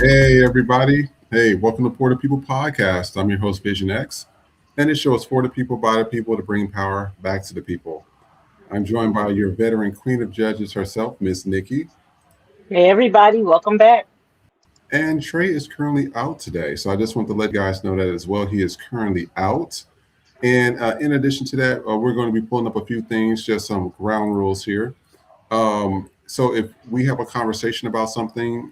Hey, everybody. Hey, welcome to For the People podcast. I'm your host, Vision X, and this show is for the people, by the people, to bring power back to the people. I'm joined by your veteran queen of judges herself, Miss Nikki, Hey everybody, welcome back. and Trey is currently out today. So I just want to let you guys know that as well. He is currently out. And in addition to that, we're going to be pulling up a few things, just some ground rules here. So if we have a conversation about something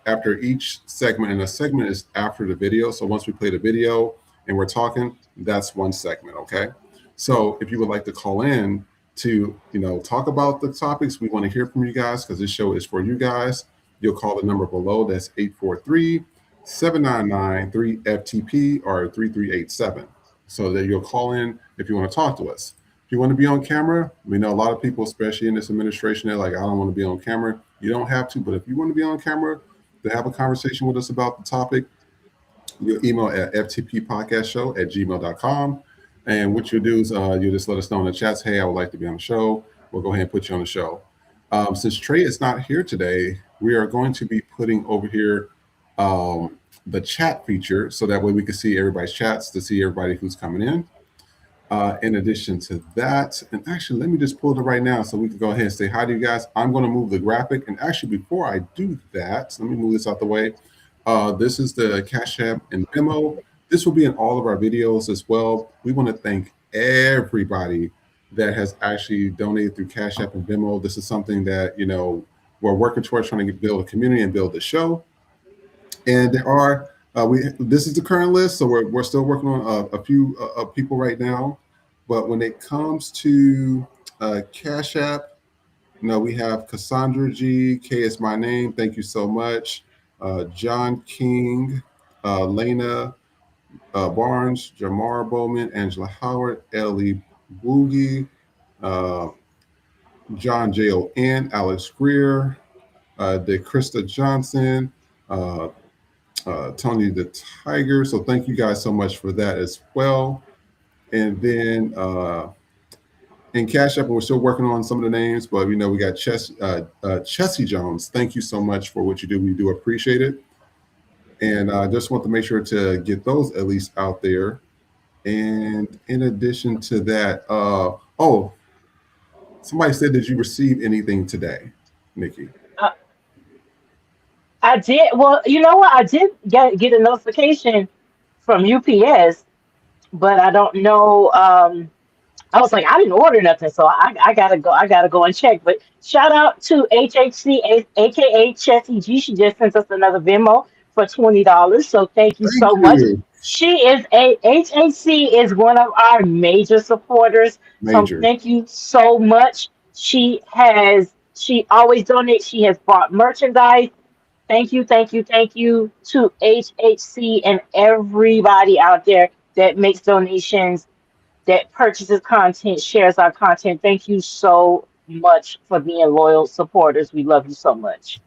after each segment, and a segment is after the video. So once we play the video and we're talking, that's one segment. Okay. So if you would like to call in to talk about the topics, we want to hear from you guys because this show is for you guys. You'll call the number below. That's 843-799-3FTP or 3387. So that you'll call in if you want to talk to us. If you want to be on camera, we know a lot of people, especially in this administration, they're like, I don't want to be on camera. You don't have to, but if you want to be on camera to have a conversation with us about the topic, you'll email at ftppodcastshow@gmail.com. And what you'll do is you'll just let us know in the chats, hey, I would like to be on the show. We'll go ahead and put you on the show. Since Trey is not here today, we are going to be putting over here the chat feature so that way we can see everybody's chats to see everybody who's coming in. In addition to that, and actually, let me just pull it up right now so we can go ahead and say hi to you guys. I'm going to move the graphic. And actually, before I do that, let me move this out the way. This is the Cash App and Venmo. This will be in all of our videos as well. We want to thank everybody that has actually donated through Cash App and Venmo. This is something that, we're working towards trying to build a community and build the show. And there are this is the current list, so we're still working on a few people right now. But when it comes to Cash App, we have Cassandra G. K is my name. Thank you so much. John King, Lena Barnes, Jamar Bowman, Angela Howard, Ellie Boogie, uh, John Jon, Alex Greer, DeChrista Johnson. Tony the Tiger. So thank you guys so much for that as well. And then in Cash App, and we're still working on some of the names, but we got Chessie Jones. Thank you so much for what you do. We do appreciate it. And I just want to make sure to get those at least out there. And in addition to that, somebody said, did you receive anything today, Nikki? Uh, I did. Well, you know what? I did get a notification from UPS, but I don't know. I was like, I didn't order nothing, so I gotta go. I gotta go and check. But shout out to HHC, aka Chessie G. She just sent us another Venmo for $20. So thank you Thank so much. you. She is a HHC is one of our major supporters. So Major. thank you so much. She always donates. She has bought merchandise. Thank you, thank you, thank you to HHC and everybody out there that makes donations, that purchases content, shares our content. Thank you so much for being loyal supporters. We love you so much.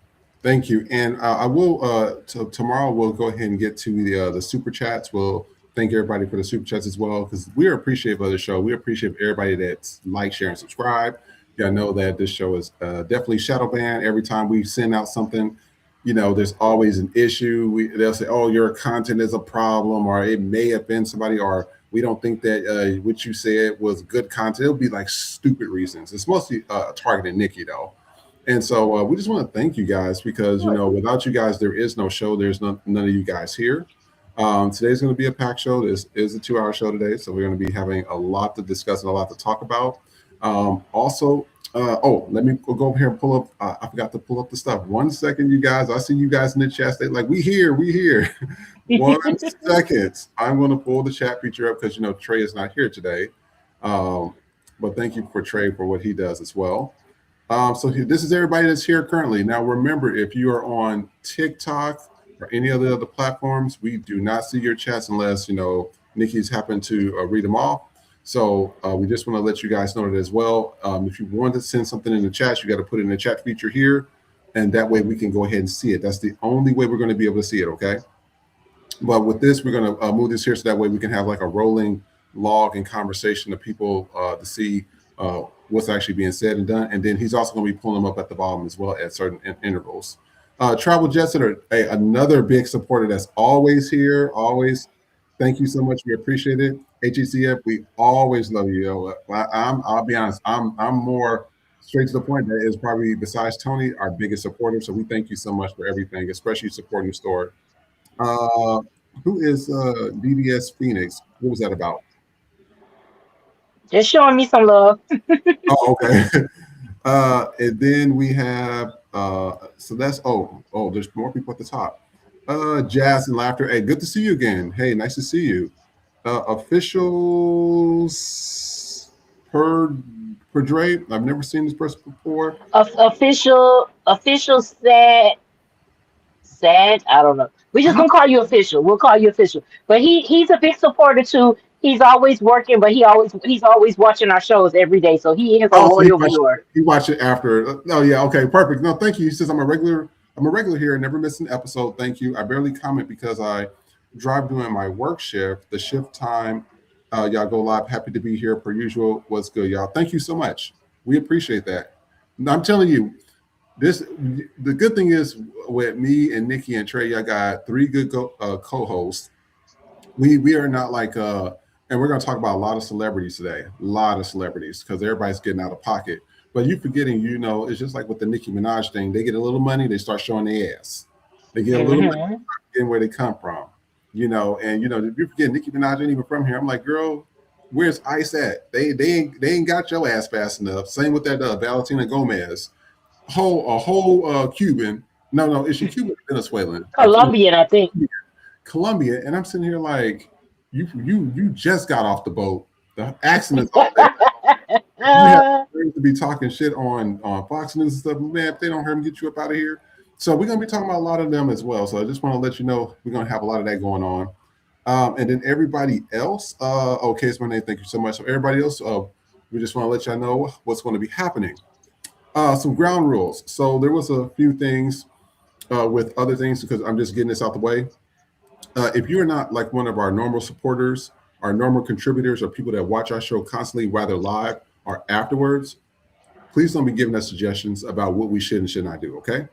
Thank you. And I will tomorrow we'll go ahead and get to the super chats. We'll thank everybody for the super chats as well because we are appreciative of the show. We appreciate everybody that's like, share, and subscribe. Yeah, I know that this show is definitely shadow banned. Every time we send out something, there's always an issue. They'll say, "Oh, your content is a problem," or it may offend somebody, or we don't think that what you said was good content. It'll be like stupid reasons. It's mostly targeting Nikki though. And so we just want to thank you guys because without you guys, there is no show. There's none of you guys here. Today's going to be a packed show. This is a 2-hour show today, so we're going to be having a lot to discuss and a lot to talk about. Also, let me go over here and pull up. I forgot to pull up the stuff. 1 second, you guys. I see you guys in the chat. They like, we here, we here. 1 second. I'm going to pull the chat feature up because Trey is not here today. But thank you for Trey for what he does as well. This is everybody that's here currently. Now, remember, if you are on TikTok or any of the other platforms, we do not see your chats unless, Nikki's happened to read them off. So we just want to let you guys know that as well. If you want to send something in the chat, you got to put it in the chat feature here. And that way we can go ahead and see it. That's the only way we're going to be able to see it, okay? But with this, we're going to move this here so that way we can have like a rolling log and conversation of people to see what's actually being said and done. And then he's also going to be pulling them up at the bottom as well at certain intervals. Travel Jets are another big supporter that's always here. Always, thank you so much. We appreciate it. HECF, we always love you. I'll be honest. I'm more straight to the point. That is probably besides Tony, our biggest supporter. So we thank you so much for everything, especially supporting the store. Uh, who is DDS Phoenix? What was that about? Just showing me some love. Oh, okay. And then we have so that's there's more people at the top. Jazz and laughter. Hey, good to see you again. Hey, nice to see you. Officials per Dre. I've never seen this person before. Official sad. I don't know. We just gonna call you official. We'll call you official. But he's a big supporter too. He's always working, but he's always watching our shows every day. So he is a Oh, so loyal viewer. he watched it after. Oh yeah, okay, perfect. No, thank you. He says I'm a regular. I'm a regular here. Never miss an episode. Thank you. I barely comment because I drive during my work shift. The shift time, y'all go live. Happy to be here per usual. What's good, y'all? Thank you so much. We appreciate that. And I'm telling you, the good thing is with me and Nikki and Trey, I got three good co-hosts. We are not like and we're going to talk about a lot of celebrities today, a lot of celebrities because everybody's getting out of pocket. But you forgetting, it's just like with the Nicki Minaj thing. They get a little money, they start showing their ass. They get a little money, getting where they come from, And if you forget Nicki Minaj ain't even from here, I'm like, girl, where's Ice at? They ain't got your ass fast enough. Same with that Valentina Gomez, a whole Cuban. No, is she Cuban or Venezuelan? Colombian, I think. Colombia, and I'm sitting here like, you just got off the boat. The accident's all there. You have to be talking shit on Fox News and stuff. Man, if they don't hurt them, get you up out of here. So we're gonna be talking about a lot of them as well. So I just want to let you know we're gonna have a lot of that going on. And then everybody else, okay, it's my name. Thank you so much. So everybody else, we just want to let y'all know what's going to be happening. Some ground rules. So there was a few things with other things because I'm just getting this out the way. If you're not like one of our normal supporters, our normal contributors, or people that watch our show constantly, whether live or afterwards, please don't be giving us suggestions about what we should and should not do, okay?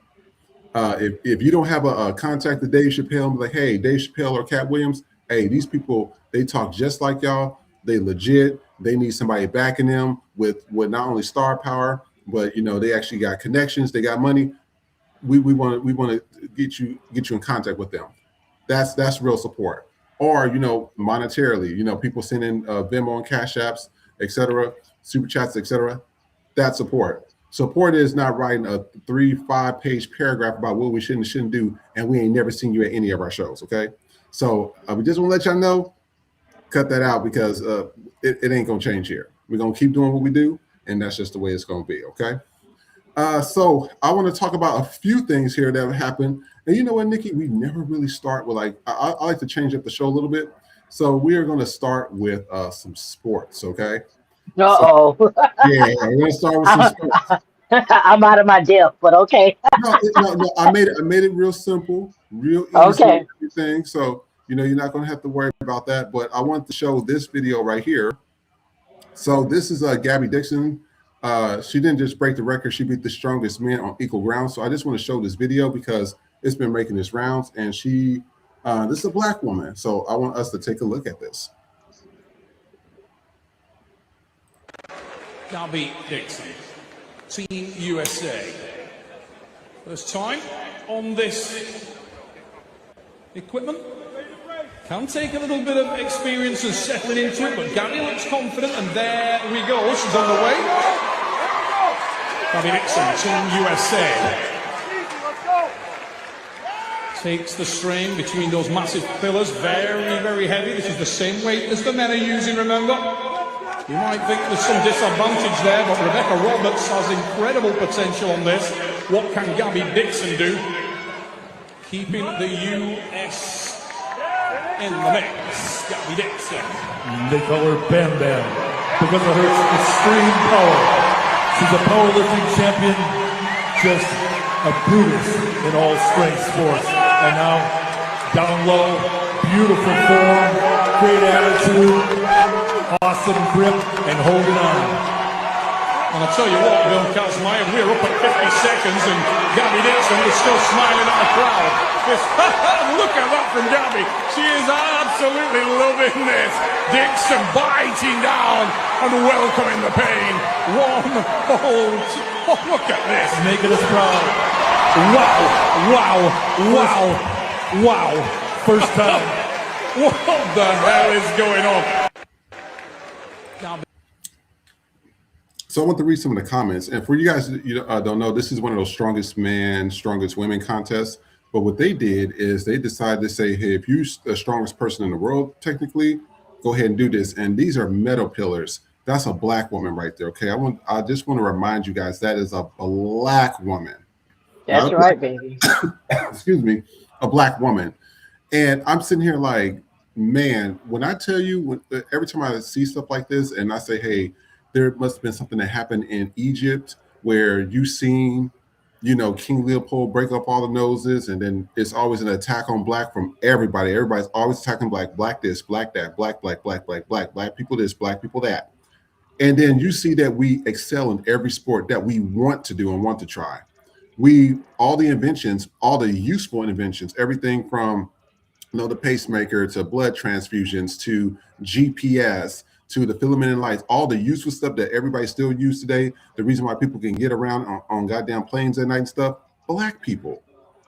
If you don't have a contact with Dave Chappelle and be like, hey, Dave Chappelle or Cat Williams, hey, these people, they talk just like y'all. They legit. They need somebody backing them with not only star power, but they actually got connections. They got money. We want to get you in contact with them. That's real support. Or monetarily, people sending Venmo and Cash Apps, etc., super chats, etc. That's support. Support is not writing a 3-5 page paragraph about what we should and shouldn't do, and we ain't never seen you at any of our shows. Okay, so we just want to let y'all know, cut that out because it ain't gonna change here. We're gonna keep doing what we do, and that's just the way it's gonna be. Okay. So I want to talk about a few things here that have happened. And you know what, Nikki, we never really start with I like to change up the show a little bit. So we are going to start with some sports, okay? Uh-oh. So, yeah, we're going to start with some sports. I'm out of my depth, but okay. No, I made it real simple, real easy, okay. Everything. So, you're not going to have to worry about that. But I want to show this video right here. So this is Gabby Dixon. She didn't just break the record, she beat the strongest man on equal ground. So I just want to show this video because it's been making its rounds, and this is a Black woman. So I want us to take a look at this. Gabby Dixon, Team USA. First time on this equipment. Can take a little bit of experience and settling into it, but Gabby looks confident, and there we go. She's on the way. Gabby Dixon, Team USA. Takes the strain between those massive pillars, very, very heavy. This is the same weight as the men are using, remember? You might think there's some disadvantage there, but Rebecca Roberts has incredible potential on this. What can Gabby Dixon do? Keeping the US in the mix. Gabby Dixon. They call her Bam Bam because of her extreme power. She's a powerlifting champion, just a Brutus in all strength sports. And now, down low, beautiful form, great attitude, awesome grip, and holding on. And I tell you what, Bill Kazmaier, we're up at 50 seconds and Gabby Dixon is still smiling at the crowd. Look at that from Gabby. She is absolutely loving this. Dixon biting down and welcoming the pain. One hold. Oh, look at this. Making us proud. Wow, wow, wow, wow. First time. What the hell is going on? So I want to read some of the comments. And for you guys that don't know, this is one of those strongest men, strongest women contests. But what they did is they decided to say, hey, if you're the strongest person in the world, technically, go ahead and do this. And these are metal pillars. That's a black woman right there. Okay. I just want to remind you guys that is a black woman. That's right, baby. Excuse me, a black woman. And I'm sitting here like, man, when I tell you, every time I see stuff like this and I say, hey, there must have been something that happened in Egypt where you seen, King Leopold break up all the noses, and then it's always an attack on black from everybody. Everybody's always attacking black this, black that, black people this, black people that. And then you see that we excel in every sport that we want to do and want to try. All the inventions, all the useful inventions, everything from the pacemaker to blood transfusions to GPS to the filament and lights, all the useful stuff that everybody still uses today. The reason why people can get around on goddamn planes at night and stuff, black people.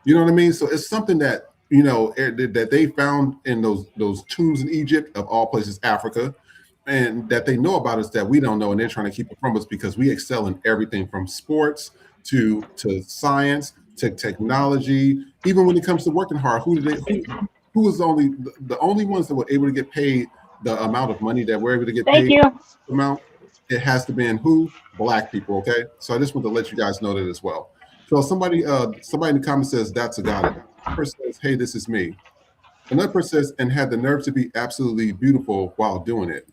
You know what I mean? So it's something that, that they found in those tombs in Egypt, of all places, Africa, and that they know about us that we don't know, and they're trying to keep it from us because we excel in everything from sports to science to technology. Even when it comes to working hard, who was the only ones that were able to get paid the amount of money that we're able to get Thank paid you. amount? It has to be in who? Black people. Okay, so I just want to let you guys know that as well. So somebody in the comments says that's a god. Another person says, hey, this is me. Another person says, and had the nerve to be absolutely beautiful while doing it.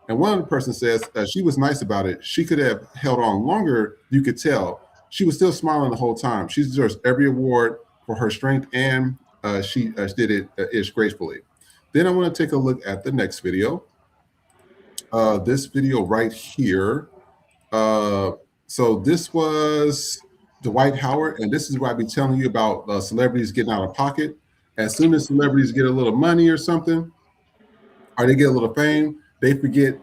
And one other person says she was nice about it. She could have held on longer. You could tell she was still smiling the whole time. She deserves every award for her strength, and she did it gracefully. Then I want to take a look at the next video. This video right here. So this was Dwight Howard, and this is where I be telling you about celebrities getting out of pocket. As soon as celebrities get a little money or something, or they get a little fame, they forget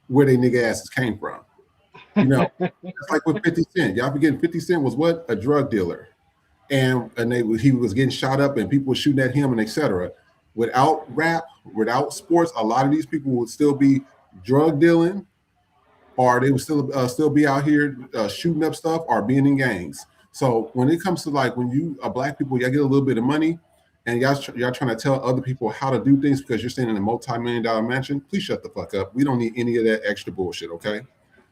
where they nigga asses came from. It's like with 50 Cent. Y'all forgetting 50 Cent was what? A drug dealer. And he was getting shot up and people were shooting at him and etc. Without rap, without sports, a lot of these people would still be drug dealing, or they would still be out here shooting up stuff or being in gangs. So when it comes to like when you are black people, y'all get a little bit of money and y'all trying to tell other people how to do things because you're staying in a multi-million-dollar mansion, please shut the fuck up. We don't need any of that extra bullshit, okay?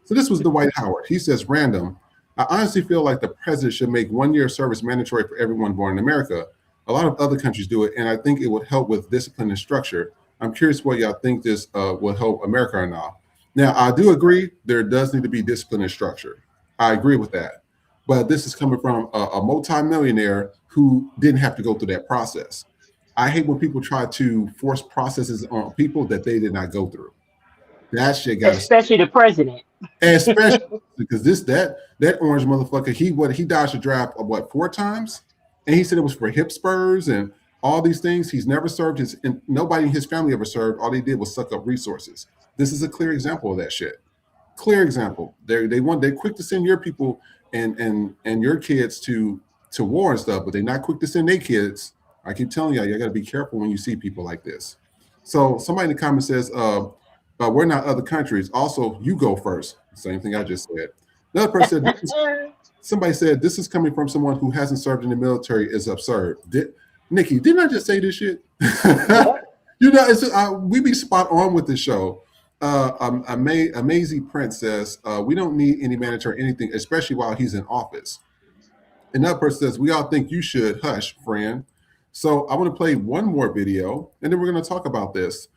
So this was Dwight Howard. He says, random, I honestly feel like the president should make 1 year service mandatory for everyone born in America. A lot of other countries do it, and I think it would help with discipline and structure. I'm curious what y'all think this will help America or not. Now, I do agree there does need to be discipline and structure. I agree with that. But this is coming from a multimillionaire who didn't have to go through that process. I hate when people try to force processes on people that they did not go through. That shit got especially the president. Especially because that orange motherfucker, he dodged a draft of 4 times? And he said it was for hip spurs and all these things. He's never served and nobody in his family ever served. All they did was suck up resources. This is a clear example of that shit. Clear example. They're quick to send your people and your kids to war and stuff, but they're not quick to send their kids. I keep telling y'all, you got to be careful when you see people like this. So somebody in the comments says, we're not other countries. Also, you go first. Same thing I just said. Another person said, somebody said, this is coming from someone who hasn't served in the military is absurd. Nikki, didn't I just say this shit? We be spot on with this show. Amazing Prince says, we don't need any mandatory anything, especially while he's in office. Another person says, we all think you should. Hush, friend. So I want to play one more video, and then we're going to talk about this.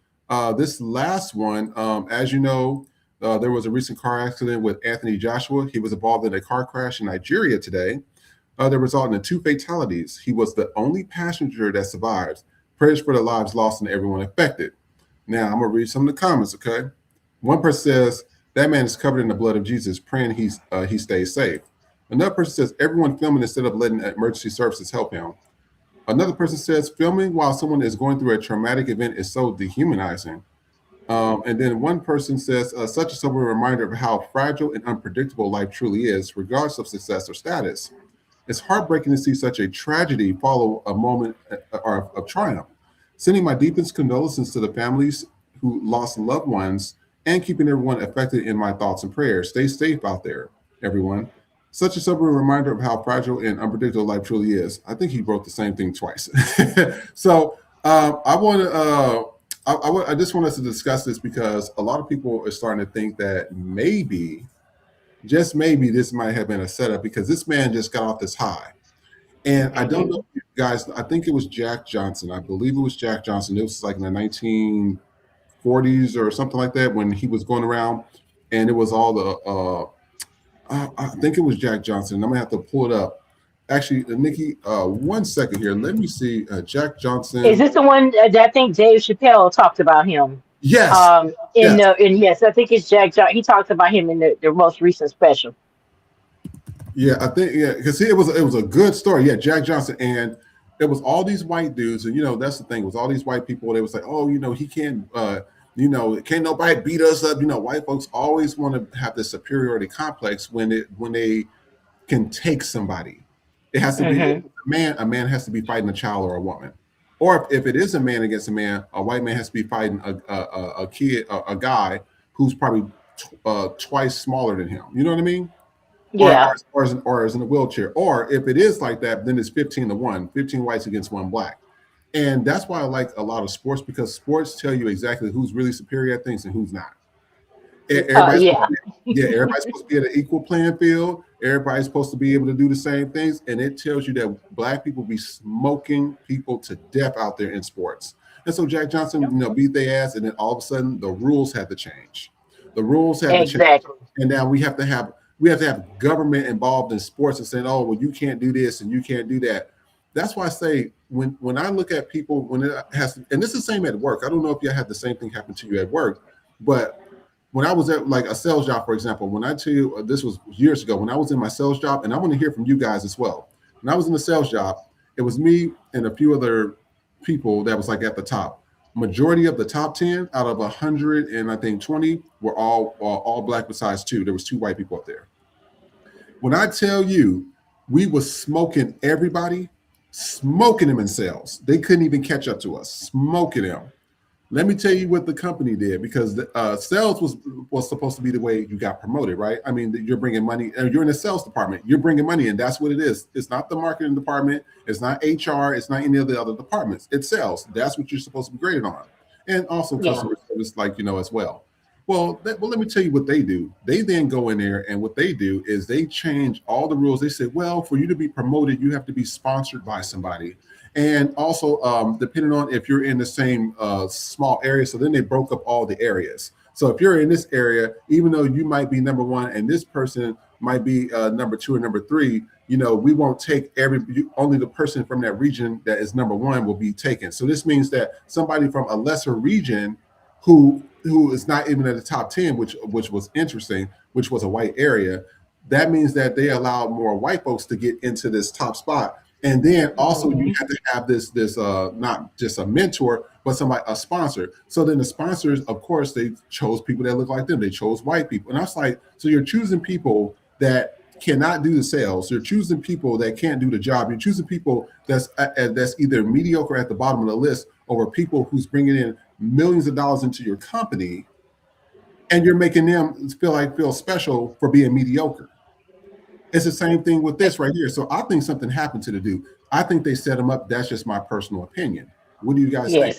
This last one, as you know, there was a recent car accident with Anthony Joshua. He was involved in a car crash in Nigeria today that resulted in 2 fatalities. He was the only passenger that survived. Prayers for the lives lost and everyone affected. Now, I'm going to read some of the comments, okay? One person says, That man is covered in the blood of Jesus, praying he stays safe. Another person says everyone filming instead of letting emergency services help him. Another person says filming while someone is going through a traumatic event is so dehumanizing. And then one person says, such a sobering reminder of how fragile and unpredictable life truly is, regardless of success or status. It's heartbreaking to see such a tragedy follow a moment of triumph. Sending my deepest condolences to the families who lost loved ones and keeping everyone affected in my thoughts and prayers. Stay safe out there, everyone. Such a sobering reminder of how fragile and unpredictable life truly is. I think he wrote the same thing twice. So I want to. I just want us to discuss this because a lot of people are starting to think that maybe, just maybe, this might have been a setup because this man just got off this high. And I don't know if you guys, I think it was Jack Johnson. I believe it was Jack Johnson. It was like in the 1940s or something like that when he was going around and it was all I think it was Jack Johnson. I'm going to have to pull it up. Actually, Nikki, 1 second here. Let me see. Jack Johnson. Is this the one that I think Dave Chappelle talked about him? Yes. Yes, I think it's Jack Johnson. He talked about him in the most recent special. Yeah, I think because it was a good story. Yeah, Jack Johnson, and it was all these white dudes, and that's the thing. It was all these white people. They was like, oh, he can't, can't nobody beat us up. White folks always want to have this superiority complex when they can take somebody. It has to be a man. A man has to be fighting a child or a woman, or if it is a man against a man, a white man has to be fighting a kid, a guy who's probably twice smaller than him. You know what I mean? Yeah. Or is in a wheelchair. Or if it is like that, then it's 15-1, 15 whites against 1 black. And that's why I like a lot of sports, because sports tell you exactly who's really superior at things and who's not. Everybody's everybody's supposed to be at an equal playing field. Everybody's supposed to be able to do the same things. And it tells you that black people be smoking people to death out there in sports. And so Jack Johnson, beat their ass, and then all of a sudden the rules had to change. The rules had to change. And now we have to have government involved in sports and saying, oh, well, you can't do this and you can't do that. That's why I say when I look at people, when it has, and this is the same at work. I don't know if you had the same thing happen to you at work, but when I was at like a sales job, for example, when I tell you, this was years ago, when I was in my sales job, and I want to hear from you guys as well. When I was in the sales job, it was me and a few other people that was like at the top. Majority of the top 10 out of 100 and I think 20 were all black besides 2. There was 2 white people up there. When I tell you, we was smoking everybody, smoking them in sales. They couldn't even catch up to us, smoking them. Let me tell you what the company did, because sales was supposed to be the way you got promoted, right? I mean, you're bringing money, you're in the sales department, you're bringing money in. That's what it is. It's not the marketing department. It's not HR. It's not any of the other departments. It's sales. That's what you're supposed to be graded on. And also customer service, as well. Well, let me tell you what they do. They then go in there, and what they do is they change all the rules. They say, well, for you to be promoted, you have to be sponsored by somebody. And also, depending on if you're in the same small area, so then they broke up all the areas. So if you're in this area, even though you might be number 1 and this person might be number 2 or number 3, we won't take only the person from that region that is number 1 will be taken. So this means that somebody from a lesser region who is not even at the top 10, which was interesting, which was a white area, that means that they allowed more white folks to get into this top spot. And then also you have to have this not just a mentor, but a sponsor. So then the sponsors, of course, they chose people that look like them. They chose white people. And I was like, so you're choosing people that cannot do the sales. You're choosing people that can't do the job. You're choosing people that's either mediocre at the bottom of the list over people who's bringing in millions of dollars into your company, and you're making them feel special for being mediocre. It's the same thing with this right here. So I think something happened to the dude. I think they set him up. That's just my personal opinion. What do you guys think?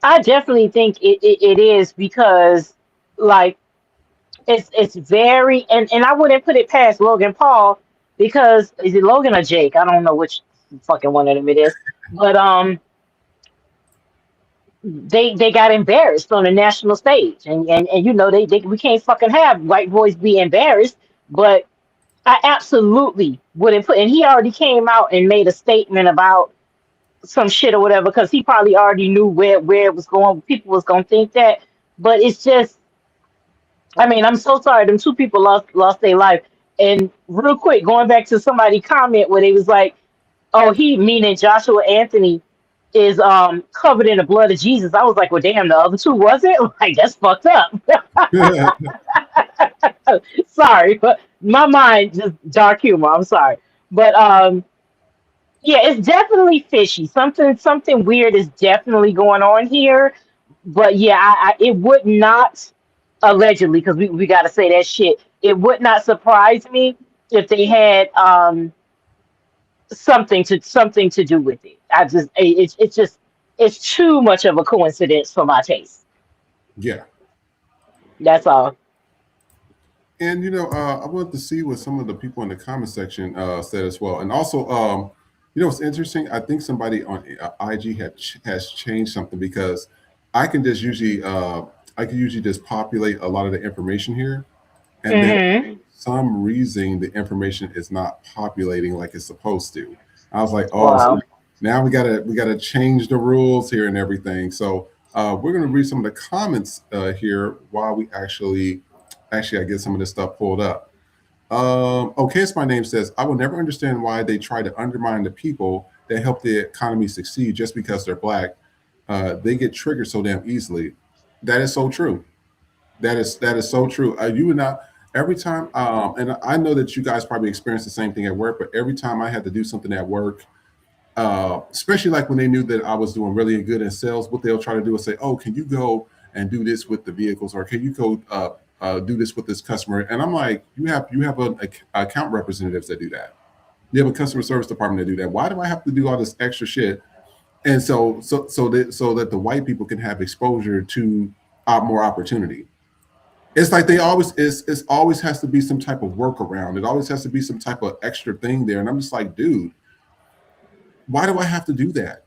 I definitely think it is, because like it's very, and I wouldn't put it past Logan Paul, because is it Logan or Jake? I don't know which fucking one of them it is. But they got embarrassed on the national stage, and we can't fucking have white boys be embarrassed. But I absolutely wouldn't put, and he already came out and made a statement about some shit or whatever, because he probably already knew where it was going. People was gonna think that, but it's just, I mean, I'm so sorry. Them two people lost their life. And real quick, going back to somebody comment where they was like, "Oh, he meaning Joshua Anthony is covered in the blood of Jesus." I was like, "Well, damn, the other two wasn't." Like that's fucked up. Sorry, but my mind just dark humor. I'm sorry, but yeah, it's definitely fishy. Something weird is definitely going on here. But yeah, it would not allegedly because we got to say that shit. It would not surprise me if they had something to do with it. It's just it's too much of a coincidence for my taste. Yeah. That's all. And I wanted to see what some of the people in the comment section said as well. And also, what's interesting? I think somebody on IG has changed something because I can just usually I can usually just populate a lot of the information here, and then Hmm. some reason the information is not populating like it's supposed to. I was like, oh, so Wow. now we gotta change the rules here and everything. So we're gonna read some of the comments here while we actually I get some of this stuff pulled up. Okay, it's my name says I will never understand why they try to undermine the people that help the economy succeed just because they're black. They get triggered so damn easily. That is so true. That is so true. You would not every time, and I know that you guys probably experience the same thing at work. But every time I had to do something at work, especially like when they knew that I was doing really good in sales, what they'll try to do is say, "Oh, can you go and do this with the vehicles, or can you go do this with this customer?" And I'm like, account representatives that do that. You have a customer service department that do that. Why do I have to do all this extra shit? And so that the white people can have exposure to more opportunity. It's like they always it's always has to be some type of workaround. It always has to be some type of extra thing there. And I'm just like, dude, why do I have to do that?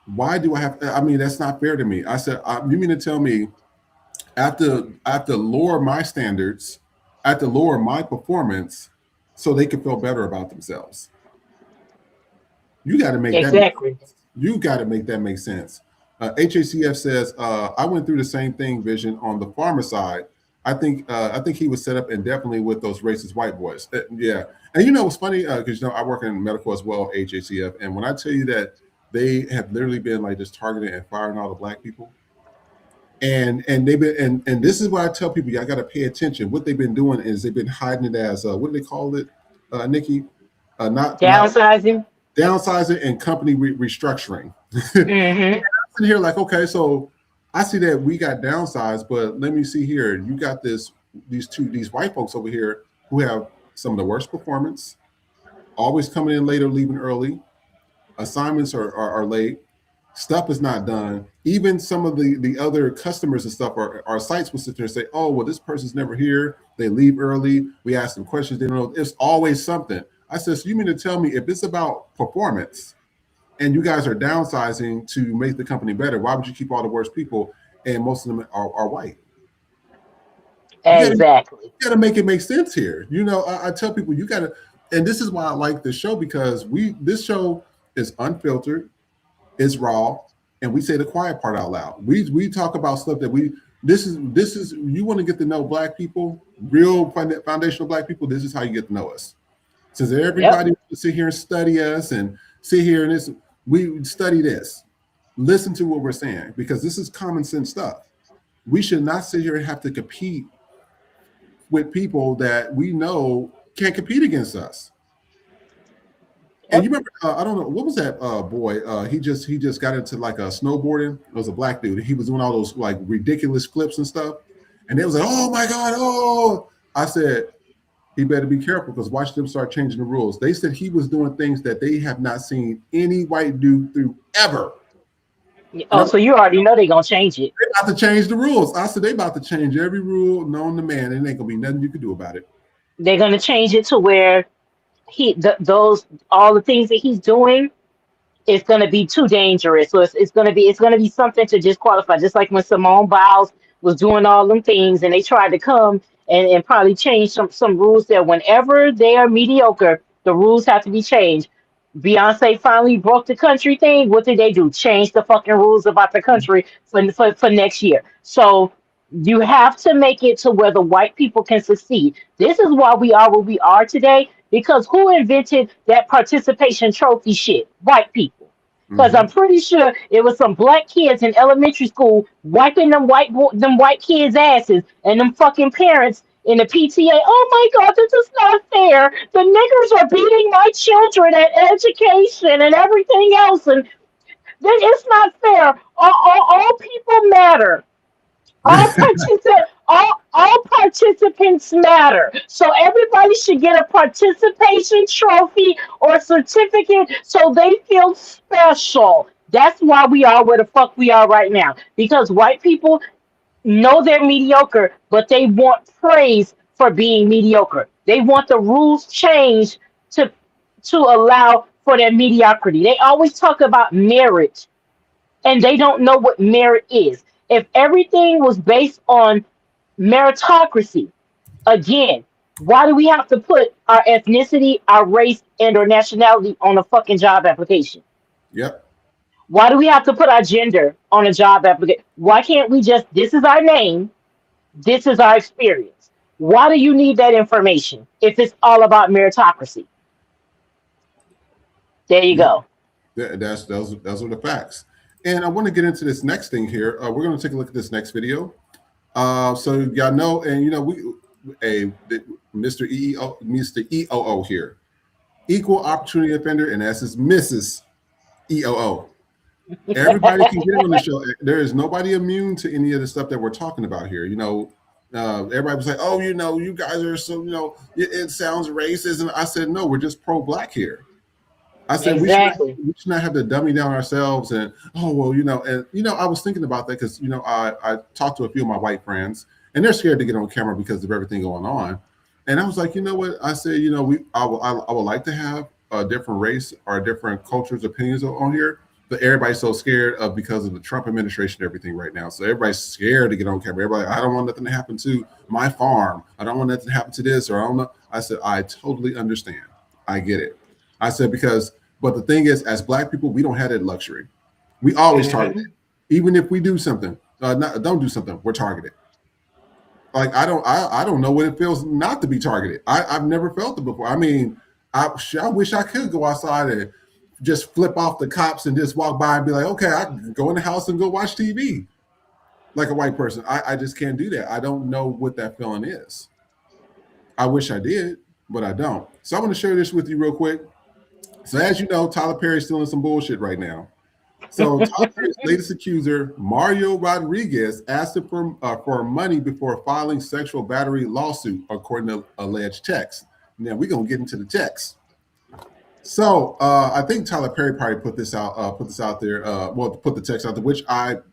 Why do I have to, I mean, that's not fair to me. I said, you mean to tell me I have to lower my standards, I have to lower my performance so they can feel better about themselves. You got to make that make Exactly. sense. You got to make that make sense. HACF says, I went through the same thing, Vision, on the farmer side. I think he was set up and definitely with those racist white boys. Yeah, and what's funny because I work in medical as well, HACF, and when I tell you that they have literally been like just targeting and firing all the black people, and they've been and this is why I tell people y'all got to pay attention. What they've been doing is they've been hiding it as what do they call it, Nikki? Not Downsizing. downsizing and company restructuring. Hmm. Sitting here like, okay, so I see that we got downsized, but let me see here. You got these white folks over here who have some of the worst performance, always coming in late or leaving early. Assignments are late. Stuff is not done. Even some of the other customers and stuff, our sites will sit there and say, oh, well, this person's never here. They leave early. We ask them questions. They don't know. It's always something. I said, so you mean to tell me if it's about performance and you guys are downsizing to make the company better, why would you keep all the worst people and most of them are white? Exactly. You gotta make it make sense here. I tell people you gotta, and this is why I like this show because this show is unfiltered, it's raw, and we say the quiet part out loud. We talk about stuff that this is you want to get to know black people, real foundational black people. This is how you get to know us. Since Yep. everybody sit here and study us and sit here and we study this, listen to what we're saying because this is common sense stuff. We should not sit here and have to compete with people that we know can't compete against us. And Yep. you remember, I don't know, what was that boy? He just got into like a snowboarding. It was a black dude. He was doing all those like ridiculous flips and stuff. And they was like, oh my God, oh. I said, he better be careful because watch them start changing the rules. They said he was doing things that they have not seen any white dude do ever. And Oh, I'm so you already know they're gonna change it. they about to change the rules. I said they about to change every rule known to man, and ain't gonna be nothing you can do about it. They're gonna change it to where those all the things that he's doing is gonna be too dangerous. So it's gonna be something to disqualify. Just like when Simone Biles was doing all them things and they tried to come and probably change some rules there. Whenever they are mediocre, the rules have to be changed. Beyonce finally broke the country thing. What did they do? Change the fucking rules about the country for next year. So You have to make it to where the white people can succeed. This is why we are where we are today, because who invented that participation trophy shit? White people. Because Mm-hmm. I'm pretty sure it was some black kids in elementary school wiping them white kids' asses, and them fucking parents in the PTA. Oh my God, this is not fair. The niggers are beating my children at education and everything else, and then it's not fair. All people matter. All participants matter. So everybody should get a participation trophy or certificate so they feel special. That's why we are where the fuck we are right now. Because white people know they're mediocre, but they want praise for being mediocre. They want the rules changed to allow for their mediocrity. They always talk about merit, and they don't know what merit is. If everything was based on meritocracy, again, why do we have to put our ethnicity, our race, and our nationality on a fucking job application? Yep. Why do we have to put our gender on a job application? Why can't we just, this is our name, this is our experience? Why do you need that information if it's all about meritocracy? There you Yep. go. Those are the facts. And I want to get into this next thing here. We're going to take a look at this next video. So y'all know, and you know, Mr. EOO here, equal opportunity offender, and that's his Mrs. EOO. Everybody can get on the show. There is nobody immune to any of the stuff that we're talking about here. You know, everybody was like, "Oh, you know, you guys are so, you know, it sounds racist," and I said, "No, we're just pro-black here." I said Exactly. we should not have to dummy down ourselves and oh well, you know, and you know, I was thinking about that because you know, I talked to a few of my white friends and they're scared to get on camera because of everything going on. And I was like, you know what? I said, you know, I would like to have a different race or different cultures, opinions on here, but everybody's so scared of because of the Trump administration and everything right now. So everybody's scared to get on camera. Everybody, I don't want nothing to happen to my farm. I don't want nothing to happen to this, or I don't know. I said, I totally understand. I get it. I said, because, but the thing is, as black people, we don't have that luxury. We always targeted. Mhm. Even if we do something, don't do something, we're targeted. Like I don't know what it feels not to be targeted. I've never felt it before. I mean, I wish I could go outside and just flip off the cops and just walk by and be like, okay, I can go in the house and go watch TV like a white person. I just can't do that. I don't know what that feeling is. I wish I did, but I don't. So I want to share this with you real quick. So as you know, Tyler Perry's still in some bullshit right now. So Tyler Perry's latest accuser, Mario Rodriguez, asked him for money before filing sexual battery lawsuit, according to alleged text. Now we're gonna get into the text. So I think Tyler Perry probably put this out there. Well, put the text out there,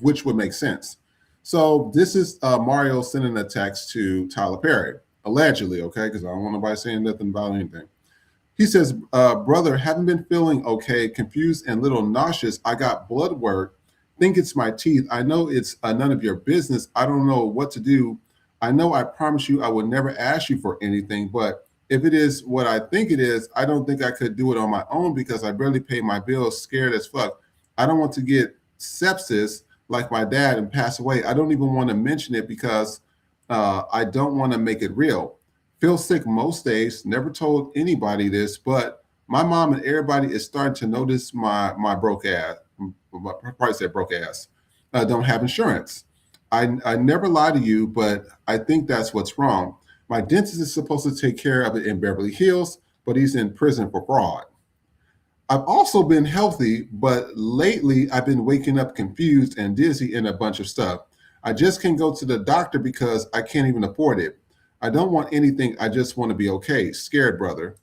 which would make sense. So this is Mario sending a text to Tyler Perry, allegedly, okay? Because I don't want nobody saying nothing about anything. He says, brother, haven't been feeling okay, confused and little nauseous. I got blood work. Think it's my teeth. I know it's none of your business. I don't know what to do. I know I promise you I would never ask you for anything, but if it is what I think it is, I don't think I could do it on my own because I barely pay my bills, scared as fuck. I don't want to get sepsis like my dad and pass away. I don't even want to mention it because I don't want to make it real. Feel sick most days. Never told anybody this, but my mom and everybody is starting to notice my broke ass. Probably said broke ass. Don't have insurance. I never lie to you, but I think that's what's wrong. My dentist is supposed to take care of it in Beverly Hills, but he's in prison for fraud. I've also been healthy, but lately I've been waking up confused and dizzy and a bunch of stuff. I just can't go to the doctor because I can't even afford it. I don't want anything. I just want to be okay. Scared, brother.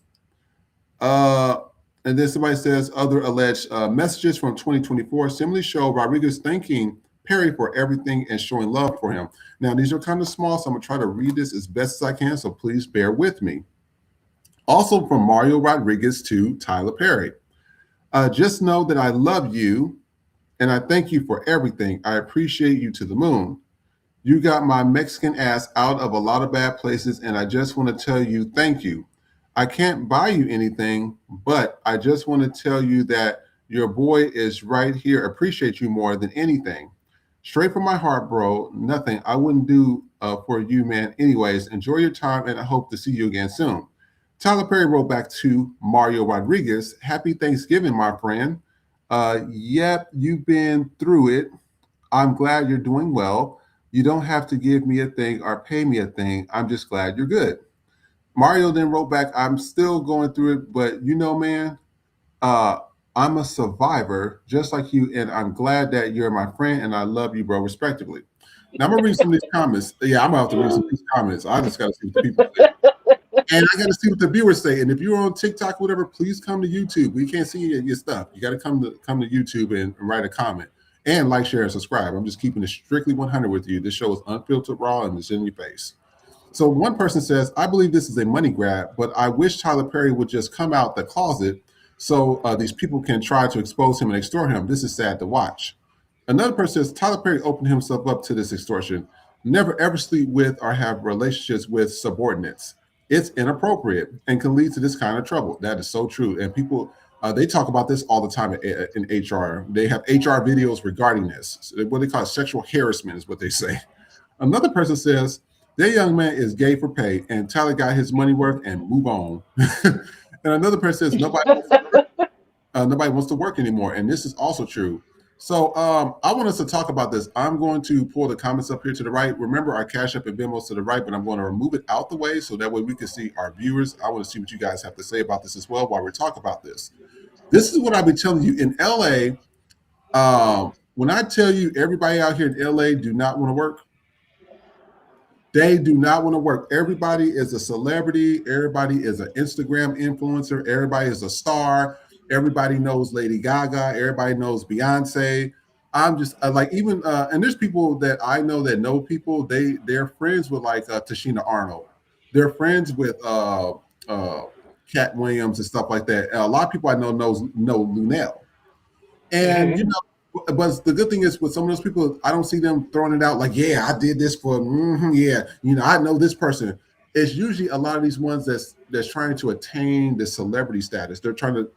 Uh, and then somebody says other alleged messages from 2024 similarly show Rodriguez thanking Perry for everything and showing love for him. Now, these are kind of small, so I'm going to try to read this as best as I can, so please bear with me. Also from Mario Rodriguez to Tyler Perry. Just know that I love you and I thank you for everything. I appreciate you to the moon. You got my Mexican ass out of a lot of bad places, and I just want to tell you thank you. I can't buy you anything, but I just want to tell you that your boy is right here. Appreciate you more than anything. Straight from my heart, bro. Nothing I wouldn't do for you, man. Anyways, enjoy your time, and I hope to see you again soon. Tyler Perry wrote back to Mario Rodriguez, Happy Thanksgiving, my friend. Yep, you've been through it. I'm glad you're doing well. You don't have to give me a thing or pay me a thing. I'm just glad you're good. Mario then wrote back, I'm still going through it, but you know, man, uh, I'm a survivor just like you, and I'm glad that you're my friend and I love you, bro, respectively. Now I'm gonna read some of these comments. Yeah, I'm gonna have to read some of these comments. I just gotta see what the people say. And I gotta see what the viewers say. And if you're on TikTok, whatever, please come to YouTube. We can't see your stuff. You gotta come to YouTube and write a comment. And like, share, and subscribe. I'm just keeping it strictly 100 with you. This show is unfiltered, raw, and it's in your face. So one person says, I believe this is a money grab, but I wish Tyler Perry would just come out the closet so these people can try to expose him and extort him. This is sad to watch. Another person says, Tyler Perry opened himself up to this extortion. Never ever sleep with or have relationships with subordinates. It's inappropriate and can lead to this kind of trouble. That is so true. And people, they talk about this all the time in HR. They have HR videos regarding this. What they call sexual harassment is what they say. Another person says, that young man is gay for pay, and Tyler got his money worth and move on. And another person says, nobody wants to work anymore. And this is also true. So I want us to talk about this. I'm going to pull the comments up here to the right. Remember, our Cash App and Venmo's to the right, but I'm going to remove it out the way so that way we can see our viewers. I want to see what you guys have to say about this as well while we're talking about this. This is what I've been telling you. In LA, when I tell you everybody out here in LA do not want to work, they do not want to work. Everybody is a celebrity. Everybody is an Instagram influencer. Everybody is a star. Everybody knows Lady Gaga. Everybody knows Beyonce. I'm just like, even and there's people that I know people. They're friends with like Tashina Arnold. They're friends with Cat Williams and stuff like that. And a lot of people I know know Lunel. And you know, but the good thing is with some of those people, I don't see them throwing it out like, yeah, I did this for, yeah, you know, I know this person. It's usually a lot of these ones that's trying to attain the celebrity status. They're trying to,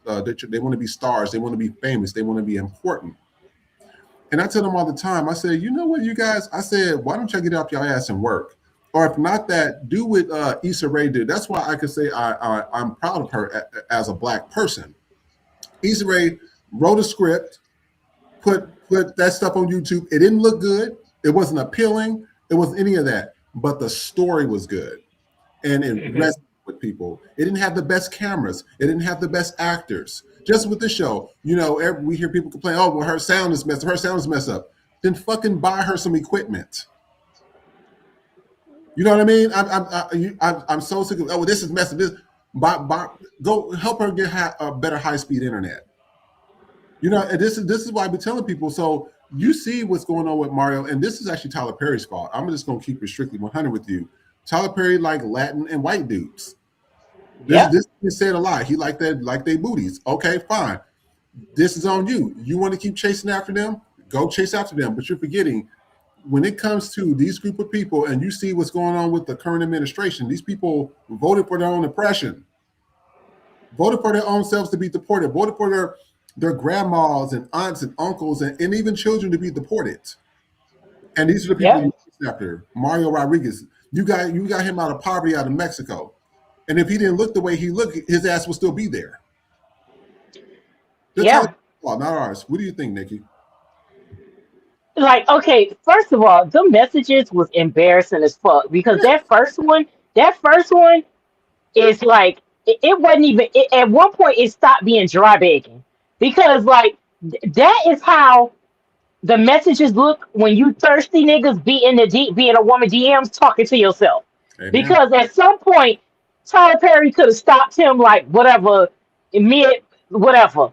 they want to be stars. They want to be famous. They want to be important. And I tell them all the time, I say, you know what, you guys, I said, why don't y'all get off your ass and work? Or if not that, do what Issa Rae did. That's why I could say I'm proud of her as a Black person. Issa Rae wrote a script, put that stuff on YouTube. It didn't look good. It wasn't appealing. It wasn't any of that. But the story was good. And it resonated with people. It didn't have the best cameras. It didn't have the best actors. Just with the show, you know, we hear people complain, oh, well, her sound is messed up. Her sound is messed up. Then fucking buy her some equipment. You know what I mean? I'm so sick of, oh, well, this is messed up. Go help her get a better high-speed internet. You know, and this is why I be telling people. So you see what's going on with Mario, and this is actually Tyler Perry's fault. I'm just going to keep it strictly 100 with you. Tyler Perry like Latin and white dudes. This is said a lot. He like they booties. Okay, fine. This is on you. You want to keep chasing after them? Go chase after them. But you're forgetting when it comes to these group of people, and you see what's going on with the current administration. These people voted for their own oppression, voted for their own selves to be deported, voted for their grandmas and aunts and uncles and even children to be deported. And these are the people you chase after. Mario Rodriguez. You got him out of poverty out of Mexico. And if he didn't look the way he looked, his ass will still be there. That's not ours. What do you think, Nikki? Like, okay, first of all, the messages was embarrassing as fuck because that first one is like it wasn't even at one point it stopped being dry begging because like that is how the messages look when you thirsty niggas be in a woman DMs talking to yourself. Amen. Because at some point Tyler Perry could have stopped him like whatever whatever.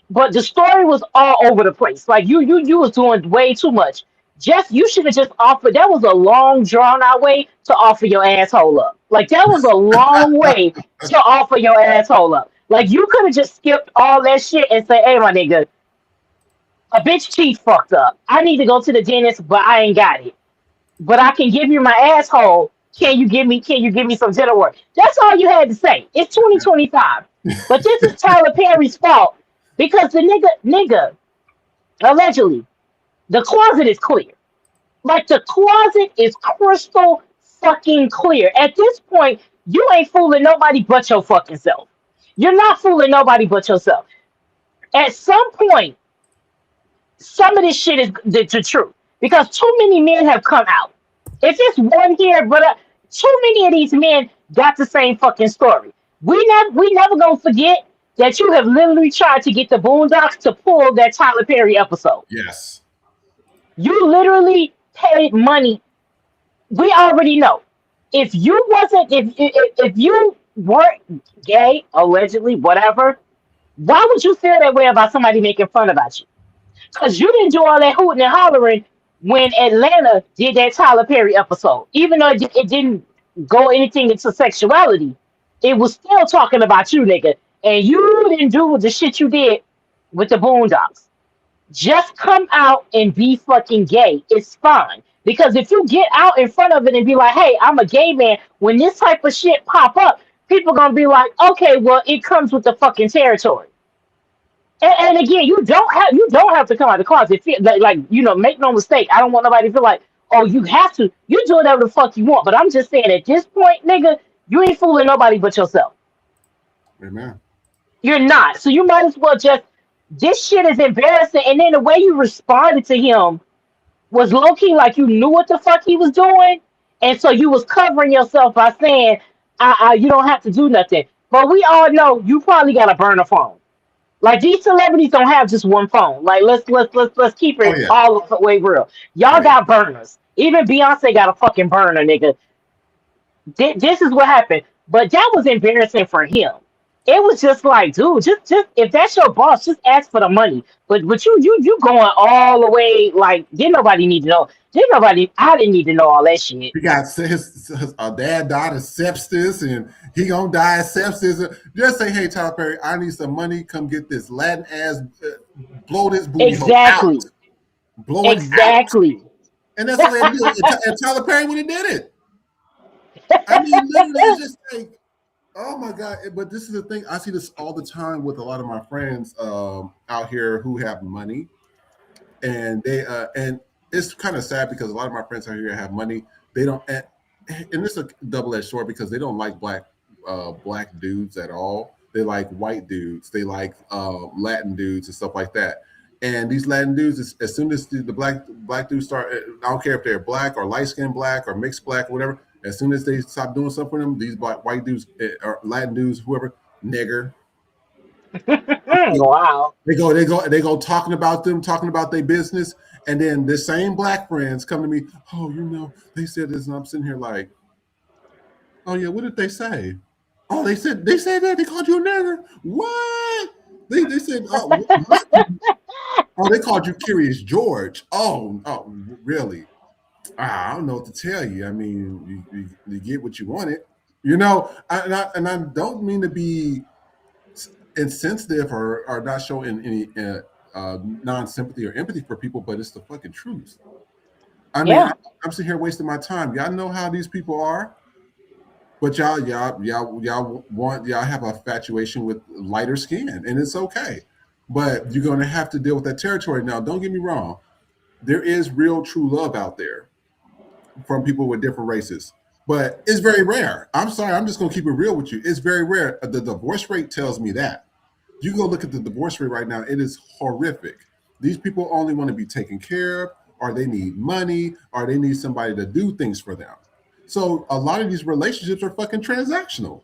But the story was all over the place. Like you was doing way too much. You should have just offered. That was a long, drawn out way to offer your asshole up. Like that was a long way to offer your asshole up. Like you could have just skipped all that shit and say, "Hey, my nigga, a bitch teeth fucked up. I need to go to the dentist, but I ain't got it. But I can give you my asshole. Can you give me some dental work?" That's all you had to say. It's 2025. But this is Tyler Perry's fault because the nigga allegedly The closet is clear. Like the closet is crystal fucking clear. At this point, you ain't fooling nobody but your fucking self. You're not fooling nobody but yourself. At some point, some of this shit is the truth because too many men have come out. If it's one here, but too many of these men got the same fucking story. We never gonna forget that you have literally tried to get the Boondocks to pull that Tyler Perry episode. Yes. You literally paid money. We already know. If you wasn't, if you weren't gay, allegedly, whatever, why would you feel that way about somebody making fun about you? Because you didn't do all that hooting and hollering when Atlanta did that Tyler Perry episode. Even though it didn't go anything into sexuality, it was still talking about you, nigga. And you didn't do the shit you did with the Boondocks. Just come out and be fucking gay. It's fine. Because if you get out in front of it and be like, hey, I'm a gay man, when this type of shit pop up, people gonna be like, okay, well, it comes with the fucking territory. And again, you don't have to come out of the closet. Make no mistake. I don't want nobody to feel like, oh, you have to. You do whatever the fuck you want. But I'm just saying, at this point, nigga, you ain't fooling nobody but yourself. Amen. You're not. So you might as well just. This shit is embarrassing. And then the way you responded to him was low key like you knew what the fuck he was doing, and so you was covering yourself by saying, you don't have to do nothing." But we all know you probably got a burner phone. Like these celebrities don't have just one phone. Like let's keep Oh it yeah. all the way real. Oh Y'all yeah. got burners. Even Beyonce got a fucking burner, nigga. This is what happened. But that was embarrassing for him. It was just like, dude, just if that's your boss, just ask for the money. But you going all the way like didn't nobody need to know. Didn't nobody I didn't need to know all that shit. He got his dad died of sepsis, and he gonna die of sepsis. Just say, hey, Tyler Perry, I need some money. Come get this Latin ass, blow this booty hole out, Exactly. blow it out, Exactly. and that's what they did. And Tyler Perry would have did it. I mean, literally, it's just like, oh my god! But this is the thing. I see this all the time with a lot of my friends out here who have money, and they and it's kind of sad because a lot of my friends out here have money. They don't, and it's a double-edged sword because they don't like black dudes at all. They like white dudes. They like Latin dudes and stuff like that. And these Latin dudes, as soon as the black dudes start, I don't care if they're black or light skinned black or mixed black or whatever. As soon as they stop doing something for them, these white dudes or Latin dudes, whoever, nigger. Wow. They go talking about them, talking about their business, and then the same black friends come to me. Oh, they said this, and I'm sitting here like, oh yeah, what did they say? Oh, they said that they called you a nigger. What? They said, what? Oh, they called you Curious George. Oh, really? I don't know what to tell you. I mean, you get what you wanted, and I don't mean to be insensitive or not showing any non-sympathy or empathy for people, but it's the fucking truth. I mean, Yeah. I'm sitting here wasting my time. Y'all know how these people are, but y'all have a infatuation with lighter skin, and it's okay. But you're going to have to deal with that territory. Now, don't get me wrong. There is real true love out there from people with different races, but it's very rare. I'm sorry, I'm just going to keep it real with you. It's very rare. The divorce rate tells me that. You go look at the divorce rate right now, it is horrific. These people only want to be taken care of, or they need money, or they need somebody to do things for them. So a lot of these relationships are fucking transactional.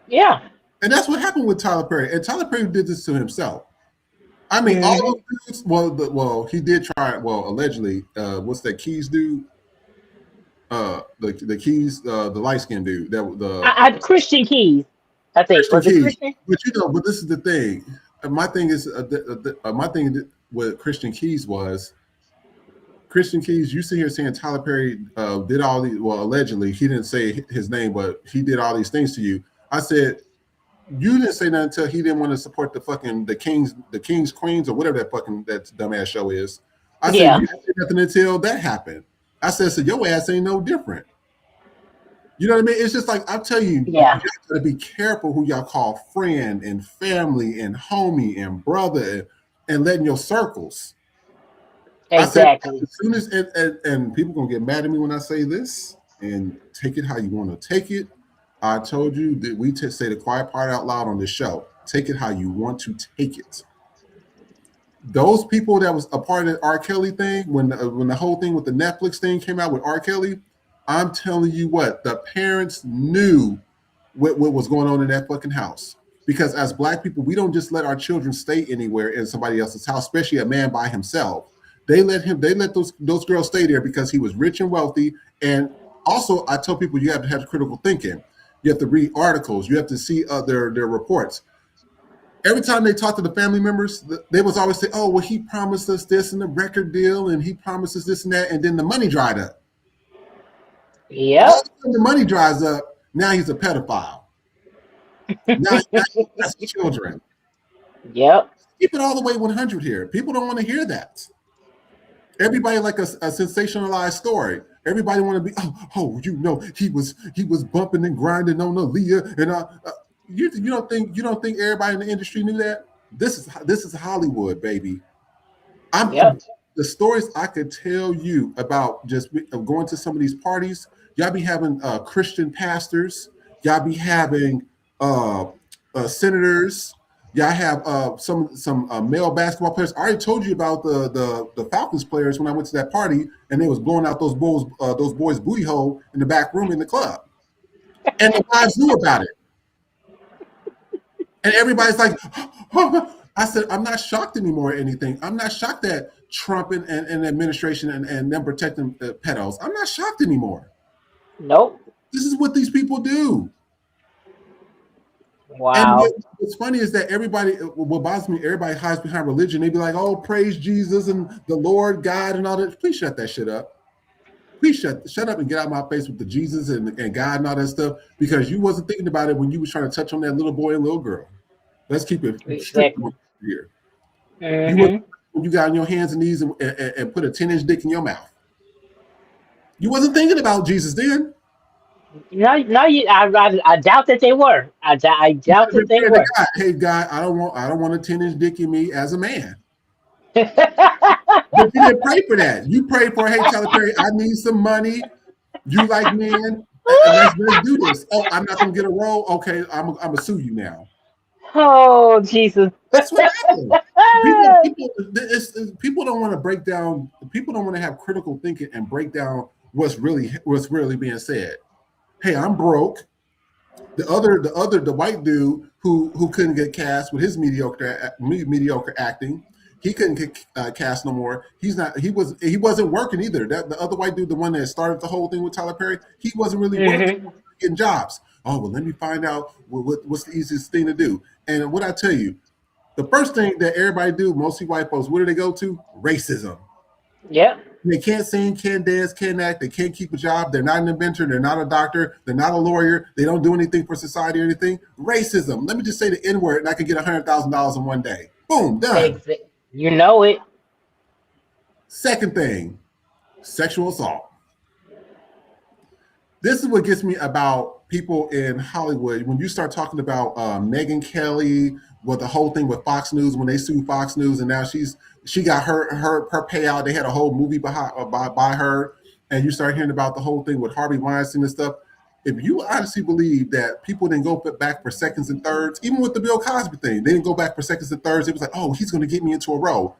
Yeah. And that's what happened with Tyler Perry. And Tyler Perry did this to himself. I mean, all those dudes, he did try it. Well, allegedly, what's that Keys dude? The Keys, the light skinned dude. Christian Keys, I think. Christian Was it Keys. Christian? But this is the thing. My thing is, my thing with Christian Keys was, Christian Keys, you sit here saying Tyler Perry did all these, well, allegedly, he didn't say his name, but he did all these things to you. I said, you didn't say nothing until he didn't want to support the Kings, Queens, or whatever that dumbass show is. I said, Yeah. you didn't say nothing until that happened. I said, so your ass ain't no different. You know what I mean? It's just like, I'll tell you, Yeah. you got to be careful who y'all call friend and family and homie and brother and letting your circles. I said, Exactly. as soon as and people gonna get mad at me when I say this, and take it how you want to take it. I told you that we say the quiet part out loud on this show. Take it how you want to take it. Those people that was a part of the R. Kelly thing, when the whole thing with the Netflix thing came out with R. Kelly, I'm telling you what, the parents knew what was going on in that fucking house. Because as Black people, we don't just let our children stay anywhere in somebody else's house, especially a man by himself. They let those girls stay there because he was rich and wealthy. And also, I tell people you have to have critical thinking. You have to read articles. You have to see their reports. Every time they talk to the family members, they was always say, "Oh, well, he promised us this in the record deal, and he promised us this and that," and then the money dried up. All Yep. of a sudden, the money dries up. Now he's a pedophile. Now that's children. Yep. Keep it all the way 100 here. People don't want to hear that. Everybody like a sensationalized story. Everybody want to be, you know, he was bumping and grinding on Aaliyah, and you don't think everybody in the industry knew that? This is Hollywood, baby. Yep. The stories I could tell you about just going to some of these parties. Y'all be having Christian pastors. Y'all be having senators. Y'all have some male basketball players. I already told you about the Falcons players when I went to that party, and they was blowing out those boys' booty hole in the back room in the club, and the wives knew about it. And everybody's like, I said, I'm not shocked anymore or anything. I'm not shocked that Trump and administration and them protecting pedos. I'm not shocked anymore. Nope. This is what these people do. Wow. And what's funny is that what bothers me, everybody hides behind religion. They be like, oh, praise Jesus and the Lord God and all that. Please shut that shit up. Please shut up and get out of my face with the Jesus and God and all that stuff, because you wasn't thinking about it when you was trying to touch on that little boy and little girl. Let's keep it strict here. You got on your hands and knees and put a 10-inch dick in your mouth. You wasn't thinking about Jesus then. No, I doubt that they were. I doubt that they were. God, hey, God, I don't want a 10-inch dick in me as a man. But you didn't pray for that. You prayed for, hey, Tyler Perry, I need some money. You like men? Let's do this. Oh, I'm not gonna get a role. Okay, I'm gonna sue you now. Oh, Jesus. That's what happened. People don't want to break down. People don't want to have critical thinking and break down what's really being said. Hey, I'm broke. The white dude who couldn't get cast with his mediocre acting, he couldn't get cast no more. He wasn't working either. The other white dude, the one that started the whole thing with Tyler Perry, he wasn't really working, getting jobs. Oh, well, let me find out what's the easiest thing to do. And what I tell you, the first thing that everybody do, mostly white folks, where do they go to? Racism. Yep. They can't sing, can't dance, can't act. They can't keep a job. They're not an inventor. They're not a doctor. They're not a lawyer. They don't do anything for society or anything. Racism. Let me just say the N-word and I could get $100,000 in one day. Boom, done. You know it. Second thing, sexual assault. This is what gets me about people in Hollywood. When you start talking about Megyn Kelly, with the whole thing with Fox News, when they sued Fox News, and now she got her payout. They had a whole movie by her, and you start hearing about the whole thing with Harvey Weinstein and stuff. If you honestly believe that people didn't go back for seconds and thirds, even with the Bill Cosby thing, they didn't go back for seconds and thirds. It was like, oh, he's going to get me into a role.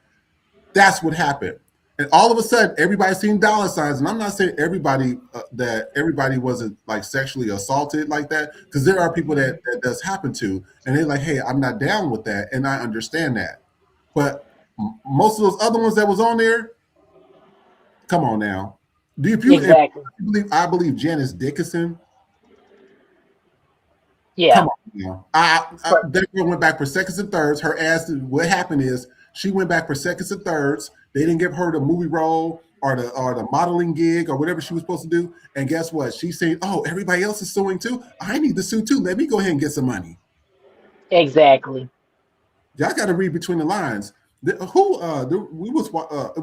That's what happened. And all of a sudden, everybody's seeing dollar signs. And I'm not saying that everybody wasn't like sexually assaulted like that, because there are people that does happen to, and they're like, hey, I'm not down with that, and I understand that. But most of those other ones that was on there, come on now. I believe Janice Dickinson. Yeah. Come on now. That girl went back for seconds and thirds. Her ass. What happened is she went back for seconds and thirds. They didn't give her the movie role or the modeling gig or whatever she was supposed to do. And guess what? She's saying, "Oh, everybody else is suing too. I need to sue too. Let me go ahead and get some money." Exactly. Y'all got to read between the lines. It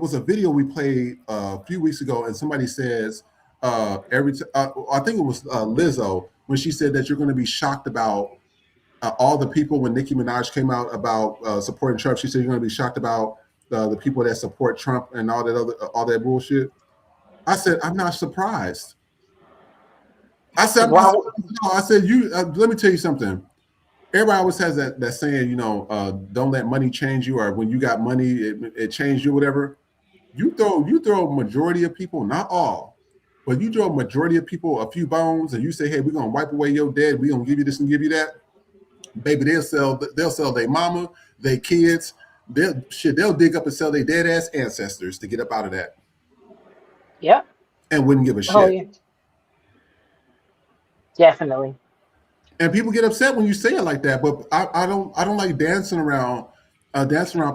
was a video we played a few weeks ago, and somebody says I think it was Lizzo, when she said that you're going to be shocked about all the people when Nicki Minaj came out about supporting Trump. She said you're going to be shocked about the people that support Trump and all that bullshit. I said, I'm not surprised. I said, Wow. let me tell you something. Everybody always has that saying, don't let money change you, or when you got money, it changed you, whatever. You throw a majority of people, not all, but you throw a majority of people a few bones, and you say, hey, we're gonna wipe away your debt, we're gonna give you this and give you that. Baby, they'll sell their mama, their kids, they'll dig up and sell their dead ass ancestors to get up out of that. Yep. And wouldn't give a shit. Oh yeah. Definitely. And people get upset when you say it like that, but I don't like dancing around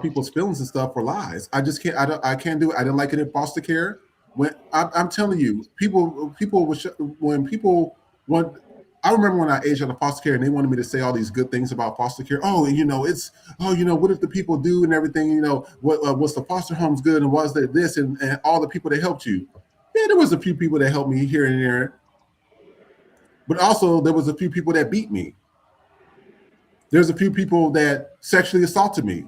people's feelings and stuff for lies. I just can't. I can't do it. I didn't like it in foster care. When I'm telling you, I remember when I aged out of foster care and they wanted me to say all these good things about foster care. Oh, what if the people do and everything? What's the foster homes good and was there this and all the people that helped you? Yeah, there was a few people that helped me here and there. But also, there was a few people that beat me. There's a few people that sexually assaulted me.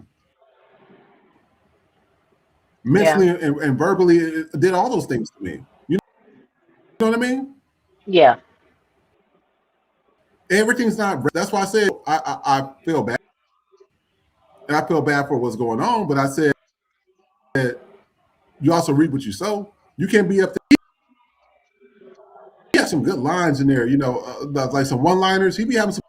Mentally and verbally did all those things to me. You know what I mean? Yeah. Everything's not. That's why I said I feel bad. And I feel bad for what's going on. But I said that you also reap what you sow. You can't be up there. He had some good lines in there, like some one-liners. He be having some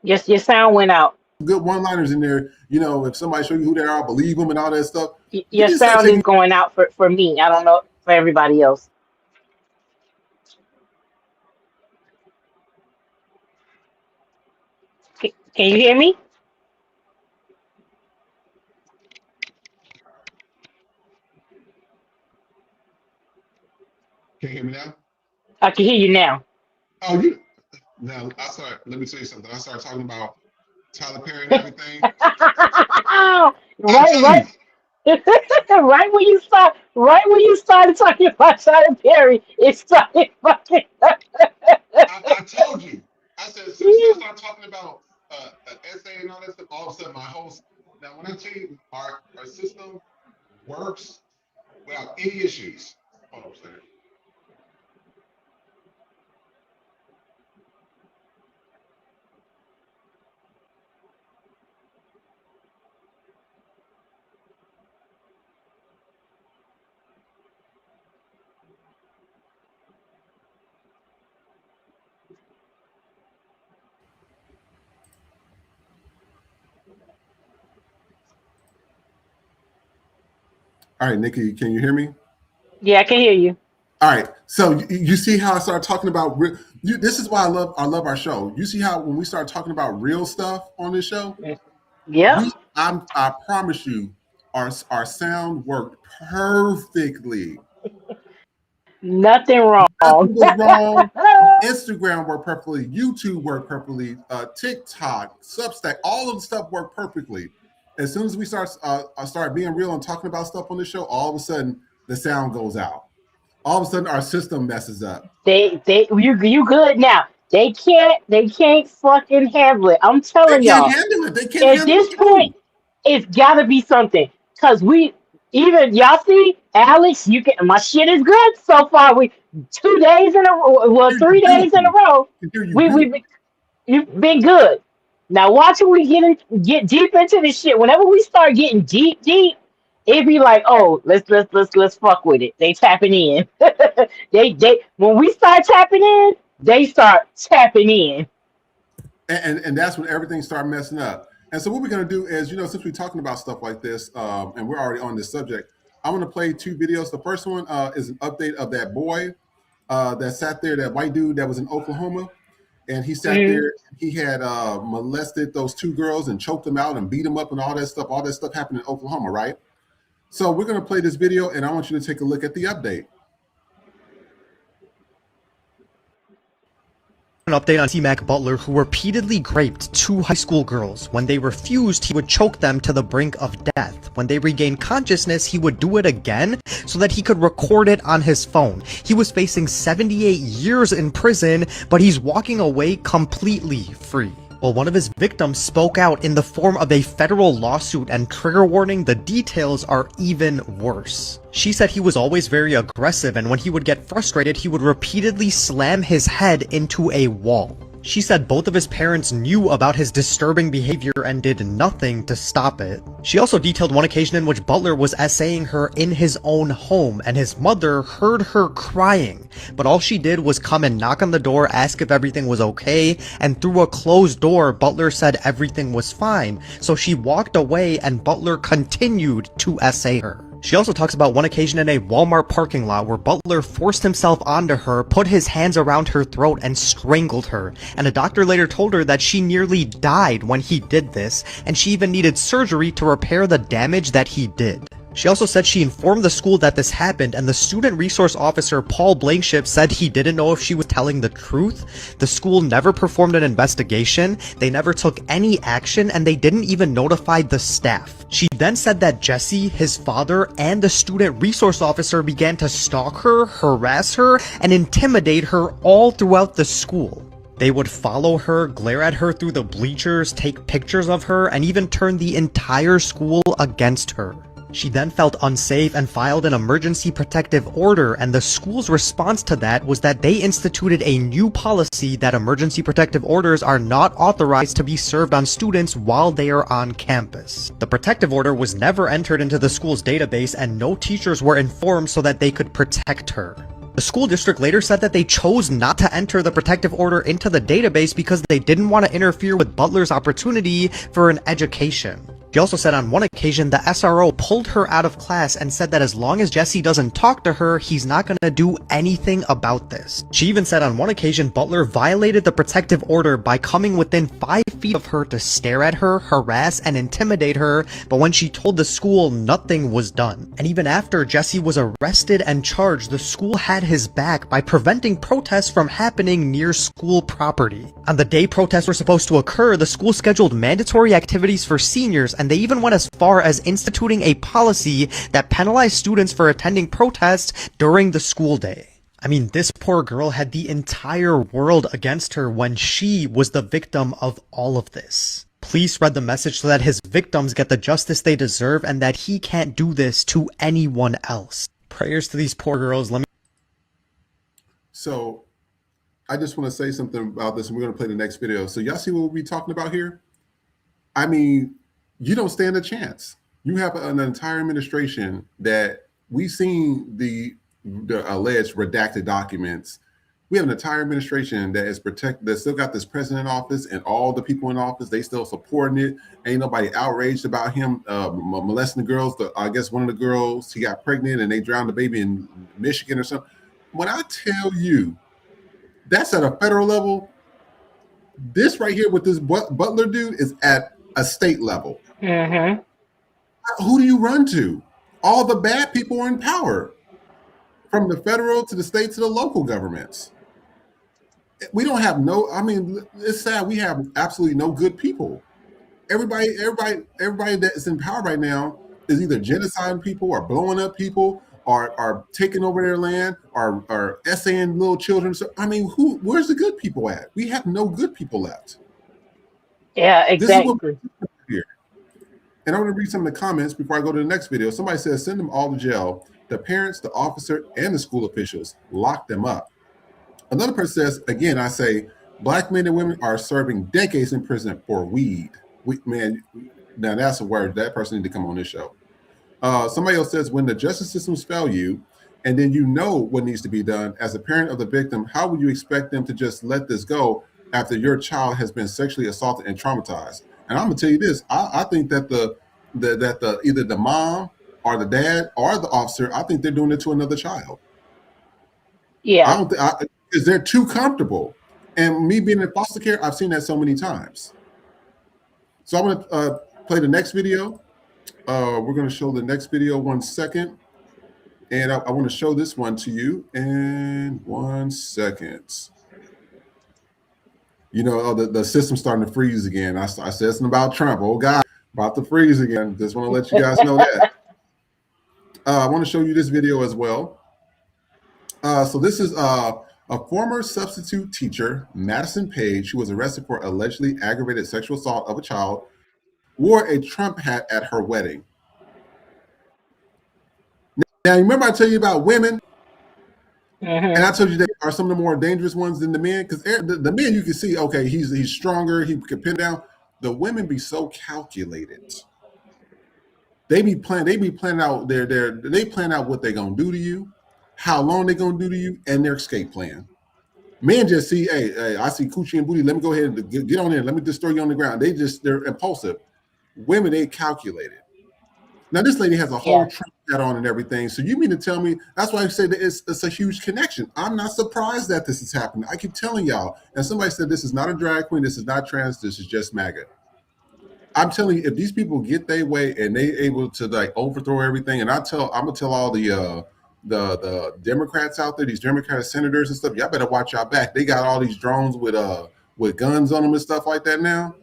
Yes, your sound went out. good one-liners in there. If somebody show you who they are, believe them and all that stuff. Your sound is going out for me. I don't know for everybody else. Can you hear me? Can you hear me now? I can hear you now. Oh, now let me tell you something. I started talking about Tyler Perry and everything. Right. Right when you started talking about Tyler Perry, it started fucking. I told you. I said, as soon as I start talking about an essay and all that stuff, all of a sudden now when I tell you our system works without any issues. Hold on a second. All right, Nikki, can you hear me? Yeah, I can hear you. All right, so you see how I started talking about this is why I love our show. You see how when we start talking about real stuff on this show, Yeah. I promise you, our sound worked perfectly. Nothing wrong. Nothing was wrong. Instagram worked perfectly. YouTube worked perfectly. TikTok, Substack, all of the stuff worked perfectly. As soon as we start being real and talking about stuff on the show, all of a sudden the sound goes out. All of a sudden our system messes up. You good now. They can't fucking handle it. I'm telling y'all. They can't handle it. At this point, it's gotta be something. Cause y'all see, Alex, my shit is good so far. 2 days in a row, well, 3 days in a row. You've been good. Now watch when we get deep into this shit. Whenever we start getting deep, it be like, oh, let's fuck with it. They tapping in. they when we start tapping in, they start tapping in. And that's when everything started messing up. And so what we're gonna do is, since we're talking about stuff like this, and we're already on this subject, I want to play 2 videos. The first one is an update of that boy that sat there, that white dude that was in Oklahoma. And he sat there, he had molested those 2 girls and choked them out and beat them up and all that stuff. All that stuff happened in Oklahoma, right? So we're going to play this video, and I want you to take a look at the update. An update on T-Mac Butler, who repeatedly raped 2 high school girls. When they refused, he would choke them to the brink of death. When they regained consciousness, he would do it again so that he could record it on his phone. He was facing 78 years in prison, but he's walking away completely free. Well, one of his victims spoke out in the form of a federal lawsuit, and trigger warning, the details are even worse. She said he was always very aggressive, and when he would get frustrated, he would repeatedly slam his head into a wall. She said both of his parents knew about his disturbing behavior and did nothing to stop it. She also detailed one occasion in which Butler was essaying her in his own home, and his mother heard her crying, but all she did was come and knock on the door, ask if everything was okay, and through a closed door, Butler said everything was fine, so she walked away and Butler continued to essay her. She also talks about one occasion in a Walmart parking lot where Butler forced himself onto her, put his hands around her throat, and strangled her, and a doctor later told her that she nearly died when he did this, and she even needed surgery to repair the damage that he did. She also said she informed the school that this happened, and the student resource officer Paul Blankenship said he didn't know if she was telling the truth. The school never performed an investigation, they never took any action, and they didn't even notify the staff. She then said that Jesse, his father, and the student resource officer began to stalk her, harass her, and intimidate her all throughout the school. They would follow her, glare at her through the bleachers, take pictures of her, and even turn the entire school against her. She then felt unsafe and filed an emergency protective order, and the school's response to that was that they instituted a new policy that emergency protective orders are not authorized to be served on students while they are on campus. The protective order was never entered into the school's database, and no teachers were informed so that they could protect her. The school district later said that they chose not to enter the protective order into the database because they didn't want to interfere with Butler's opportunity for an education. She also said on one occasion the SRO pulled her out of class and said that as long as Jesse doesn't talk to her, he's not going to do anything about this. She even said on one occasion Butler violated the protective order by coming within 5 feet of her to stare at her, harass, and intimidate her, but when she told the school, nothing was done. And even after Jesse was arrested and charged, the school had his back by preventing protests from happening near school property. On the day protests were supposed to occur, the school scheduled mandatory activities for seniors, and they even went as far as instituting a policy that penalized students for attending protests during the school day. I mean, this poor girl had the entire world against her when she was the victim of all of this. Please spread the message so that his victims get the justice they deserve and that he can't do this to anyone else. Prayers to these poor girls. So I just want to say something about this, and we're going to play the next video. So y'all see what we're talking about here? I mean, you don't stand a chance. You have an entire administration that we've seen the alleged redacted documents. We have an entire administration that is that still got this president in office, and all the people in office, they still supporting it. Ain't nobody outraged about him molesting the girls. I guess one of the girls, she got pregnant and they drowned the baby in Michigan or something. When I tell you that's at a federal level, this right here with this Butler dude is at a state level. Mm-hmm. Who do you run to? All the bad people are in power, from the federal to the state to the local governments. We don't have it's sad. We have absolutely no good people. Everybody that's in power right now is either genociding people or blowing up people or are taking over their land or essaying little children. So, I mean, where's the good people at? We have no good people left. Yeah, exactly. This is what here. And I want to read some of the comments before I go to the next video. Somebody says, send them all to jail. The parents, the officer, and the school officials, lock them up. Another person says, again, I say, black men and women are serving decades in prison for weed. Man, now that's a word. That person need to come on this show. Somebody else says, when the justice systems fail you, and then you know what needs to be done, as a parent of the victim, how would you expect them to just let this go after your child has been sexually assaulted and traumatized? And I'm gonna tell you this: I think that either the mom or the dad or the officer, I think they're doing it to another child. Yeah, I don't think because they're too comfortable. And me being in foster care, I've seen that so many times. So I'm gonna play the next video. We're gonna show the next video 1 second, and I want to show this one to you in 1 second. You know, the system's starting to freeze again. I said something about Trump. Oh God, about to freeze again. Just want to let you guys know that. I want to show you this video as well. So this is A former substitute teacher, Madison Page, who was arrested for allegedly aggravated sexual assault of a child, wore a Trump hat at her wedding. Now, remember I told you about women? And I told you they are some of the more dangerous ones than the men, because the men you can see, okay, he's stronger, he can pin down. The women be so calculated. They be planning out they plan out what they're gonna do to you, how long they're gonna do to you, and their escape plan. Men just see, hey, I see coochie and booty. Let me go ahead and get on there. Let me destroy you on the ground. They're impulsive. Women, they calculated. Now this lady has a whole Trump hat on and everything. So you mean to tell me that's why I say that it's a huge connection. I'm not surprised that this is happening. I keep telling y'all. And somebody said this is not a drag queen. This is not trans. This is just MAGA. I'm telling you, if these people get their way and they able to like overthrow everything, and I'm gonna tell all the Democrats out there, these Democratic senators and stuff, y'all better watch y'all back. They got all these drones with guns on them and stuff like that now.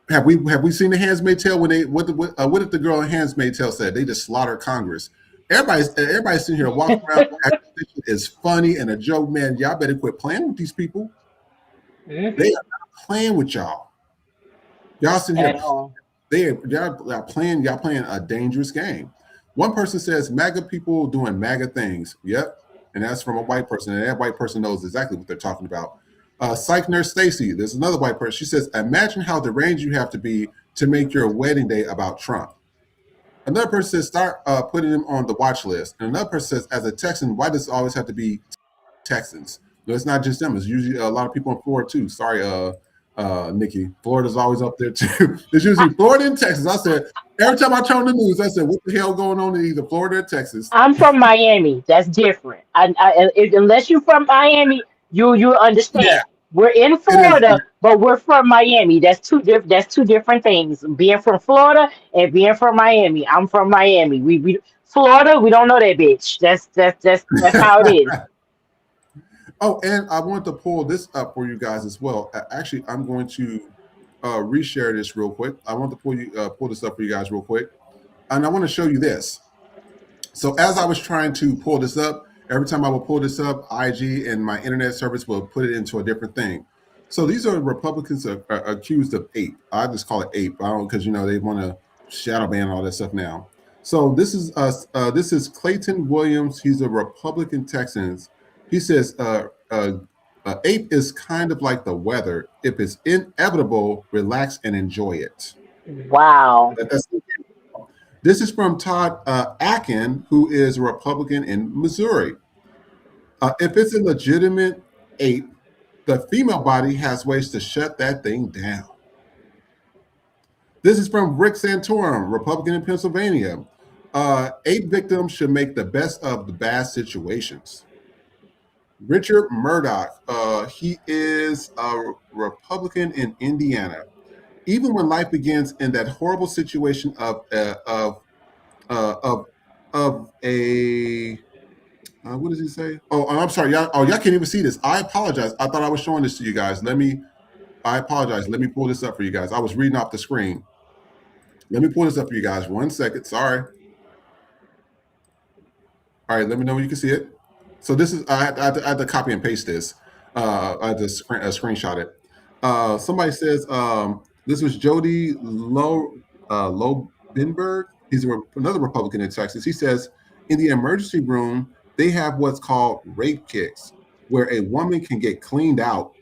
Have we seen the Handmaid's Tale when they what did the girl in Handmaid's Tale said? They just slaughtered Congress. Everybody's sitting here walking around. It's funny and a joke, man. Y'all better quit playing with these people. They are not playing with y'all. Y'all sitting here. Y'all playing a dangerous game. One person says MAGA people doing MAGA things. Yep, and that's from a white person, and that white person knows exactly what they're talking about. Psych nurse Stacy, there's another white person. She says, imagine how deranged you have to be to make your wedding day about Trump. Another person says, start putting him on the watch list. And another person says, as a Texan, why does it always have to be Texans? No, it's not just them. It's usually a lot of people in Florida too. Sorry, Nikki. Florida's always up there too. It's usually Florida and Texas. I said, every time I turn on the news, I said, what the hell going on in either Florida or Texas? I'm from Miami. That's different. Unless you're from Miami, you understand. Yeah. We're in Florida, but we're from Miami. That's two different things. Being from Florida and being from Miami. I'm from Miami. We Florida. We don't know that bitch. That's how it is. Oh, and I want to pull this up for you guys as well. Actually, I'm going to reshare this real quick. I want to pull this up for you guys real quick, and I want to show you this. So as I was trying to pull this up, every time I would pull this up, IG and my internet service will put it into a different thing. So these are Republicans accused of ape. I just call it ape. I don't, because they want to shadow ban all that stuff now. So this is Clayton Williams. He's a Republican Texan. He says ape is kind of like the weather. If it's inevitable, relax and enjoy it. Wow. This is from Todd Akin, who is a Republican in Missouri. If it's a legitimate ape, the female body has ways to shut that thing down. This is from Rick Santorum, Republican in Pennsylvania. Ape victims should make the best of the bad situations. Richard Murdoch, he is a Republican in Indiana. Even when life begins in that horrible situation of a what does he say? Oh, I'm sorry. Y'all can't even see this. I apologize. I thought I was showing this to you guys. I apologize. Let me pull this up for you guys. I was reading off the screen. Let me pull this up for you guys. 1 second. Sorry. All right. Let me know when you can see it. So this is, I had to copy and paste this. I had to screenshot it. Somebody says, this was Jody Lobenberg. He's another Republican in Texas. He says, in the emergency room, they have what's called rape kits, where a woman can get cleaned out.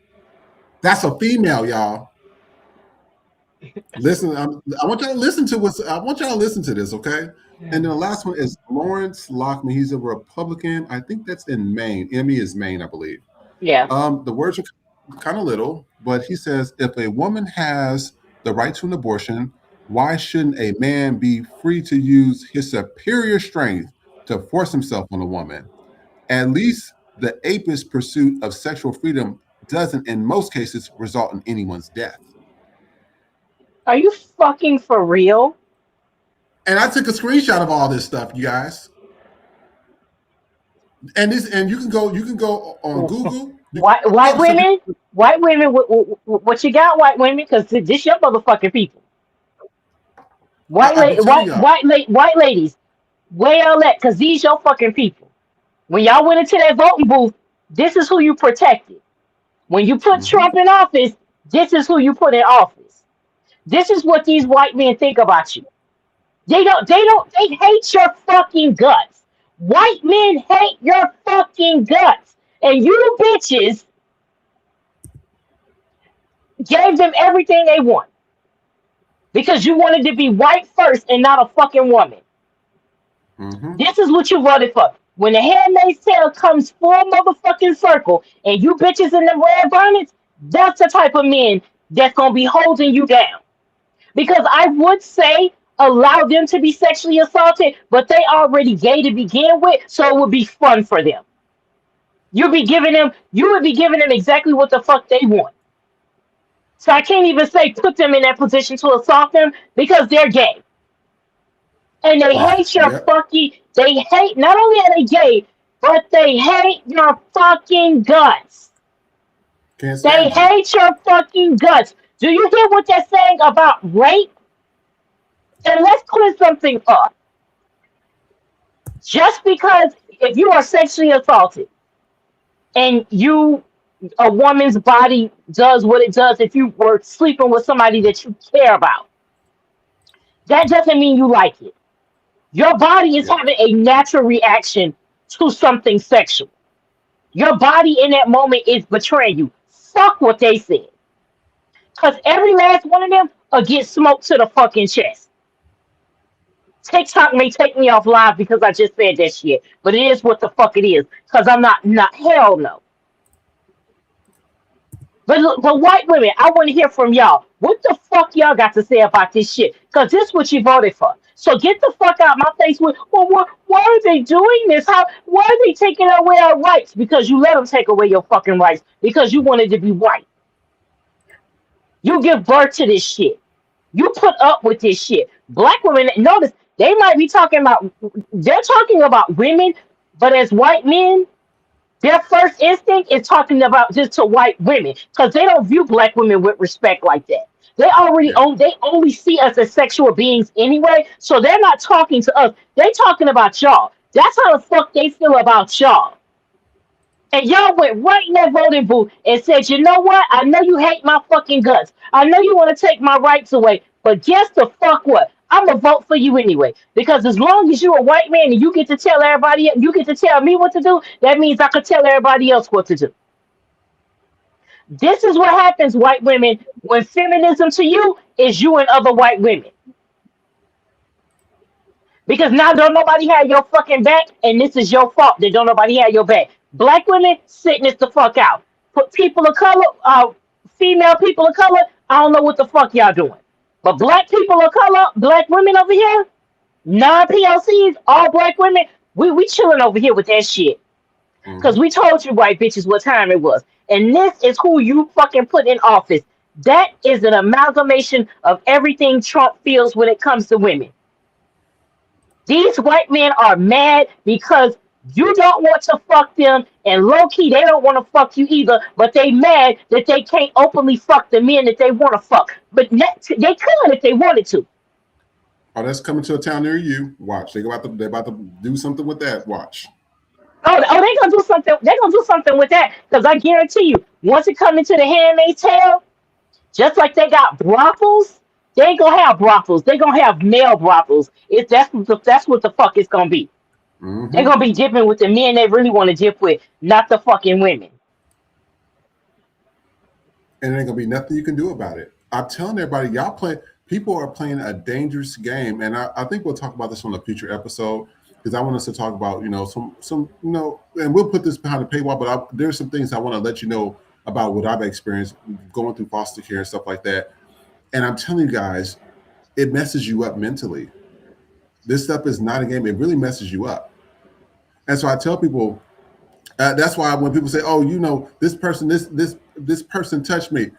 That's a female, y'all. Listen, I want y'all to listen to this, okay? Yeah. And then the last one is Lawrence Lockman. He's a Republican. I think that's in Maine. Emmy is Maine, I believe. Yeah. The words are kind of little, but he says, if a woman has the right to an abortion, why shouldn't a man be free to use his superior strength to force himself on a woman? At least the apist pursuit of sexual freedom doesn't, in most cases, result in anyone's death. Are you fucking for real? And I took a screenshot of all this stuff, you guys. And you can go on Google. White women, what you got, white women? Because this your motherfucking people. White ladies, where y'all at? Because these your fucking people. When y'all went into that voting booth, This is who you protected. When you put Mm-hmm. Trump in office, this is who you put in office. This is what these white men think about you. They hate your fucking guts. White men hate your fucking guts. And you bitches gave them everything they want. Because you wanted to be white first and not a fucking woman. Mm-hmm. This is what you voted for. When the Handmaid's Tale comes full motherfucking circle and you bitches in the red bonnets, that's the type of men that's gonna be holding you down. Because I would say allow them to be sexually assaulted, but they already gay to begin with, so it would be fun for them. You would be giving them exactly what the fuck they want. So I can't even say put them in that position to assault them because they're gay. And they hate your Yep. fucking, they hate, not only are they gay, but they hate your fucking guts. Can't They stand you. hate your fucking guts. Do you hear what they're saying about rape? And let's clear something up. Just because if you are sexually assaulted and a woman's body does what it does if you were sleeping with somebody that you care about, that doesn't mean you like it. Your body is Yeah. having a natural reaction to something sexual. Your body in that moment is betraying you. Fuck what they said. Because every last one of them will get smoked to the fucking chest. TikTok may take me off live because I just said that shit. But it is what the fuck it is. Because I'm not, hell no. But look, the white women, I want to hear from y'all. What the fuck y'all got to say about this shit? Because this is what you voted for. So get the fuck out my face with, well, why are they doing this? Why are they taking away our rights? Because you let them take away your fucking rights. Because you wanted to be white. You give birth to this shit. You put up with this shit. Black women, notice, they're talking about women, but as white men, their first instinct is talking about just to white women because they don't view black women with respect like that. Yeah. They only see us as sexual beings anyway, so they're not talking to us. They're talking about y'all. That's how the fuck they feel about y'all. And y'all went right in that voting booth and said, you know what? I know you hate my fucking guts. I know you want to take my rights away. But guess the fuck what? I'm going to vote for you anyway. Because as long as you're a white man and you get to tell everybody, you get to tell me what to do, that means I could tell everybody else what to do. This is what happens, white women, when feminism to you is you and other white women. Because now don't nobody have your fucking back, and this is your fault that don't nobody have your back. Black women, sitting this the fuck out. Put people of color, female people of color, I don't know what the fuck y'all doing. But black people of color, black women over here, non-PLCs, all black women, we chilling over here with that shit. Because Mm-hmm. we told you white bitches what time it was. And this is who you fucking put in office. That is an amalgamation of everything Trump feels when it comes to women. These white men are mad because you don't want to fuck them, and low key they don't want to fuck you either. But they mad that they can't openly fuck the men that they want to fuck. But they could if they wanted to. Oh, that's coming to a town near you. Watch. They're about to do something with that. Watch. They're gonna do something. They're gonna do something with that because I guarantee you, once it comes into the Handmaid's Tale, just like they got brothels, they ain't gonna have brothels. They're gonna have male brothels. That's what the fuck it's gonna be. They're Mm-hmm. gonna be dipping with the men they really want to dip with, not the fucking women. And there ain't gonna be nothing you can do about it. I'm telling everybody, people are playing a dangerous game. And I think we'll talk about this on a future episode because I want us to talk about, and we'll put this behind the paywall, but there's some things I want to let you know about what I've experienced going through foster care and stuff like that. And I'm telling you guys, it messes you up mentally. This stuff is not a game. It really messes you up. And so I tell people, that's why when people say, "Oh, this person touched me,"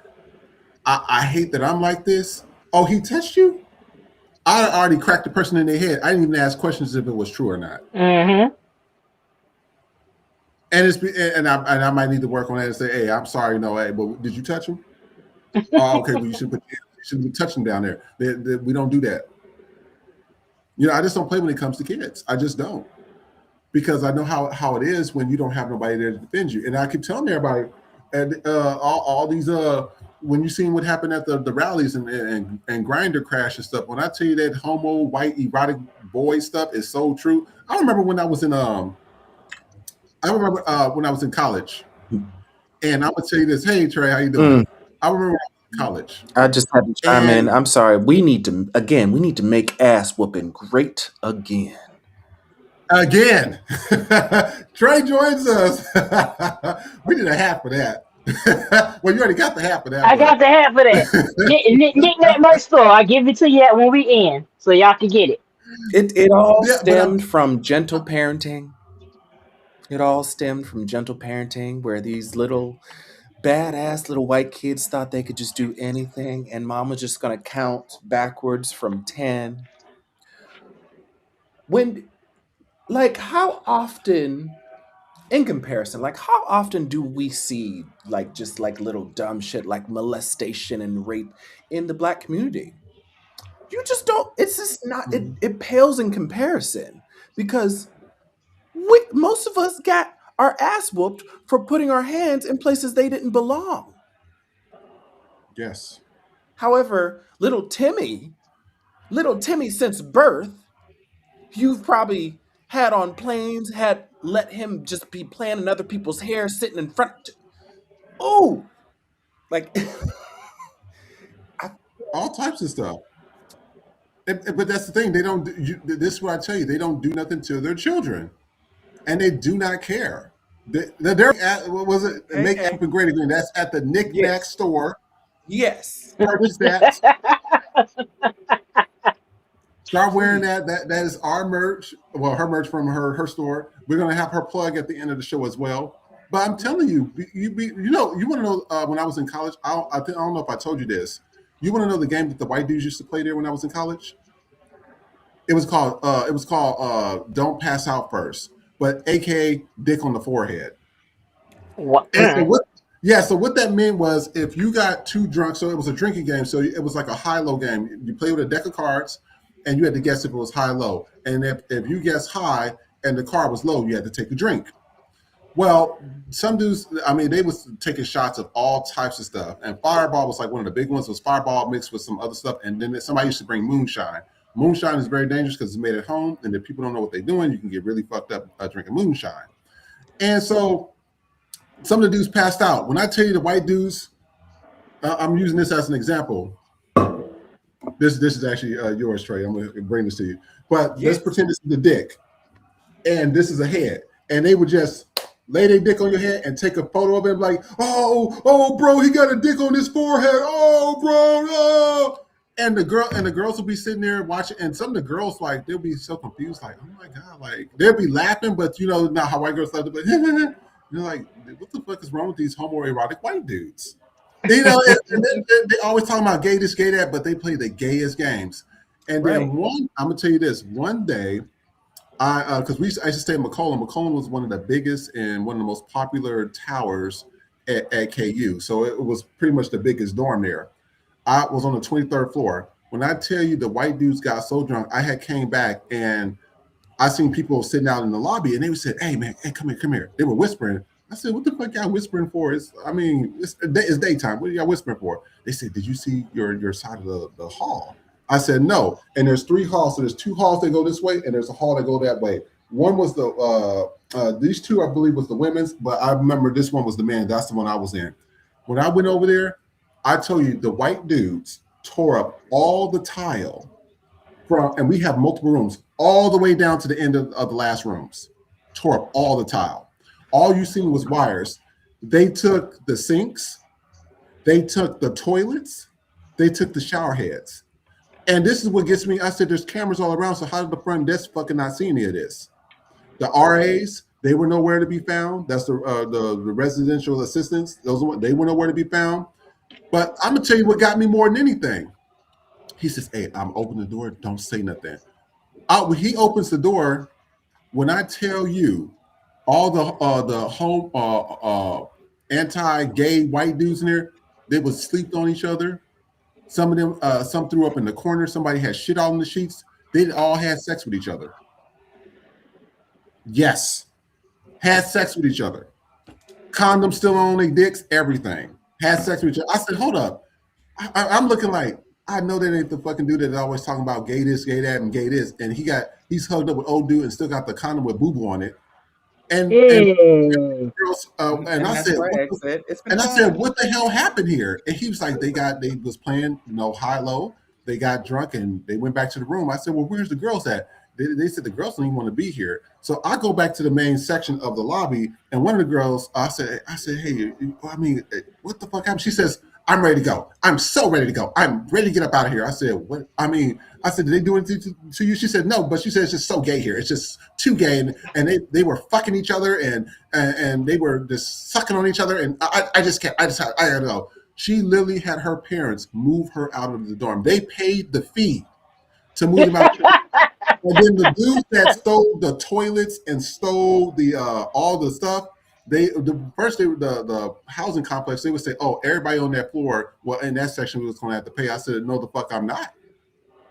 I hate that I'm like this. Oh, he touched you? I already cracked the person in their head. I didn't even ask questions if it was true or not. Mm-hmm. And I might need to work on that and say, "Hey, I'm sorry, no, hey, but did you touch him? Oh, okay, well you shouldn't be touching them down there. We don't do that. I just don't play when it comes to kids. I just don't. because I know how it is when you don't have nobody there to defend you. And I keep telling everybody, and all these when you seen what happened at the rallies and grinder crash and stuff. When I tell you that homo white erotic boy stuff is so true. I remember when I was in when I was in college, and I'm gonna tell you this. Hey Trey, how you doing? I remember when I was in college, I just had to chime in. and I'm sorry. We need to make ass whooping great again. again, Trey joins us. We need a half of that. Well, you already got the half of that, I got but the half of that. Nick that merch store. I give it to you when we in, so y'all can get it. It all yeah, but I'm stemmed from gentle parenting. It all stemmed from gentle parenting, where these little badass little white kids thought they could just do anything, and mom was just gonna count backwards from 10. When, like, how often, in comparison, like, how often do we see, like, just like little dumb shit like molestation and rape in the black community? You just don't, it's just not, it pales in comparison because most of us got our ass whooped for putting our hands in places they didn't belong. yes. However, little Timmy since birth, you've probably had on planes, had let him just be playing in other people's hair, sitting in front. Oh, like I, All types of stuff. But that's the thing. They don't. This is what I tell you. They don't do nothing to their children, and they do not care. They're at, what was it? hey, Make hey, Amp Great Again. That's at the Knick-Knack yes, store. yes, Purchase that. Start wearing that. That is our merch. Well, her merch from her store. We're gonna have her plug at the end of the show as well. But I'm telling you, you know, you want to know when I was in college. I don't know if I told you this. You want to know the game that the white dudes used to play there when I was in college? It was called Don't Pass Out First, but AKA Dick on the Forehead. What? And so what? Yeah, so what that meant was if you got too drunk, so it was a drinking game. So it was like a high-low game. You play with a deck of cards, and you had to guess if it was high-low. And if you guessed high and the card was low, you had to take a drink. Well, some dudes, I mean, they was taking shots of all types of stuff. And Fireball was like one of the big ones. It was Fireball mixed with some other stuff. And then somebody used to bring moonshine. Moonshine is very dangerous because it's made at home. And if people don't know what they're doing, you can get really fucked up drinking moonshine. And so some of the dudes passed out. When I tell you the white dudes, I'm using this as an example. This is actually yours, Trey. I'm going to bring this to you. But let's yes. pretend this is the dick. And this is a head. And they would just lay their dick on your head and take a photo of him like, oh, bro, he got a dick on his forehead. Oh, bro, oh. And the girls will be sitting there watching, and some of the girls, like, they'll be so confused, like, oh my God, like, they'll be laughing, but you know, not how white girls laugh, but you're like, what the fuck is wrong with these homoerotic white dudes? You know, and they always talking about gay this, gay that, but they play the gayest games. And Right. then I'm gonna tell you this, one day, because I used to stay in McCollum. McCollum was one of the biggest and one of the most popular towers at KU. So it was pretty much the biggest dorm there. I was on the 23rd floor. When I tell you the white dudes got so drunk, I had came back and I seen people sitting out in the lobby and they said, hey man, hey, come here. They were whispering. I said, what the fuck y'all whispering for? It's daytime. What are y'all whispering for? They said, did you see your side of the hall? I said, no. And there's 3 halls. So there's 2 halls that go this way and there's a hall that go that way. One was these 2, I believe, was the women's, but I remember this one was the men. That's the one I was in. When I went over there, I tell you, the white dudes tore up all the tile and we have multiple rooms, all the way down to the end of the last rooms. Tore up all the tile. All you seen was wires. They took the sinks, they took the toilets, they took the shower heads. And this is what gets me. I said, there's cameras all around, so how did the front desk fucking not see any of this? The RAs, they were nowhere to be found. That's the residential assistants. They were nowhere to be found. But I'm gonna tell you what got me more than anything. He says, hey, I'm opening the door. Don't say nothing. When he opens the door, when I tell you all the home anti-gay white dudes in there, they would sleep on each other. Some of them, some threw up in the corner. Somebody had shit all in the sheets. They all had sex with each other. Yes. Had sex with each other. Condoms still on their dicks, everything. Had sex with each other. I said, hold up. I'm looking like, I know that ain't the fucking dude that's always talking about gay this, gay that, and gay this. And he's hugged up with old dude and still got the condom with boo boo on it. And girls, and I said, what the hell happened here? And he was like, they was playing, high low. They got drunk and they went back to the room. I said, well, where's the girls at? They said the girls don't even want to be here. So I go back to the main section of the lobby, and one of the girls, I said, hey, I mean, what the fuck happened? She says, I'm ready to go. I'm so ready to go. I'm ready to get up out of here. I said, what? I mean, I said, did they do anything to you? She said, no, but she said it's just so gay here. It's just too gay. And they were fucking each other and they were just sucking on each other. And I just can't, I don't know. She literally had her parents move her out of the dorm. They paid the fee to move them out. And then the dudes that stole the toilets and stole the all the stuff, the housing complex, they would say, oh, everybody on that floor, well, in that section was going to have to pay. I said, no, the fuck, I'm not.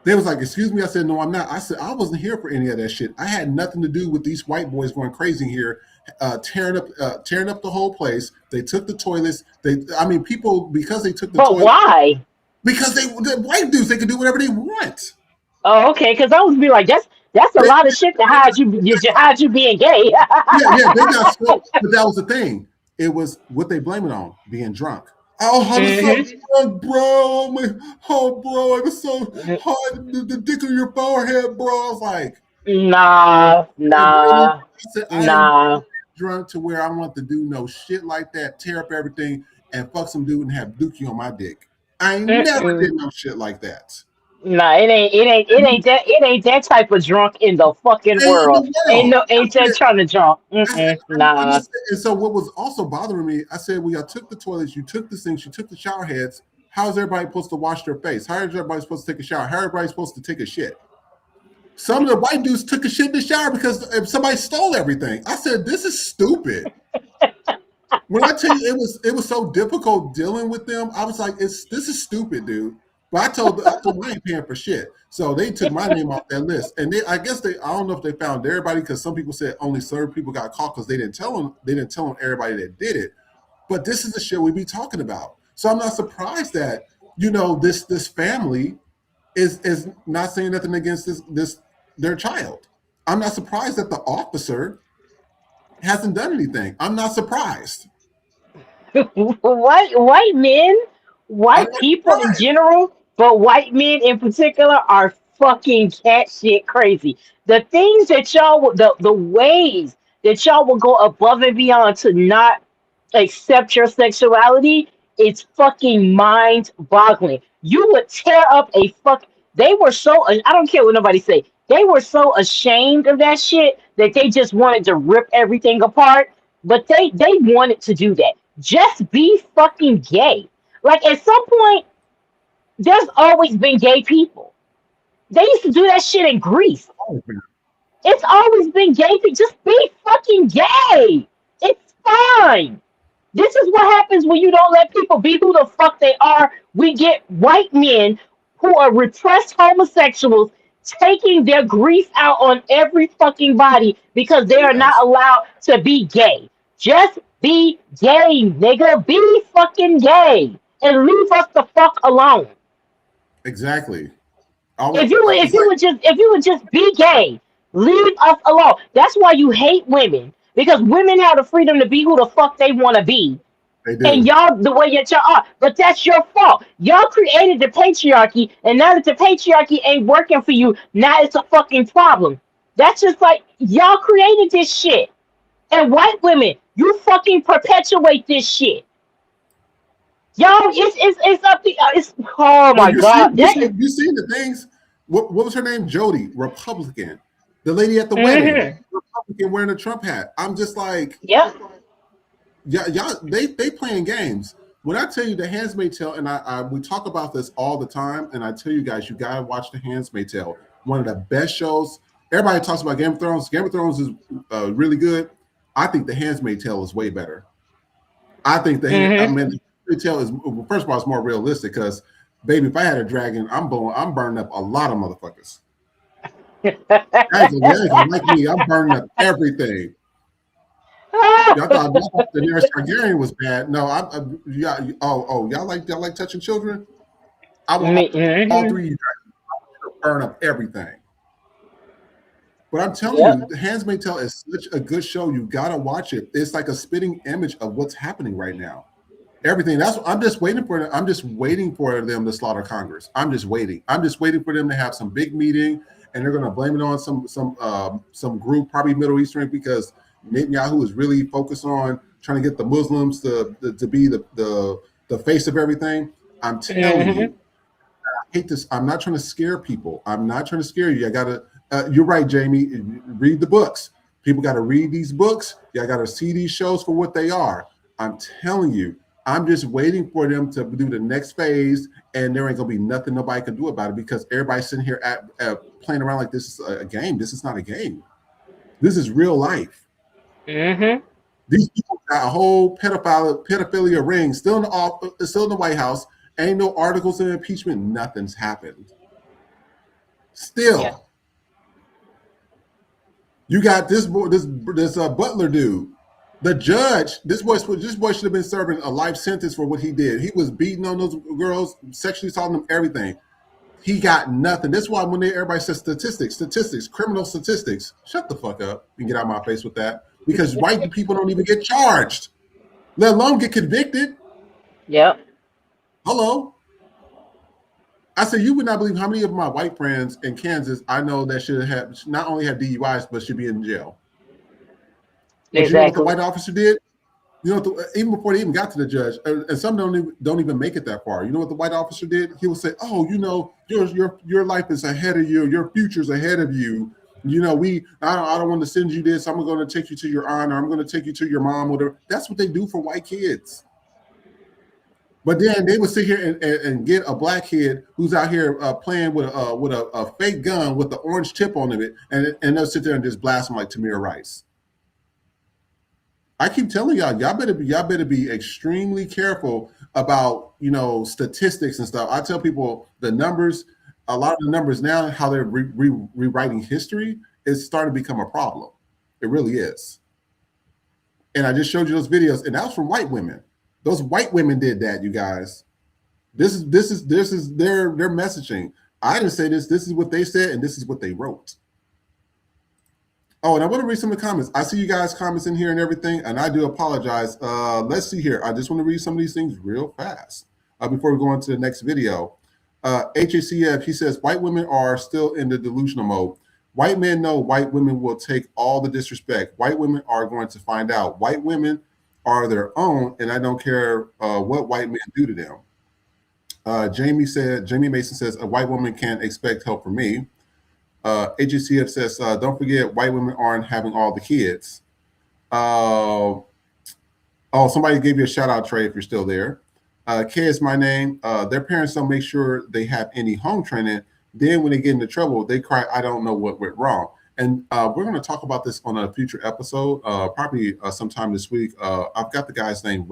They was like, excuse me. I said, no, I'm not. I said, I wasn't here for any of that shit. I had nothing to do with these white boys going crazy here, tearing up the whole place. They took the toilets. People, because they took the toilets. But why? Because the white dudes, they could do whatever they want. Oh, okay. Because I was be like, that's a lot of shit to hide you being gay. yeah, they got so. But that was the thing. It was what they blame it on, being drunk. Oh, I was so drunk, bro. Bro, it was so hard. The dick on your forehead, bro. I was like, nah. I said, I am drunk to where I want to do no shit like that, tear up everything, and fuck some dude and have dookie on my dick. I ain't never did no shit like that. Nah, it ain't that type of drunk in the fucking world. Ain't that trying to drunk. Nah. And so what was also bothering me, I said, well, y'all took the toilets, you took the sinks, you took the shower heads. How's everybody supposed to wash their face? How is everybody supposed to take a shower? How is everybody supposed to take a shit? Some of the white dudes took a shit in the shower because somebody stole everything. I said, this is stupid. When I tell you it was so difficult dealing with them, I was like, this is stupid, dude. But I told them I ain't paying for shit. So they took my name off that list. And I don't know if they found everybody, because some people said only certain people got caught because they didn't tell them everybody that did it. But this is the shit we be talking about. So I'm not surprised that, this family is not saying nothing against their child. I'm not surprised that the officer hasn't done anything. I'm not surprised. White men, white people in general, but white men in particular are fucking cat shit crazy. The things that the ways that y'all will go above and beyond to not accept your sexuality, it's fucking mind boggling. You would tear up a fuck. They were so, I don't care what nobody say. They were so ashamed of that shit that they just wanted to rip everything apart. But they wanted to do that. Just be fucking gay. Like at some point, there's always been gay people. They used to do that shit in Greece. It's always been gay people. Just be fucking gay. It's fine. This is what happens when you don't let people be who the fuck they are. We get white men who are repressed homosexuals taking their grief out on every fucking body because they are not allowed to be gay. Just be gay, nigga. Be fucking gay and leave us the fuck alone. Exactly. If you would just be gay, leave us alone. That's why you hate women, because women have the freedom to be who the fuck they want to be. They do. And y'all the way that y'all are, but that's your fault. Y'all created the patriarchy, and now that the patriarchy ain't working for you, now it's a fucking problem. That's just like y'all created this shit. And white women, you fucking perpetuate this shit. Y'all, it's up to it's. Oh my god, you seen the things. What was her name? Jody, Republican. The lady at the wedding, Republican, wearing a Trump hat. I'm just like, yep. Y'all, they playing games. When I tell you the Handmaid's Tale, and we talk about this all the time, and I tell you guys, you gotta watch the Handmaid's Tale. One of the best shows. Everybody talks about Game of Thrones. Game of Thrones is really good. I think the Handmaid's Tale is way better. I think the Handmaid's Tale is, first of all, it's more realistic because, baby, if I had a dragon, I'm burning up a lot of motherfuckers. You ain't gonna like me. I'm burning up everything. Y'all thought Daenerys Targaryen was bad. No, yeah. Y'all like touching children. I want all Mhm. three of you guys to burn up everything. But I'm telling Yep. you, The Handmaid's Tale is such a good show. You gotta watch it. It's like a spitting image of what's happening right now. Everything. That's I'm just waiting for them. I'm just waiting for them to slaughter Congress. I'm just waiting. I'm just waiting for them to have some big meeting, and they're gonna blame it on some group, probably Middle Eastern, because Netanyahu is really focused on trying to get the Muslims to be the face of everything. I'm telling Mhm. you, hate this. I'm not trying to scare people. I'm not trying to scare you. I gotta. You're right, Jamie. Read the books. People got to read these books. You got to see these shows for what they are. I'm telling you. I'm just waiting for them to do the next phase, and there ain't gonna be nothing nobody can do about it because everybody's sitting here playing around like this is a game. This is not a game. This is real life. Mhm. These people got a whole pedophilia ring still still in the White House. Ain't no articles of impeachment. Nothing's happened. Yeah. Still, you got this Butler dude. The judge, this boy should have been serving a life sentence for what he did. He was beating on those girls, sexually assaulting them, everything. He got nothing. That's why when everybody says statistics, criminal statistics, shut the fuck up and get out of my face with that. Because white people don't even get charged, let alone get convicted. Yep. Hello. I said, you would not believe how many of my white friends in Kansas I know that should have not only have DUIs, but should be in jail. But you know what the Exactly. white officer did? You know, even before they even got to the judge, and some don't even make it that far. You know what the white officer did? He would say, "Oh, you know, your life is ahead of you. Your future's ahead of you. You know, I don't want to send you this. I'm going to take you to your aunt, or I'm going to take you to your mom, whatever." That's what they do for white kids. But then they would sit here and get a black kid who's out here playing with a fake gun with the orange tip on it, and they'll sit there and just blast him like Tamir Rice. I keep telling y'all better be extremely careful about statistics and stuff. I tell people the numbers, a lot of the numbers now, how they're rewriting history is starting to become a problem. It really is. And I just showed you those videos, and that was from white women. Those white women did that, you guys. This is their messaging. I didn't say this. This is what they said, and this is what they wrote. Oh, and I want to read some of the comments. I see you guys' comments in here and everything, and I do apologize. Let's see here. I just want to read some of these things real fast before we go on to the next video. HACF, he says, white women are still in the delusional mode. White men know white women will take all the disrespect. White women are going to find out. White women are their own, and I don't care what white men do to them. Jamie Mason says, a white woman can't expect help from me. HGCF says, don't forget, white women aren't having all the kids. Oh, somebody gave you a shout out, Trey, if you're still there. K is my name. Their parents don't make sure they have any home training. Then when they get into trouble, they cry, I don't know what went wrong. And we're going to talk about this on a future episode, probably sometime this week. I've got the guy's name,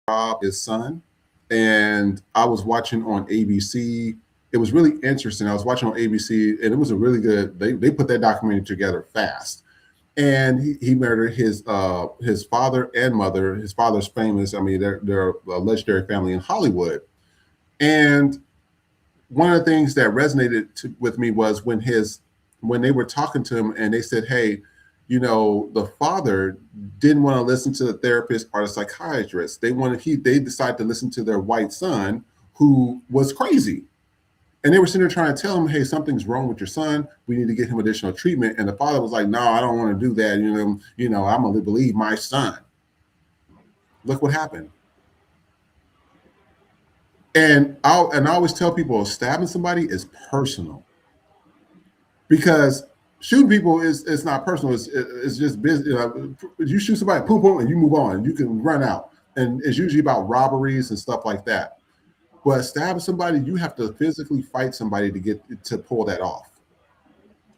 Rob, his son. And I was watching on ABC. It was really interesting. I was watching on ABC, and it was a really good. They put that documentary together fast. And he murdered his father and mother. His father's famous. I mean, they're a legendary family in Hollywood. And one of the things that resonated with me was when they were talking to him, and they said, "Hey, the father didn't want to listen to the therapist or the psychiatrist. They decided to listen to their white son, who was crazy." And they were sitting there trying to tell him, "Hey, something's wrong with your son. We need to get him additional treatment." And the father was like, "No, I don't want to do that. I'm going to believe my son." Look what happened. And I always tell people, stabbing somebody is personal, because shooting people is not personal. It's just business. You shoot somebody, boom, boom, and you move on. You can run out, and it's usually about robberies and stuff like that. But stabbing somebody, you have to physically fight somebody to pull that off.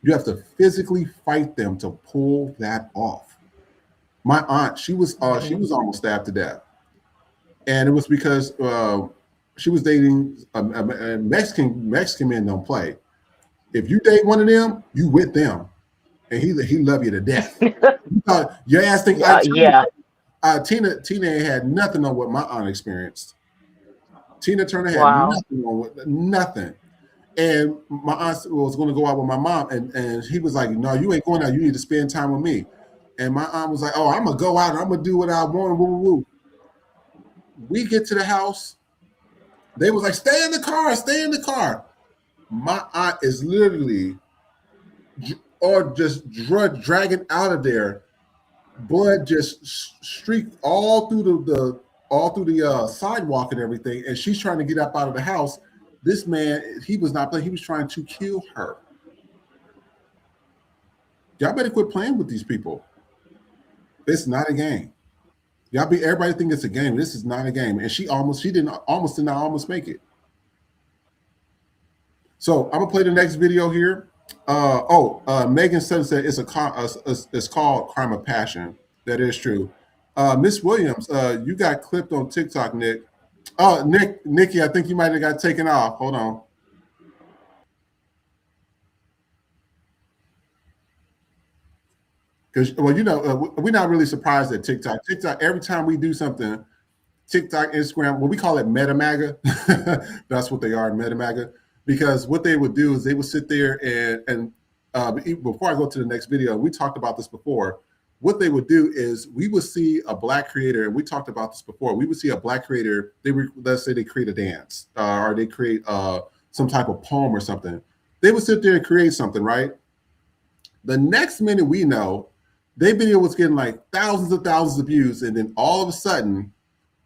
You have to physically fight them to pull that off. My aunt, she was almost stabbed to death, and it was because she was dating a Mexican men don't play. If you date one of them, you with them, and he love you to death. Your ass think Yeah. Tina had nothing on what my aunt experienced. Tina Turner had Wow. nothing on what nothing. And my aunt was going to go out with my mom, and he was like, "No, you ain't going out. You need to spend time with me." And my aunt was like, "Oh, I'm gonna go out. And I'm gonna do what I want." Woo, woo, woo. We get to the house. They was like, "Stay in the car. Stay in the car." My aunt is literally, or just dragging out of there. Blood just streaked all through the sidewalk and everything, and she's trying to get up out of the house. This man, he was not playing. He was trying to kill her. Y'all better quit playing with these people. It's not a game. Everybody think it's a game. This is not a game. And she did not make it. So I'm gonna play the next video here. Megan Sutton said it's called Crime of Passion. That is true. Miss Williams, you got clipped on TikTok, Nick. Oh, Nikki, I think you might have got taken off. Hold on. Because, well, we're not really surprised at TikTok. TikTok, every time we do something, TikTok, Instagram, we call it Meta MAGA. That's what they are, Meta MAGA. Because what they would do is they would sit there and before I go to the next video, we talked about this before. What they would do is we would see a Black creator, and we talked about this before. We would see a Black creator. Let's say they create a dance or they create some type of poem or something. They would sit there and create something, right? The next minute we know, their video was getting like thousands of views, and then all of a sudden,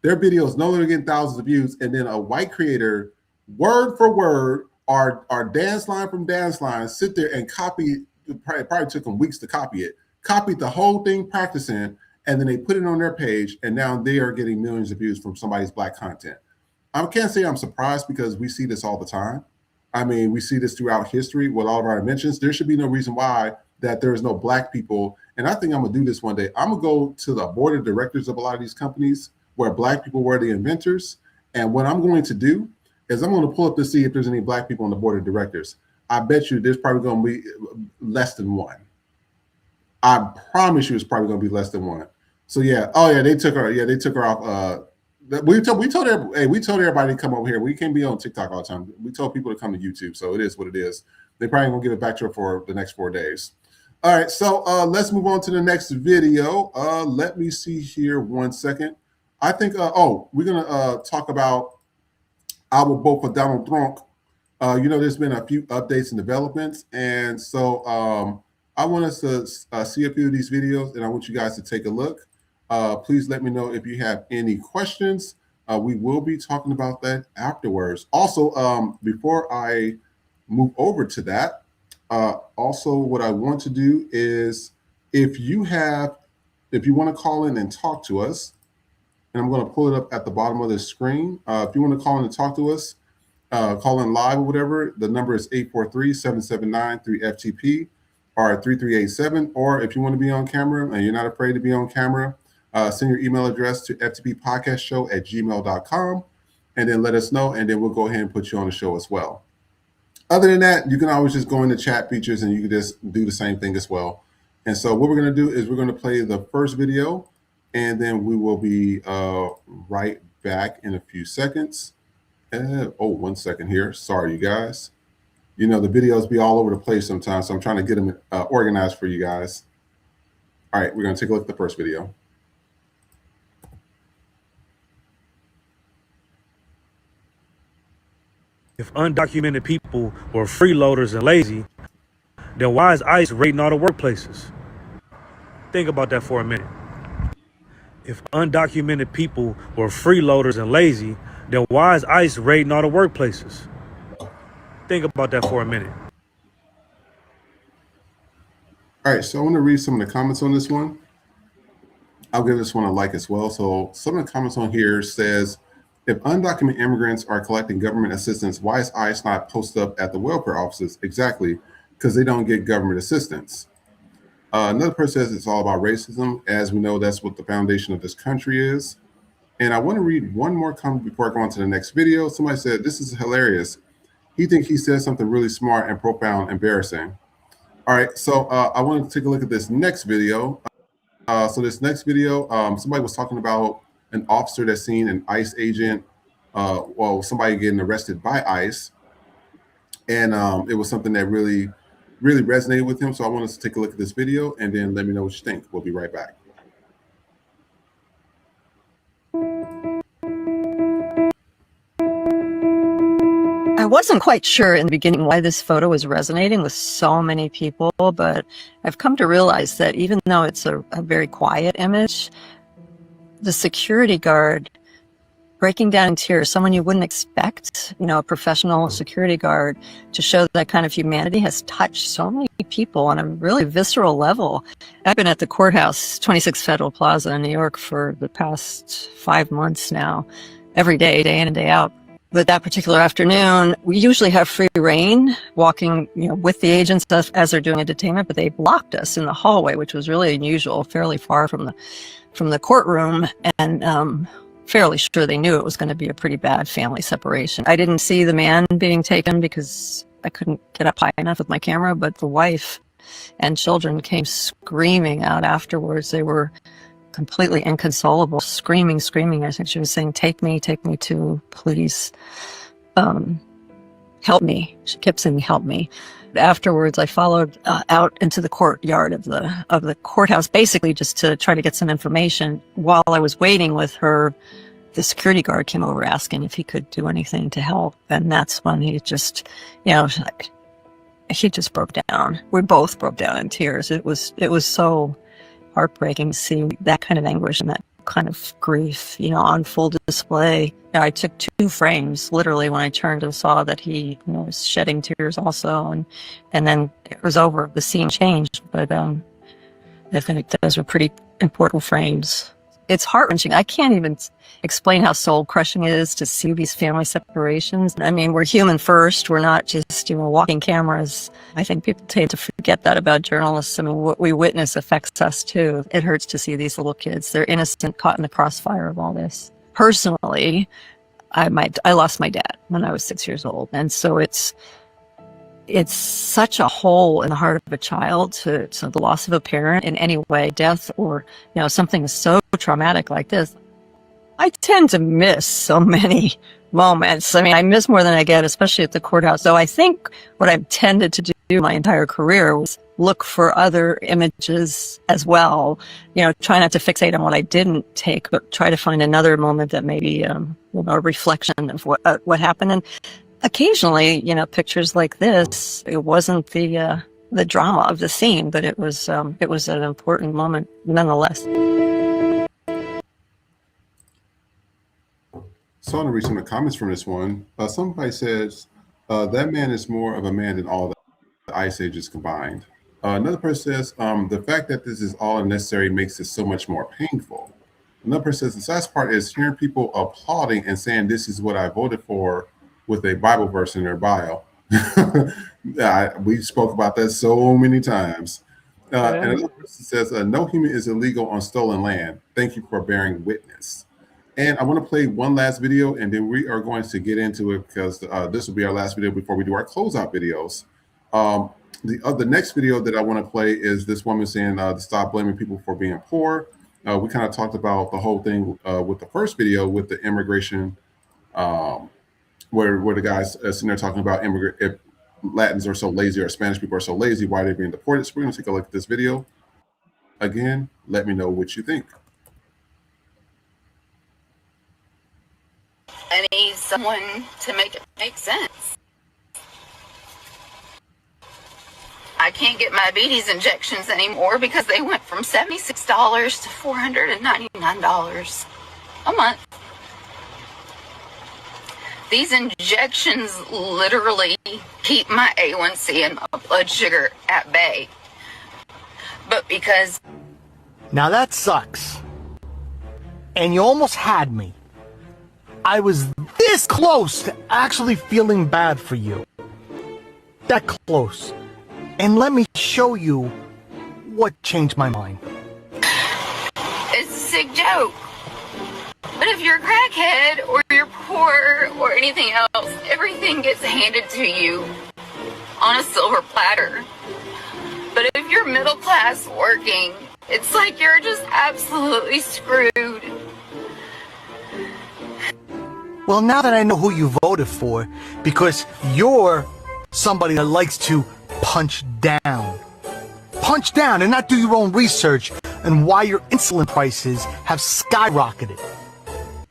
their video is no longer getting thousands of views, and then a white creator, word for word, our dance line from dance line, sit there and copy. It probably took them weeks to copy it. Copied the whole thing, practicing, and then they put it on their page, and now they are getting millions of views from somebody's Black content. I can't say I'm surprised because we see this all the time. I mean, we see this throughout history with all of our inventions. There should be no reason why that there is no Black people. And I think I'm gonna do this one day. I'm gonna go to the board of directors of a lot of these companies where Black people were the inventors. And what I'm going to do is I'm going to pull up to see if there's any Black people on the board of directors. I bet you there's probably going to be less than one. I promise you it's probably going to be less than one. So yeah, they took her. Yeah, they took her off. We told everybody to come over here. We can't be on TikTok all the time. We told people to come to YouTube. So it is what it is. They probably won't give it back to her for the next 4 days. All right, so let's move on to the next video. Let me see here 1 second. I think, we're going to talk about our vote for Donald Trump. There's been a few updates and developments. And so I want us to see a few of these videos, and I want you guys to take a look. Please let me know if you have any questions. We will be talking about that afterwards. Also, before I move over to that, also what I want to do is if you want to call in and talk to us, and I'm going to pull it up at the bottom of the screen. If you want to call in and talk to us, call in live or whatever, the number is 843-779-3FTP or 3387. Or if you want to be on camera and you're not afraid to be on camera, send your email address to ftppodcastshow@gmail.com and then let us know, and then we'll go ahead and put you on the show as well. Other than that, you can always just go into chat features and you can just do the same thing as well. And so what we're going to do is we're going to play the first video, and then we will be right back in a few seconds. 1 second here. Sorry, you guys. The videos be all over the place sometimes, so I'm trying to get them organized for you guys. All right, we're going to take a look at the first video. If undocumented people were freeloaders and lazy, then why is ICE raiding all the workplaces? Think about that for a minute. If undocumented people were freeloaders and lazy, then why is ICE raiding all the workplaces? Think about that for a minute. All right, so I want to read some of the comments on this one. I'll give this one a like as well. So some of the comments on here says, if undocumented immigrants are collecting government assistance, why is ICE not posted up at the welfare offices? Exactly, because they don't get government assistance. Another person says it's all about racism. As we know, that's what the foundation of this country is. And I want to read one more comment before I go on to the next video. Somebody said, "This is hilarious. He thinks he said something really smart and profound, embarrassing." All right, so I want to take a look at this next video. So this next video, somebody was talking about an officer that's seen an ICE agent, somebody getting arrested by ICE. And it was something that really resonated with him. So I want us to take a look at this video and then let me know what you think. We'll be right back. I wasn't quite sure in the beginning why this photo was resonating with so many people, but I've come to realize that even though it's a very quiet image, the security guard breaking down in tears, someone you wouldn't expect, a professional security guard, to show that kind of humanity has touched so many people on a really visceral level. I've been at the courthouse, 26 Federal Plaza in New York, for the past 5 months now, every day, day in and day out. But that particular afternoon, we usually have free reign walking, with the agents as they're doing a detainment, but they blocked us in the hallway, which was really unusual, fairly far from the courtroom, and fairly sure they knew it was going to be a pretty bad family separation. I didn't see the man being taken because I couldn't get up high enough with my camera, but the wife and children came screaming out afterwards. They were completely inconsolable, screaming. I think she was saying, take me to, please, help me. She kept saying, help me. Afterwards, I followed out into the courtyard of the courthouse, basically just to try to get some information. While I was waiting with her, the security guard came over asking if he could do anything to help. And that's when he just, he just broke down. We both broke down in tears. It was so heartbreaking to see that kind of anguish and that kind of grief, on full display. I took 2 frames literally when I turned and saw that he was shedding tears also, and then it was over. The scene changed, but I think those were pretty important frames. It's heart-wrenching. I can't even explain how soul-crushing it is to see these family separations. I mean, we're human first. We're not just, walking cameras. I think people tend to forget that about journalists. I mean, what we witness affects us too. It hurts to see these little kids. They're innocent, caught in the crossfire of all this. Personally, I lost my dad when I was 6 years old. And so it's such a hole in the heart of a child to the loss of a parent in any way, death or, something so traumatic like this. I tend to miss so many moments. I mean, I miss more than I get, especially at the courthouse. So I think what I've tended to do my entire career was look for other images as well. Try not to fixate on what I didn't take, but try to find another moment that maybe, a reflection of what happened. And occasionally, pictures like this, it wasn't the drama of the scene, but it was an important moment nonetheless. So I want to read some of the comments from this one. Somebody says, that man is more of a man than all the Ice Ages combined. Another person says, the fact that this is all unnecessary makes it so much more painful. Another person says, the saddest part is hearing people applauding and saying, this is what I voted for, with a Bible verse in their bio. We spoke about that so many times. And another person says, no human is illegal on stolen land. Thank you for bearing witness. And I want to play one last video, and then we are going to get into it because this will be our last video before we do our closeout videos. The next video that I want to play is this woman saying to stop blaming people for being poor. We kind of talked about the whole thing with the first video with the immigration, where the guys sitting there talking about if Latins are so lazy or Spanish people are so lazy, why are they being deported? So we're going to take a look at this video. Again, let me know what you think. I need someone to make it make sense. I can't get my diabetes injections anymore because they went from $76 to $499 a month. These injections literally keep my A1C and my blood sugar at bay. But because... Now that sucks. And you almost had me. I was this close to actually feeling bad for you. That close. And let me show you what changed my mind. It's a sick joke. But if you're a crackhead or you're poor or anything else, everything gets handed to you on a silver platter. But if you're middle class working, it's like you're just absolutely screwed. Well, now that I know who you voted for, because you're somebody that likes to punch down. Punch down and not do your own research on why your insulin prices have skyrocketed.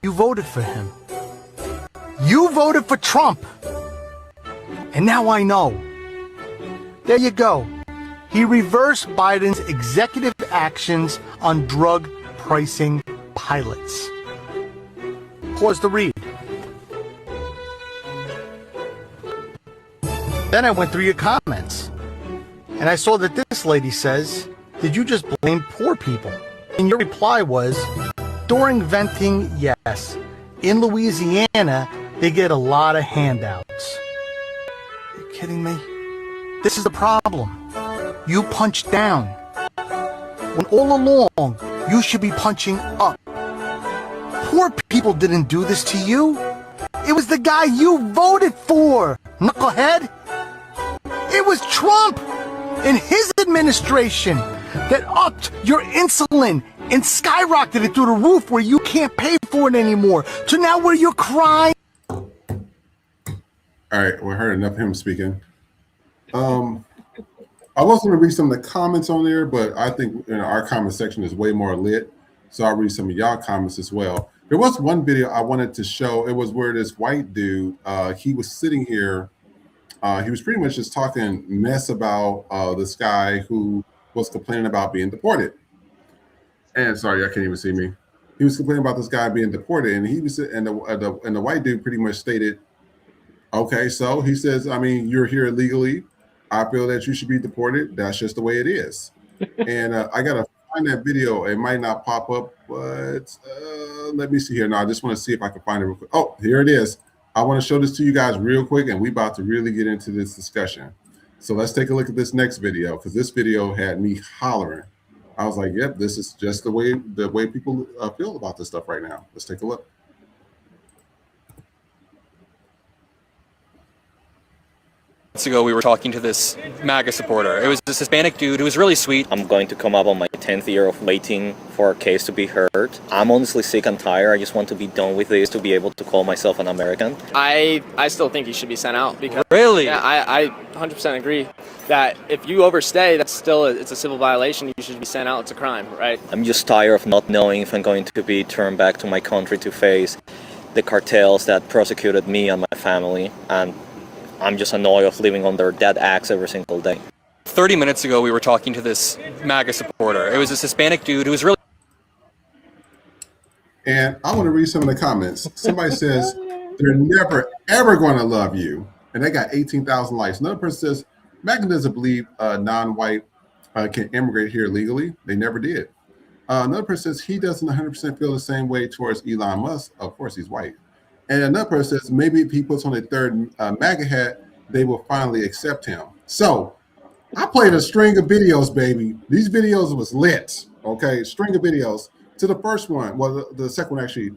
You voted for him. You voted for Trump. And now I know. There you go. He reversed Biden's executive actions on drug pricing pilots. Pause the read. Then I went through your comments, and I saw that this lady says, did you just blame poor people? And your reply was, during venting, yes. In Louisiana, they get a lot of handouts. Are you kidding me? This is the problem. You punch down, when all along, you should be punching up. Poor people didn't do this to you. It was the guy you voted for, knucklehead. It was Trump and his administration that upped your insulin and skyrocketed it through the roof where you can't pay for it anymore. To now where you're crying. All right, we heard enough of him speaking. I was going to read some of the comments on there, but I think our comment section is way more lit. So I'll read some of y'all comments as well. There was one video I wanted to show. It was where this white dude, he was sitting here. He was pretty much just talking mess about this guy who was complaining about being deported. And sorry, I can't even see me. He was complaining about this guy being deported, and he was and the white dude pretty much stated, okay, so he says, I mean, you're here illegally. I feel that you should be deported. That's just the way it is. And I gotta find that video. It might not pop up, but let me see here. Now I just want to see if I can find it real quick. Oh, here it is. I want to show this to you guys real quick, and we about to really get into this discussion. So let's take a look at this next video, because this video had me hollering. I was like, yep, this is just the way people feel about this stuff right now. Let's take a look. Ago, we were talking to this MAGA supporter. It was this Hispanic dude who was really sweet. I'm going to come up on my 10th year of waiting for a case to be heard. I'm honestly sick and tired. I just want to be done with this to be able to call myself an American. I still think he should be sent out because really, yeah, I 100% agree that if you overstay, that's still it's a civil violation. You should be sent out. It's a crime, right? I'm just tired of not knowing if I'm going to be turned back to my country to face the cartels that prosecuted me and my family, and I'm just annoyed of living under dead axe every single day. 30 minutes ago, we were talking to this MAGA supporter. It was this Hispanic dude who was really... And I want to read some of the comments. Somebody says, they're never, ever going to love you. And they got 18,000 likes. Another person says, MAGA doesn't believe non-white can immigrate here legally. They never did. Another person says, he doesn't 100% feel the same way towards Elon Musk. Of course, he's white. And another person says, maybe if he puts on a third MAGA hat, they will finally accept him. So I played a string of videos, baby. These videos was lit, okay? String of videos. To the first one, well, the second one actually,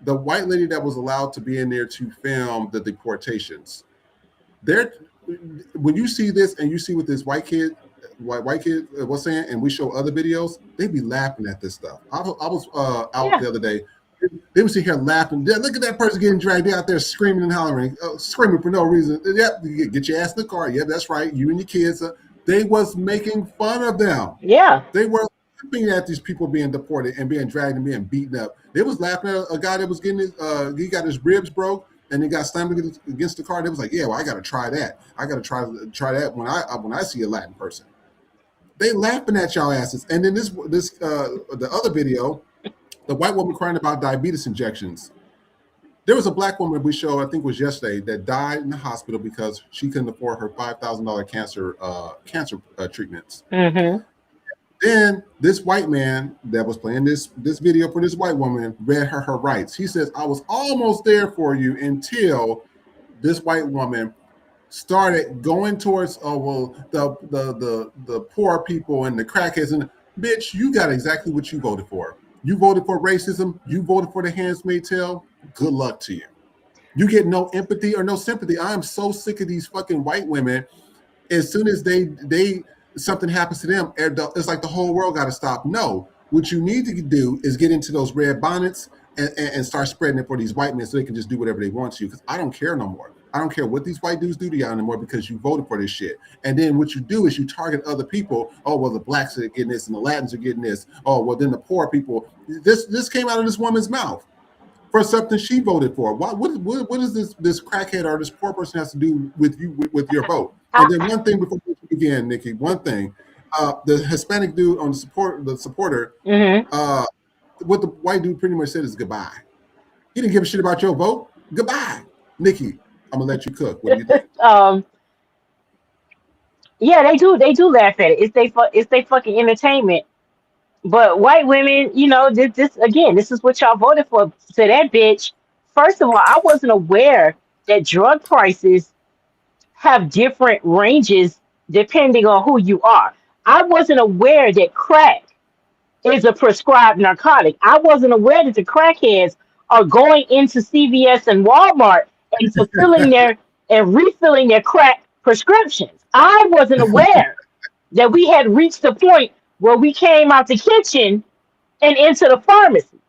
the white lady that was allowed to be in there to film the deportations. There, when you see this and you see what this white kid was saying, and we show other videos, they be laughing at this stuff. I was out the other day. They would sit here laughing. Look at that person getting dragged out there screaming and hollering, screaming for no reason. Yep, get your ass in the car. Yeah, that's right. You and your kids. They was making fun of them. Yeah. They were laughing at these people being deported and being dragged and being beaten up. They was laughing at a guy that was getting he got his ribs broke and he got slammed against the car. They was like, yeah, well, I got to try that. I got to try that when I see a Latin person. They laughing at y'all asses. And then the other video, the white woman crying about diabetes injections. There was a black woman we showed, I think it was yesterday, that died in the hospital because she couldn't afford her $5,000 cancer treatments. Mm-hmm. Then this white man that was playing this video for this white woman read her rights. He says, I was almost there for you until this white woman started going towards the poor people and the crackheads. And bitch, you got exactly what you voted for. You voted for racism. You voted for the Handmaid's Tale. Good luck to you. You get no empathy or no sympathy. I am so sick of these fucking white women. As soon as they something happens to them, it's like the whole world got to stop. No, what you need to do is get into those red bonnets and start spreading it for these white men so they can just do whatever they want to. Because I don't care no more. I don't care what these white dudes do to y'all anymore because you voted for this shit. And then what you do is you target other people. Oh, well, the blacks are getting this and the Latins are getting this. Oh, well, then the poor people. This came out of this woman's mouth for something she voted for. What is this crackhead or this poor person has to do with you with your vote? And then one thing before we begin, Nikki, one thing, the Hispanic dude on the supporter, what the white dude pretty much said is goodbye. He didn't give a shit about your vote. Goodbye, Nikki. I'm gonna let you cook. What do you think? Yeah, they do laugh at it. It's they fucking entertainment. But white women, this is what y'all voted for. To that bitch. First of all, I wasn't aware that drug prices have different ranges depending on who you are. I wasn't aware that crack is a prescribed narcotic. I wasn't aware that the crackheads are going into CVS and Walmart and fulfilling and refilling their crack prescriptions. I wasn't aware that we had reached the point where we came out the kitchen and into the pharmacy.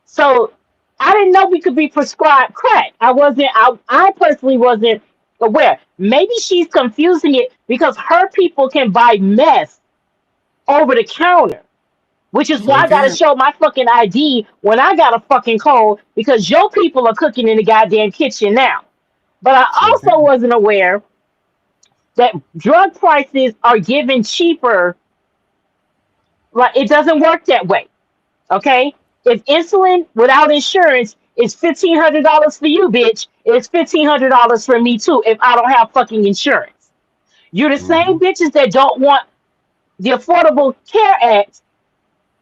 So I didn't know we could be prescribed crack. I personally wasn't aware. Maybe she's confusing it because her people can buy meth over the counter, which is why I gotta show my fucking ID when I got a fucking cold because your people are cooking in the goddamn kitchen now. But I also wasn't aware that drug prices are given cheaper. Like, it doesn't work that way. Okay? If insulin without insurance is $1,500 for you, bitch, it's $1,500 for me too if I don't have fucking insurance. You're the same bitches that don't want the Affordable Care Act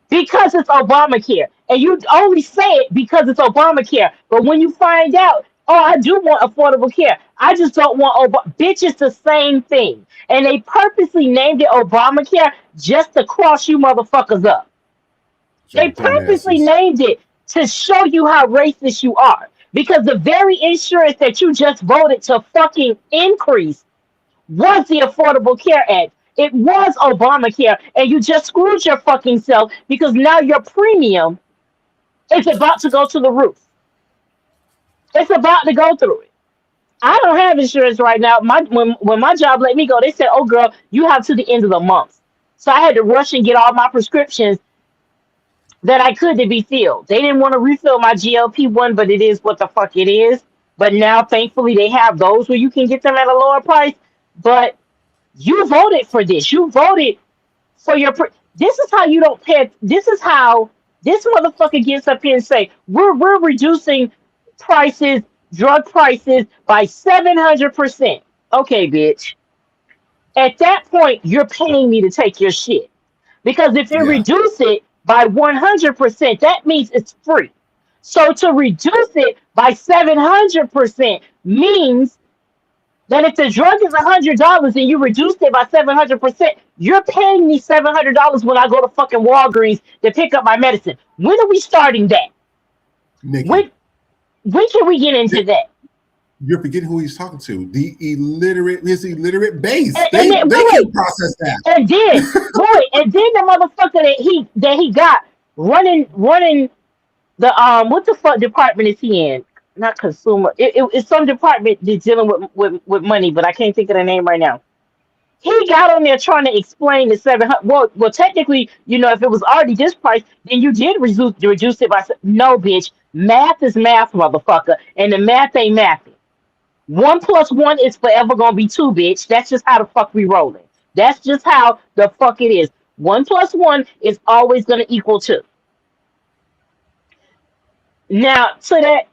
because it's Obamacare. And you only say it because it's Obamacare. But when you find out, oh, I do want affordable care, I just don't want bitch, it's the same thing. And they purposely named it Obamacare just to cross you motherfuckers up. They purposely named it to show you how racist you are. Because the very insurance that you just voted to fucking increase was the Affordable Care Act. It was Obamacare, and you just screwed your fucking self because now your premium is about to go to the roof. It's about to go through it. I don't have insurance right now. When my job let me go, they said, "Oh, girl, you have to the end of the month." So I had to rush and get all my prescriptions that I could to be filled. They didn't want to refill my GLP-1, but it is what the fuck it is. But now, thankfully, they have those where you can get them at a lower price. But you voted for this. You voted for your. This is how you don't pay. This is how this motherfucker gets up here and say we're reducing prices, drug prices by 700%. Okay, bitch. At that point, you're paying me to take your shit because if you reduce it by 100%, that means it's free. So to reduce it by 700% means that if the drug is $100 and you reduced it by 700%, you're paying me $700 when I go to fucking Walgreens to pick up my medicine. When are we starting that? Nikki, when can we get into that? You're forgetting who he's talking to. His illiterate base. And They then, can process that. And then, the motherfucker that he got running the what the fuck department is he in? Not consumer. It's some department that's dealing with money, but I can't think of the name right now. He got on there trying to explain the 700. Well, technically, if it was already this price, then you did reduce it by. No, bitch. Math is math, motherfucker, and the math ain't mathing. 1 + 1 is forever gonna be 2, bitch. That's just how the fuck we rolling. That's just how the fuck it is. 1 + 1 is always gonna equal 2. Now, to that,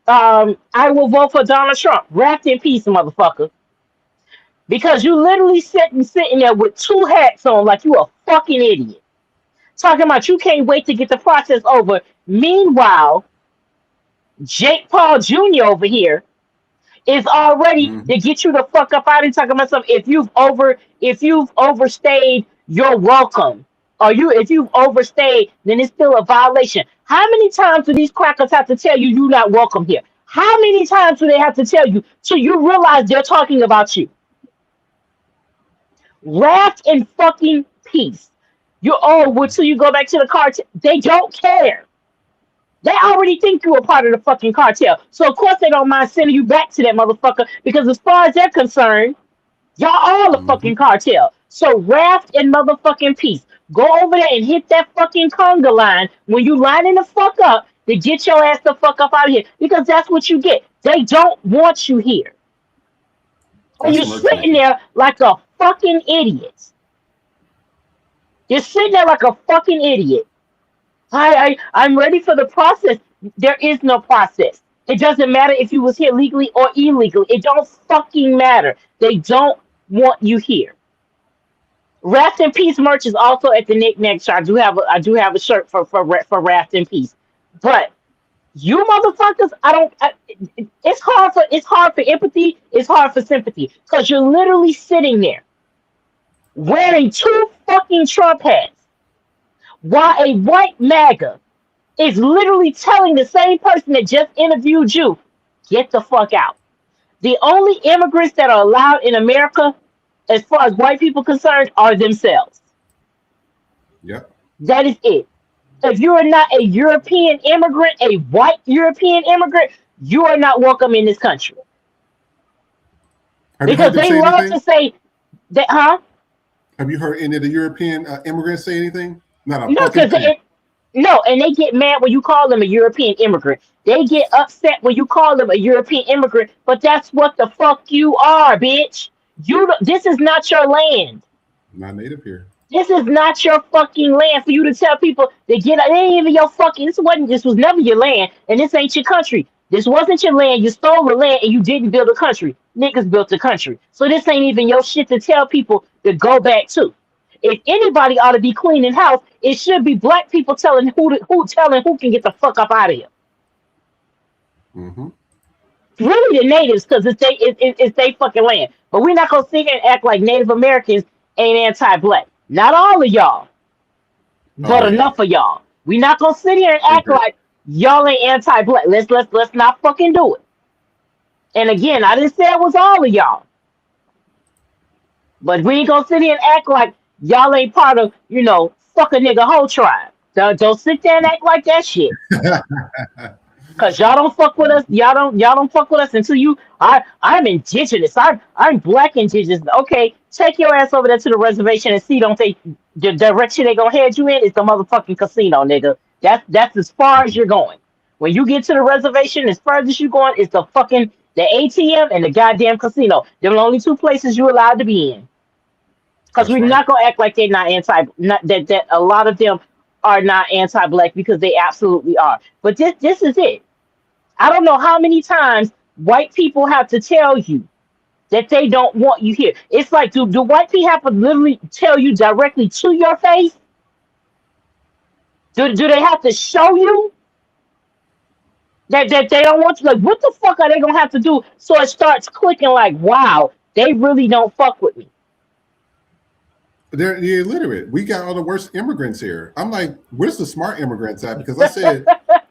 I will vote for Donald Trump. Wrapped in peace, motherfucker. Because you literally sitting there with 2 hats on like you a fucking idiot. Talking about you can't wait to get the process over. Meanwhile, Jake Paul Jr. over here is already to get you the fuck up out and talking about something. If you've overstayed your welcome, or if you've overstayed, then it's still a violation. How many times do these crackers have to tell you you're not welcome here? How many times do they have to tell you till you realize they're talking about you? Wrapped in fucking peace. Till you go back to the cartel. They don't care. They already think you're a part of the fucking cartel. So of course they don't mind sending you back to that motherfucker because as far as they're concerned, y'all all a fucking cartel. So wrapped in motherfucking peace. Go over there and hit that fucking conga line when you lining the fuck up to get your ass the fuck up out of here. Because that's what you get. They don't want you here. And you're sitting there like a fucking idiot. You're sitting there like a fucking idiot. I'm ready for the process. There is no process. It doesn't matter if you was here legally or illegally. It don't fucking matter. They don't want you here. Raft in Peace merch is also at the Knick-Knack shop. I do have a shirt for Raft in Peace. But you motherfuckers, it's hard for empathy, it's hard for sympathy. Because you're literally sitting there wearing 2 fucking Trump hats while a white MAGA is literally telling the same person that just interviewed you, get the fuck out. The only immigrants that are allowed in America, as far as white people concerned, are themselves. Yep. That is it. If you are not a European immigrant, a white European immigrant, you are not welcome in this country. Because they love to say that, huh? Have you heard any of the European immigrants say anything? Not a No, fucking thing. No, and they get mad when you call them a European immigrant. They get upset when you call them a European immigrant, but that's what the fuck you are, bitch. This is not your land. Not native here. This is not your fucking land for you to tell people to get out. It ain't even your fucking. This was never your land, and this ain't your country. This wasn't your land. You stole the land, and you didn't build a country. Niggas built a country. So this ain't even your shit to tell people to go back to. If anybody ought to be cleaning house, it should be black people telling who can get the fuck up out of here. Mm-hmm. Really, the natives, because it's they fucking land. But we're not gonna sit here and act like Native Americans ain't anti-black. Not all of y'all, but enough of y'all. We're not gonna sit here and act like y'all ain't anti-black. Let's not fucking do it. And again, I didn't say it was all of y'all, but we ain't gonna sit here and act like y'all ain't part of, fuck a nigga whole tribe. Don't sit there and act like that shit. Cause y'all don't fuck with us. Y'all don't fuck with us until I'm indigenous. I'm black indigenous. Okay, take your ass over there to the reservation and see. Don't they the direction they gonna head you in is the motherfucking casino, nigga. That's as far as you're going. When you get to the reservation, as far as you going is the ATM and the goddamn casino. They're the only 2 places you're allowed to be in. Because we're not gonna act like they're not that a lot of them are not anti-black, because they absolutely are. But this is it. I don't know how many times white people have to tell you that they don't want you here. It's like, do white people have to literally tell you directly to your face? Do they have to show you that they don't want you? Like, what the fuck are they gonna have to do so it starts clicking like, wow, they really don't fuck with me? They're illiterate. We got all the worst immigrants here. I'm like, where's the smart immigrants at? Because I said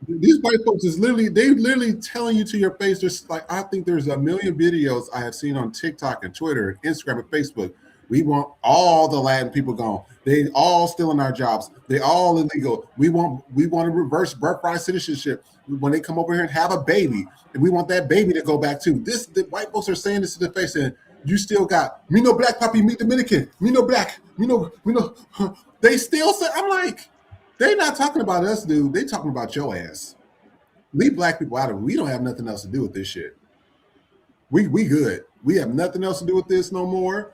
these white folks they literally telling you to your face. There's I think there's a million videos I have seen on TikTok and Twitter and Instagram and Facebook. We want all the Latin people gone. They all stealing our jobs. They all illegal. We want to reverse birthright citizenship when they come over here and have a baby, and we want that baby to go back too. The white folks are saying this to the face, and you still got me no black papi, me Dominican, me no black, me no. They still say, I'm like, they not talking about us, dude. They talking about your ass. Leave black people out of it. We don't have nothing else to do with this shit. We good. We have nothing else to do with this no more.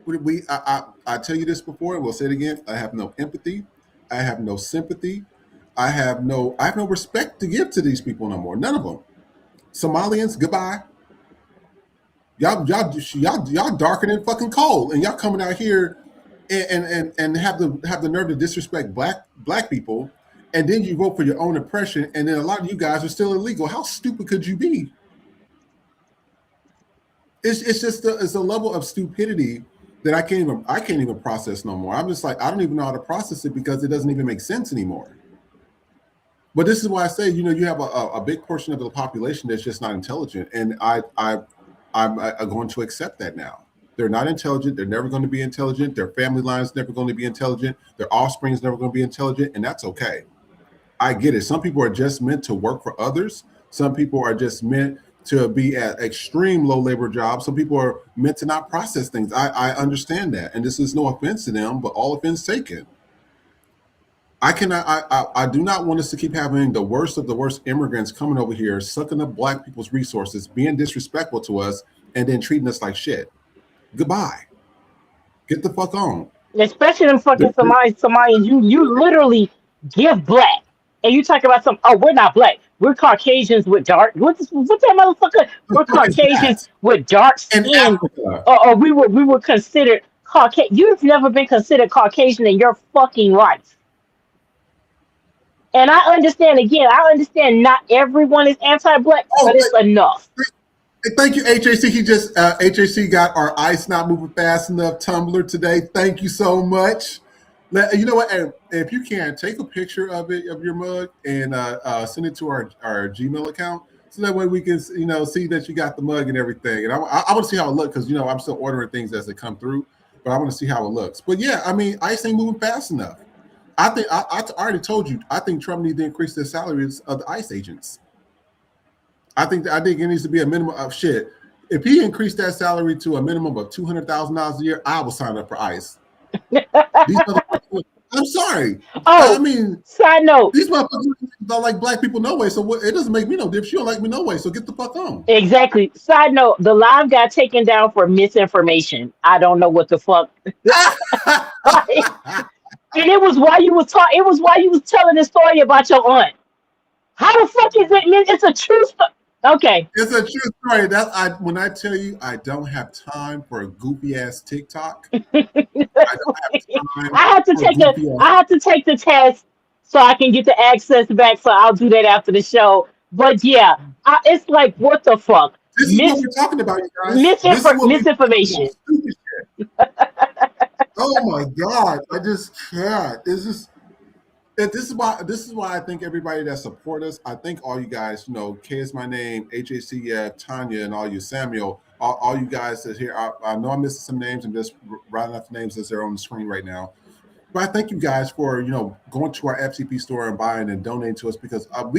I tell you this before, and we'll say it again. I have no empathy. I have no sympathy. I have no respect to give to these people no more. None of them. Somalians, goodbye. Y'all darker than fucking coal, and y'all coming out here and have the nerve to disrespect black people, and then you vote for your own oppression, and then a lot of you guys are still illegal. How stupid could you be? It's just it's a level of stupidity that I can't even process no more. I'm just like, I don't even know how to process it because it doesn't even make sense anymore. But this is why I say, you have a big portion of the population that's just not intelligent, and I'm going to accept that now. They're not intelligent. They're never going to be intelligent. Their family line's never going to be intelligent. Their offspring's never going to be intelligent, and that's okay. I get it. Some people are just meant to work for others. Some people are just meant to be at extreme low labor jobs. Some people are meant to not process things. I understand that, and this is no offense to them, but all offense taken. I do not want us to keep having the worst of the worst immigrants coming over here, sucking up Black people's resources, being disrespectful to us, and then treating us like shit. Goodbye. Get the fuck on. Especially them fucking Somalians. You literally give black, and you talk about some. Oh, we're not black. We're Caucasians with dark. What's that motherfucker? We're Caucasians with dark skin, or we were considered Caucasian. You've never been considered Caucasian in your fucking life. And I understand. Again, I understand. Not everyone is anti-black, but it's enough. Thank you, HAC. He just HAC got our ice not moving fast enough tumbler today. Thank you so much. You know what? If you can, take a picture of your mug and send it to our Gmail account, so that way we can see that you got the mug and everything. And I want to see how it looks because I'm still ordering things as they come through, but I want to see how it looks. But yeah, I mean, ice ain't moving fast enough. I think I already told you. I think Trump needs to increase the salaries of the ICE agents. I think it needs to be a minimum of shit. If he increased that salary to a minimum of $200,000 a year, I will sign up for ICE. I'm sorry. Oh, I mean, side note. These motherfuckers don't like Black people no way, so it doesn't make me no difference. You don't like me no way, so get the fuck on. Exactly. Side note: the live got taken down for misinformation. I don't know what the fuck. And it was while you was talking. It was while you was telling the story about your aunt. How the fuck is it? It's a true story. Okay. It's a true story. When I tell you I don't have time for a goofy ass TikTok. I have to take the test so I can get the access back. So I'll do that after the show. But yeah, it's like, what the fuck? This is what we're talking about, you guys. Misinformation. Oh my God! I just can't. This is why I think everybody that support us. I think all you guys, K is my name, HACF, Tanya, and all you, Samuel, all you guys that here. I know I'm missing some names. I'm just writing off the names as they're on the screen right now. But I thank you guys for going to our FTP store and buying and donating to us because I'm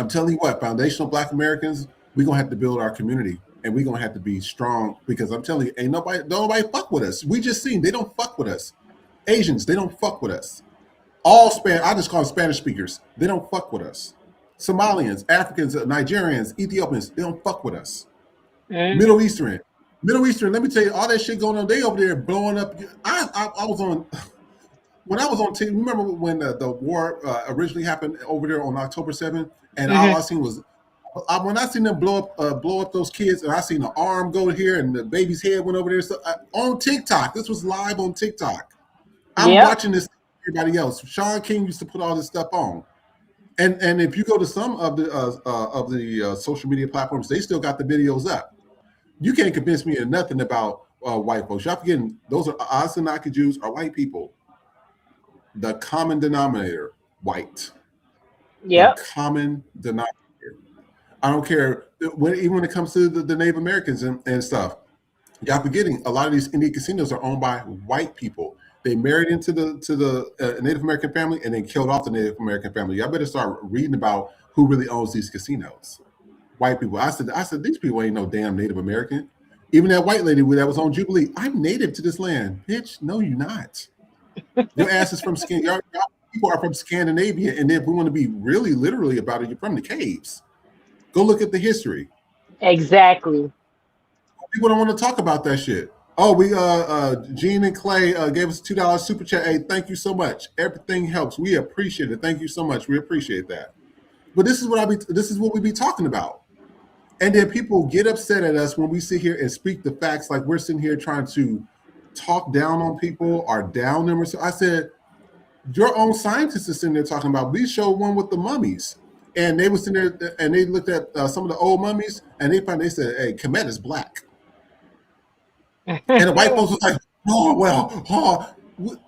telling you what, foundational Black Americans, we're gonna have to build our community. And we're gonna have to be strong because I'm telling you, ain't nobody fuck with us. We just seen they don't fuck with us. Asians, they don't fuck with us. I just call them Spanish speakers. They don't fuck with us. Somalians, Africans, Nigerians, Ethiopians, they don't fuck with us. Middle Eastern. Let me tell you, all that shit going on. They over there blowing up. I was on when I was on TV. Remember when the war originally happened over there on October 7th, and all I seen was. When I seen them blow up those kids, and I seen the arm go here, and the baby's head went over there. So on TikTok, this was live on TikTok. I'm watching this. Everybody else, Sean King used to put all this stuff on, and if you go to some of the social media platforms, they still got the videos up. You can't convince me of nothing about white folks. Y'all forgetting those are Anunnaki Jews are white people. The common denominator, white. Yeah. Common denominator. I don't care even when it comes to the Native Americans and stuff. Y'all forgetting a lot of these Indian casinos are owned by white people. They married into the Native American family and then killed off the Native American family. Y'all better start reading about who really owns these casinos. White people. I said these people ain't no damn Native American. Even that white lady that was on Jubilee. I'm native to this land, bitch. No, you're not. Your ass is from y'all people are from Scandinavia, and if we want to be really literally about it, you're from the caves. Go look at the history. Exactly. People don't want to talk about that shit. Oh, we Gene and Clay gave us $2 super chat. Hey, thank you so much. Everything helps. We appreciate it. Thank you so much. We appreciate that. But this is what we be talking about. And then people get upset at us when we sit here and speak the facts like we're sitting here trying to talk down on people or down them. So I said, your own scientists are sitting there talking about, we showed one with the mummies. And they was sitting there and they looked at some of the old mummies and they said, hey, Kemet is black. And the white folks was like,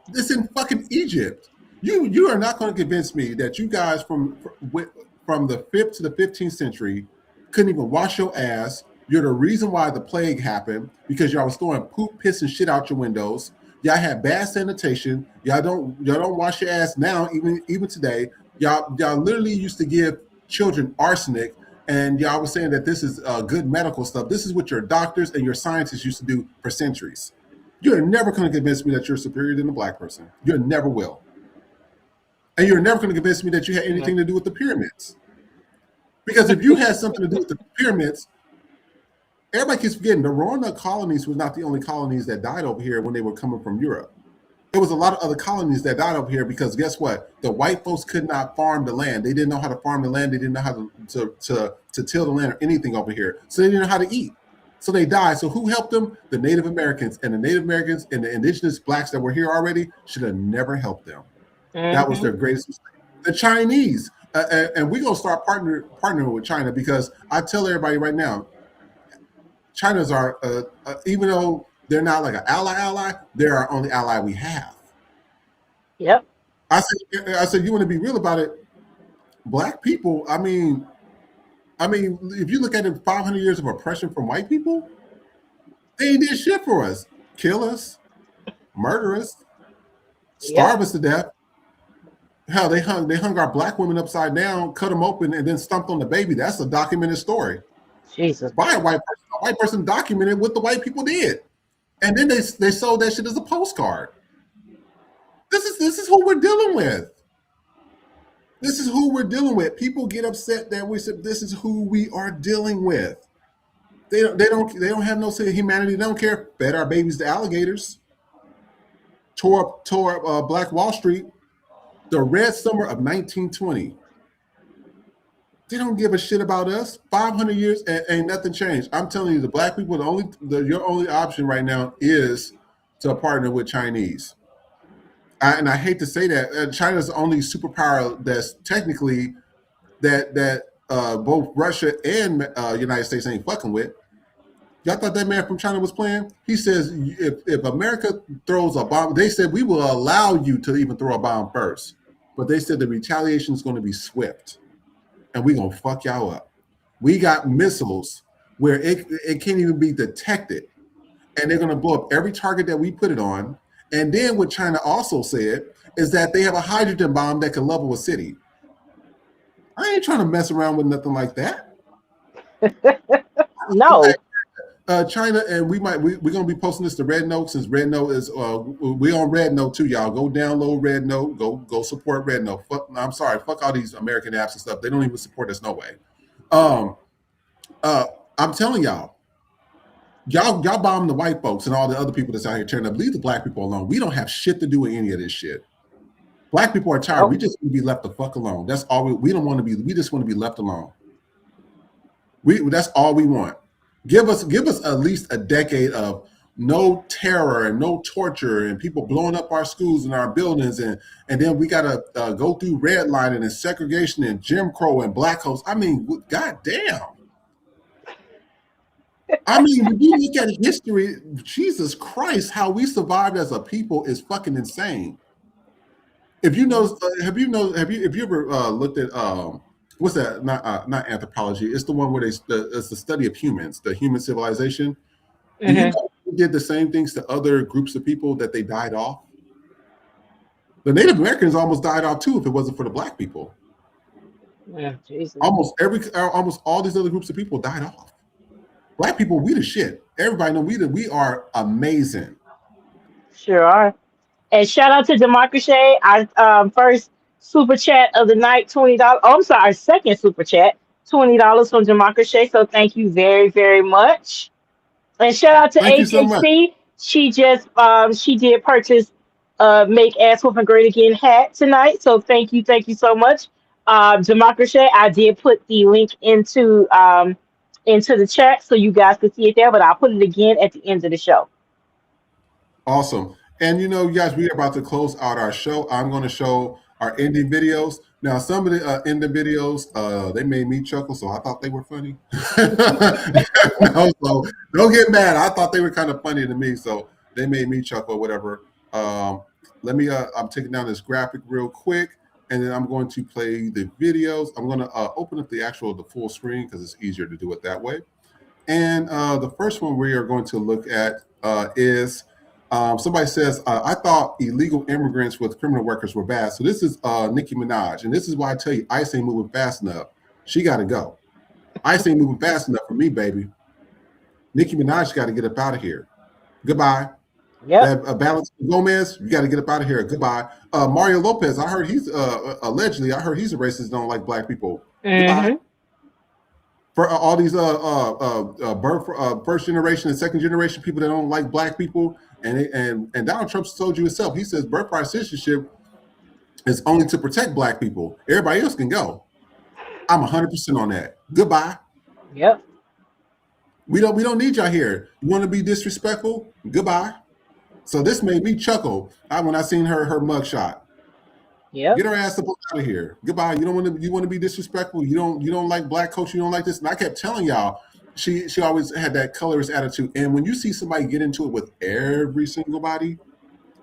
this in fucking Egypt. You are not going to convince me that you guys from the 5th to the 15th century couldn't even wash your ass. You're the reason why the plague happened, because y'all was throwing poop, piss, and shit out your windows. Y'all had bad sanitation. Y'all don't wash your ass now, even today. Y'all literally used to give children arsenic, and y'all was saying that this is good medical stuff. This is what your doctors and your scientists used to do for centuries. You're never going to convince me that you're superior than a black person. You never will. And you're never going to convince me that you had anything to do with the pyramids. Because if you had something to do with the pyramids, everybody keeps forgetting the Roanoke colonies was not the only colonies that died over here when they were coming from Europe. There was a lot of other colonies that died over here because guess what? The white folks could not farm the land. They didn't know how to farm the land. They didn't know how to till the land or anything over here. So they didn't know how to eat. So they died. So who helped them? The Native Americans. And the Native Americans and the indigenous blacks that were here already should have never helped them. That was their greatest mistake. The Chinese. And we're going to start partnering with China, because I tell everybody right now, China's our, even though they're not like an ally, they're our only ally we have. Yep. I said, you want to be real about it? Black people, I mean, if you look at it, 500 years of oppression from white people, they ain't did shit for us. Kill us, murder us, starve us to death. Hell, they hung our black women upside down, cut them open, and then stumped on the baby. That's a documented story. Jesus. By a white person. A white person documented what the white people did. And then they sold that shit as a postcard. This is who we're dealing with. This is who we're dealing with. People get upset that we said this is who we are dealing with. They don't have no sense of humanity. They don't care. Fed our babies to alligators. Tore up Black Wall Street. The Red Summer of 1920. They don't give a shit about us. 500 years and ain't nothing changed. I'm telling you, the black people, your only option right now is to partner with Chinese. And I hate to say that China's the only superpower that's technically that both Russia and United States ain't fucking with. Y'all thought that man from China was playing? He says if America throws a bomb, they said we will allow you to even throw a bomb first. But they said the retaliation is going to be swift, and we're going to fuck y'all up. We got missiles where it can't even be detected, and they're going to blow up every target that we put it on. And then what China also said is that they have a hydrogen bomb that can level a city. I ain't trying to mess around with nothing like that. No. China, and we're gonna be posting this to Red Note, since Red Note is we on Red Note too, y'all. Go download Red Note, go support Red Note. I'm sorry, fuck all these American apps and stuff. They don't even support us no way. I'm telling y'all bomb the white folks and all the other people that's out here tearing up. Leave the black people alone. We don't have shit to do with any of this shit. Black people are tired. We just want to be left the fuck alone. That's all we don't want to be. We just want to be left alone. That's all we want. Give us at least a decade of no terror and no torture and people blowing up our schools and our buildings, and then we gotta go through redlining and segregation and Jim Crow and black holes. I mean, goddamn. I mean, when you look at history, Jesus Christ, how we survived as a people is fucking insane. If you know, have you ever looked at what's that? Not anthropology. It's the one where it's the study of humans, the human civilization. Do you know they did the same things to other groups of people that they died off? The Native Americans almost died off too if it wasn't for the black people. Yeah, Jesus. Almost all these other groups of people died off. Black people, we the shit. Everybody know we are amazing. Sure are. And shout out to Democracy. I first super chat of the night, $20. Oh, I'm sorry, second super chat, $20 from Democracy. So thank you very, very much. And shout out to Thank you so much. HHC. She just she did purchase make ass whooping great again hat tonight. So thank you so much. Democracy. I did put the link into the chat so you guys could see it there, but I'll put it again at the end of the show. Awesome. And you know, guys, we're about to close out our show. I'm going to show our ending videos. Now, some of the ending videos, they made me chuckle, so I thought they were funny. No, so don't get mad. I thought they were kind of funny to me, so they made me chuckle or whatever. Let me, I'm taking down this graphic real quick, and then I'm going to play the videos. I'm going to open up the full screen because it's easier to do it that way. And the first one we are going to look at is somebody says, I thought illegal immigrants with criminal records were bad. So this is Nicki Minaj. And this is why I tell you, ICE ain't moving fast enough. She got to go. ICE ain't moving fast enough for me, baby. Nicki Minaj got to get up out of here. Goodbye. Yeah. Balance Gomez, you got to get up out of here. Goodbye. Mario Lopez, I heard he's allegedly, I heard he's a racist, don't like black people. Goodbye. For all these first generation and second generation people that don't like black people, and Donald Trump told you himself, he says birthright citizenship is only to protect black people. Everybody else can go. I'm 100% on that. Goodbye. Yep. We don't need y'all here. You want to be disrespectful? Goodbye. So this made me chuckle when I seen her mugshot. Yeah. Get her ass up out of here. Goodbye. You want to be disrespectful. You don't like black culture. You don't like this. And I kept telling y'all, she always had that colorist attitude. And when you see somebody get into it with every single body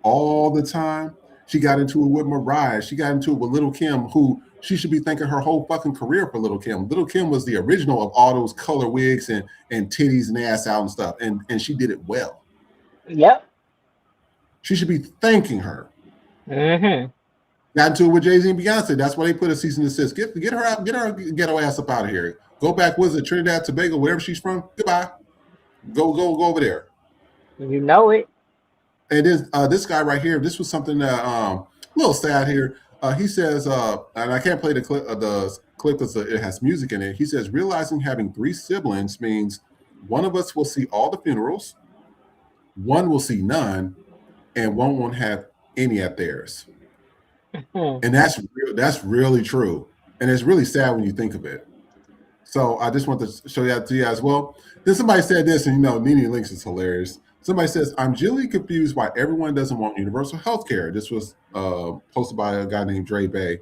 all the time, she got into it with Mariah. She got into it with Little Kim, who she should be thanking her whole fucking career for Little Kim. Little Kim was the original of all those color wigs and titties and ass out and stuff. And she did it well. Yep. She should be thanking her. Mm-hmm. Got into it with Jay-Z and Beyonce. That's why they put a cease and desist. Get her out. Get her ass up out of here. Go back. Was it Trinidad, Tobago, wherever she's from? Goodbye. Go over there. You know it. And then this guy right here. This was something that a little sad here. He says, and I can't play the clip because it has music in it. He says, realizing having 3 siblings means one of us will see all the funerals, one will see none, and one won't have any at theirs. And that's really true. And it's really sad when you think of it. So I just want to show that to you as well. Then somebody said this, and Nene Links is hilarious. Somebody says, I'm genuinely confused why everyone doesn't want universal health care. This was posted by a guy named Dre Bay.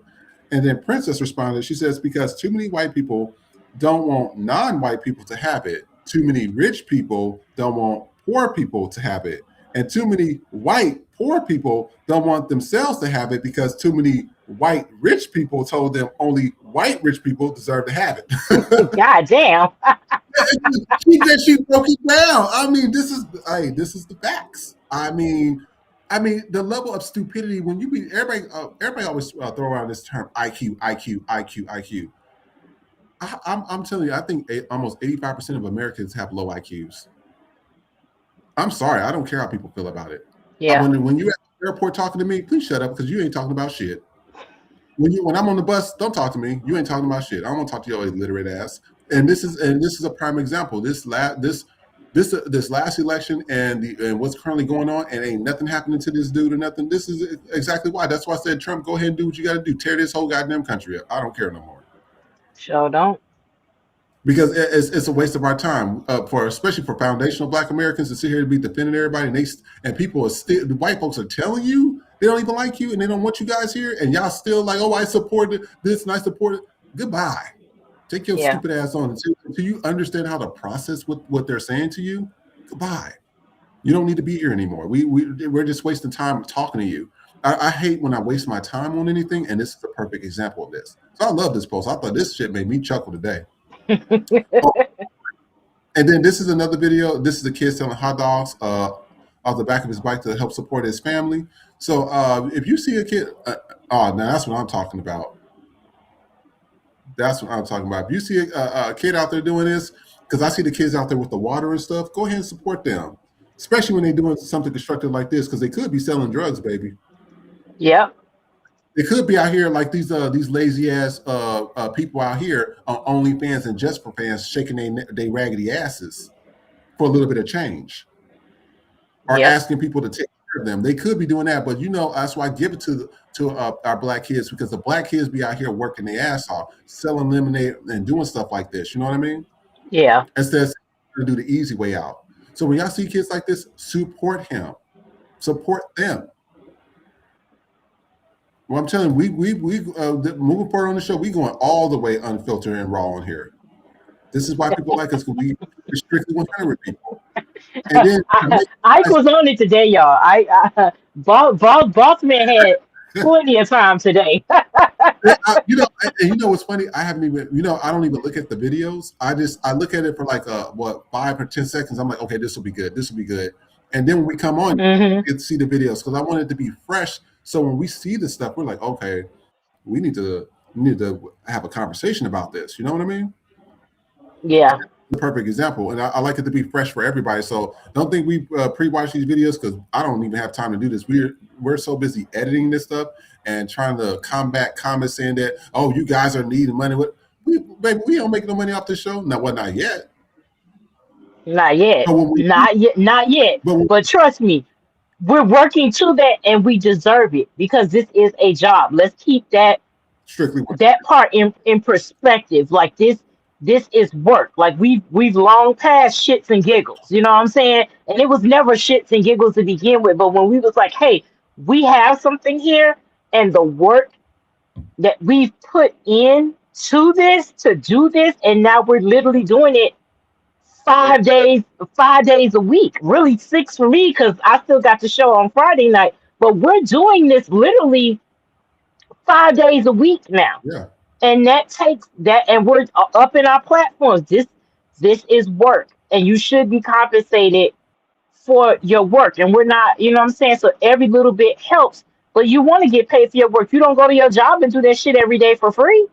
And then Princess responded, she says, because too many white people don't want non-white people to have it. Too many rich people don't want poor people to have it. And too many white poor people don't want themselves to have it because too many white rich people told them only white rich people deserve to have it. God damn. she broke it down. I mean, this is the facts. I mean, the level of stupidity when you be everybody always throw around this term IQ. I'm telling you, I think almost 85% of Americans have low IQs. I'm sorry, I don't care how people feel about it. Yeah. When you're at the airport talking to me, please shut up because you ain't talking about shit. When I'm on the bus, don't talk to me. You ain't talking about shit. I don't want to talk to your illiterate ass. And this is a prime example. This last election and what's currently going on, and ain't nothing happening to this dude or nothing. This is exactly why. That's why I said, Trump, go ahead and do what you got to do. Tear this whole goddamn country up. I don't care no more. Sure don't. Because it's a waste of our time, especially for foundational Black Americans to sit here to be defending everybody, and people are still, the white folks are telling you they don't even like you and they don't want you guys here, and y'all still like, oh, I support this and I support it. Goodbye. Take your stupid ass on until you understand how to process what they're saying to you. Goodbye. You don't need to be here anymore. We're just wasting time talking to you. I hate when I waste my time on anything, and this is a perfect example of this. So I love this post. I thought this shit made me chuckle today. And then this is another video. This is a kid selling hot dogs off the back of his bike to help support his family. So if you see a kid, now that's what I'm talking about. That's what I'm talking about. If you see a kid out there doing this, because I see the kids out there with the water and stuff, go ahead and support them, especially when they're doing something constructive like this, because they could be selling drugs, baby. Yeah. They could be out here like these lazy ass people out here on OnlyFans and Just for Fans shaking they raggedy asses for a little bit of change, or asking people to take care of them. They could be doing that, but that's why I give it to our Black kids, because the Black kids be out here working their ass off, selling lemonade and doing stuff like this. You know what I mean? Yeah. Instead of do the easy way out. So when y'all see kids like this, support him, support them. Well, I'm telling you, moving forward on the show, we going all the way unfiltered and raw on here. This is why people like us, because we're strictly 100 with people. And then Ike was on it today, y'all. Boss man had plenty of time today. you know what's funny? I haven't even, I don't even look at the videos. I look at it for like 5 or 10 seconds. I'm like, okay, this will be good. This will be good. And then when we come on, you get to see the videos because I want it to be fresh. So when we see the stuff, we're like, okay, we need to have a conversation about this. You know what I mean? Yeah. The perfect example, and I like it to be fresh for everybody. So don't think we pre-watch these videos because I don't even have time to do this. We're so busy editing this stuff and trying to combat comments saying that, oh, you guys are needing money. Baby, we don't make no money off this show. Not yet. Not yet. Not yet. But But trust me, we're working to that and we deserve it because this is a job. Let's keep that strictly that part in perspective. Like this is work. Like we've long passed shits and giggles. You know what I'm saying? And it was never shits and giggles to begin with. But when we was like, hey, we have something here, and the work that we've put in to do this, and now we're literally doing it 5 days a week. Really 6 for me because I still got the show on Friday night. But we're doing this literally 5 days a week now. Yeah. And that takes that, and we're up in our platforms. This is work, and you should be compensated for your work. And we're not, you know what I'm saying? So every little bit helps, but you want to get paid for your work. You don't go to your job and do that shit every day for free.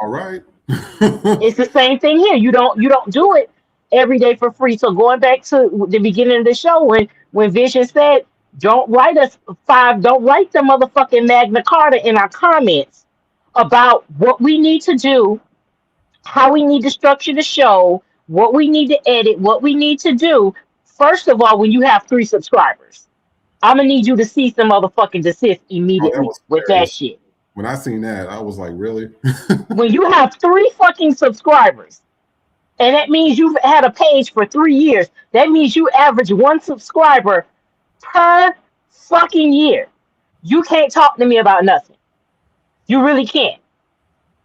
All right. It's the same thing here. You don't do it every day for free. So going back to the beginning of the show when Vision said, don't write don't write the motherfucking Magna Carta in our comments about what we need to do, how we need to structure the show, what we need to edit, what we need to do. First of all, when you have 3 subscribers, I'm gonna need you to see some motherfucking desist immediately with that shit. When I seen that, I was like, really? When you have 3 fucking subscribers, and that means you've had a page for 3 years, that means you average 1 subscriber per fucking year. You can't talk to me about nothing. You really can't.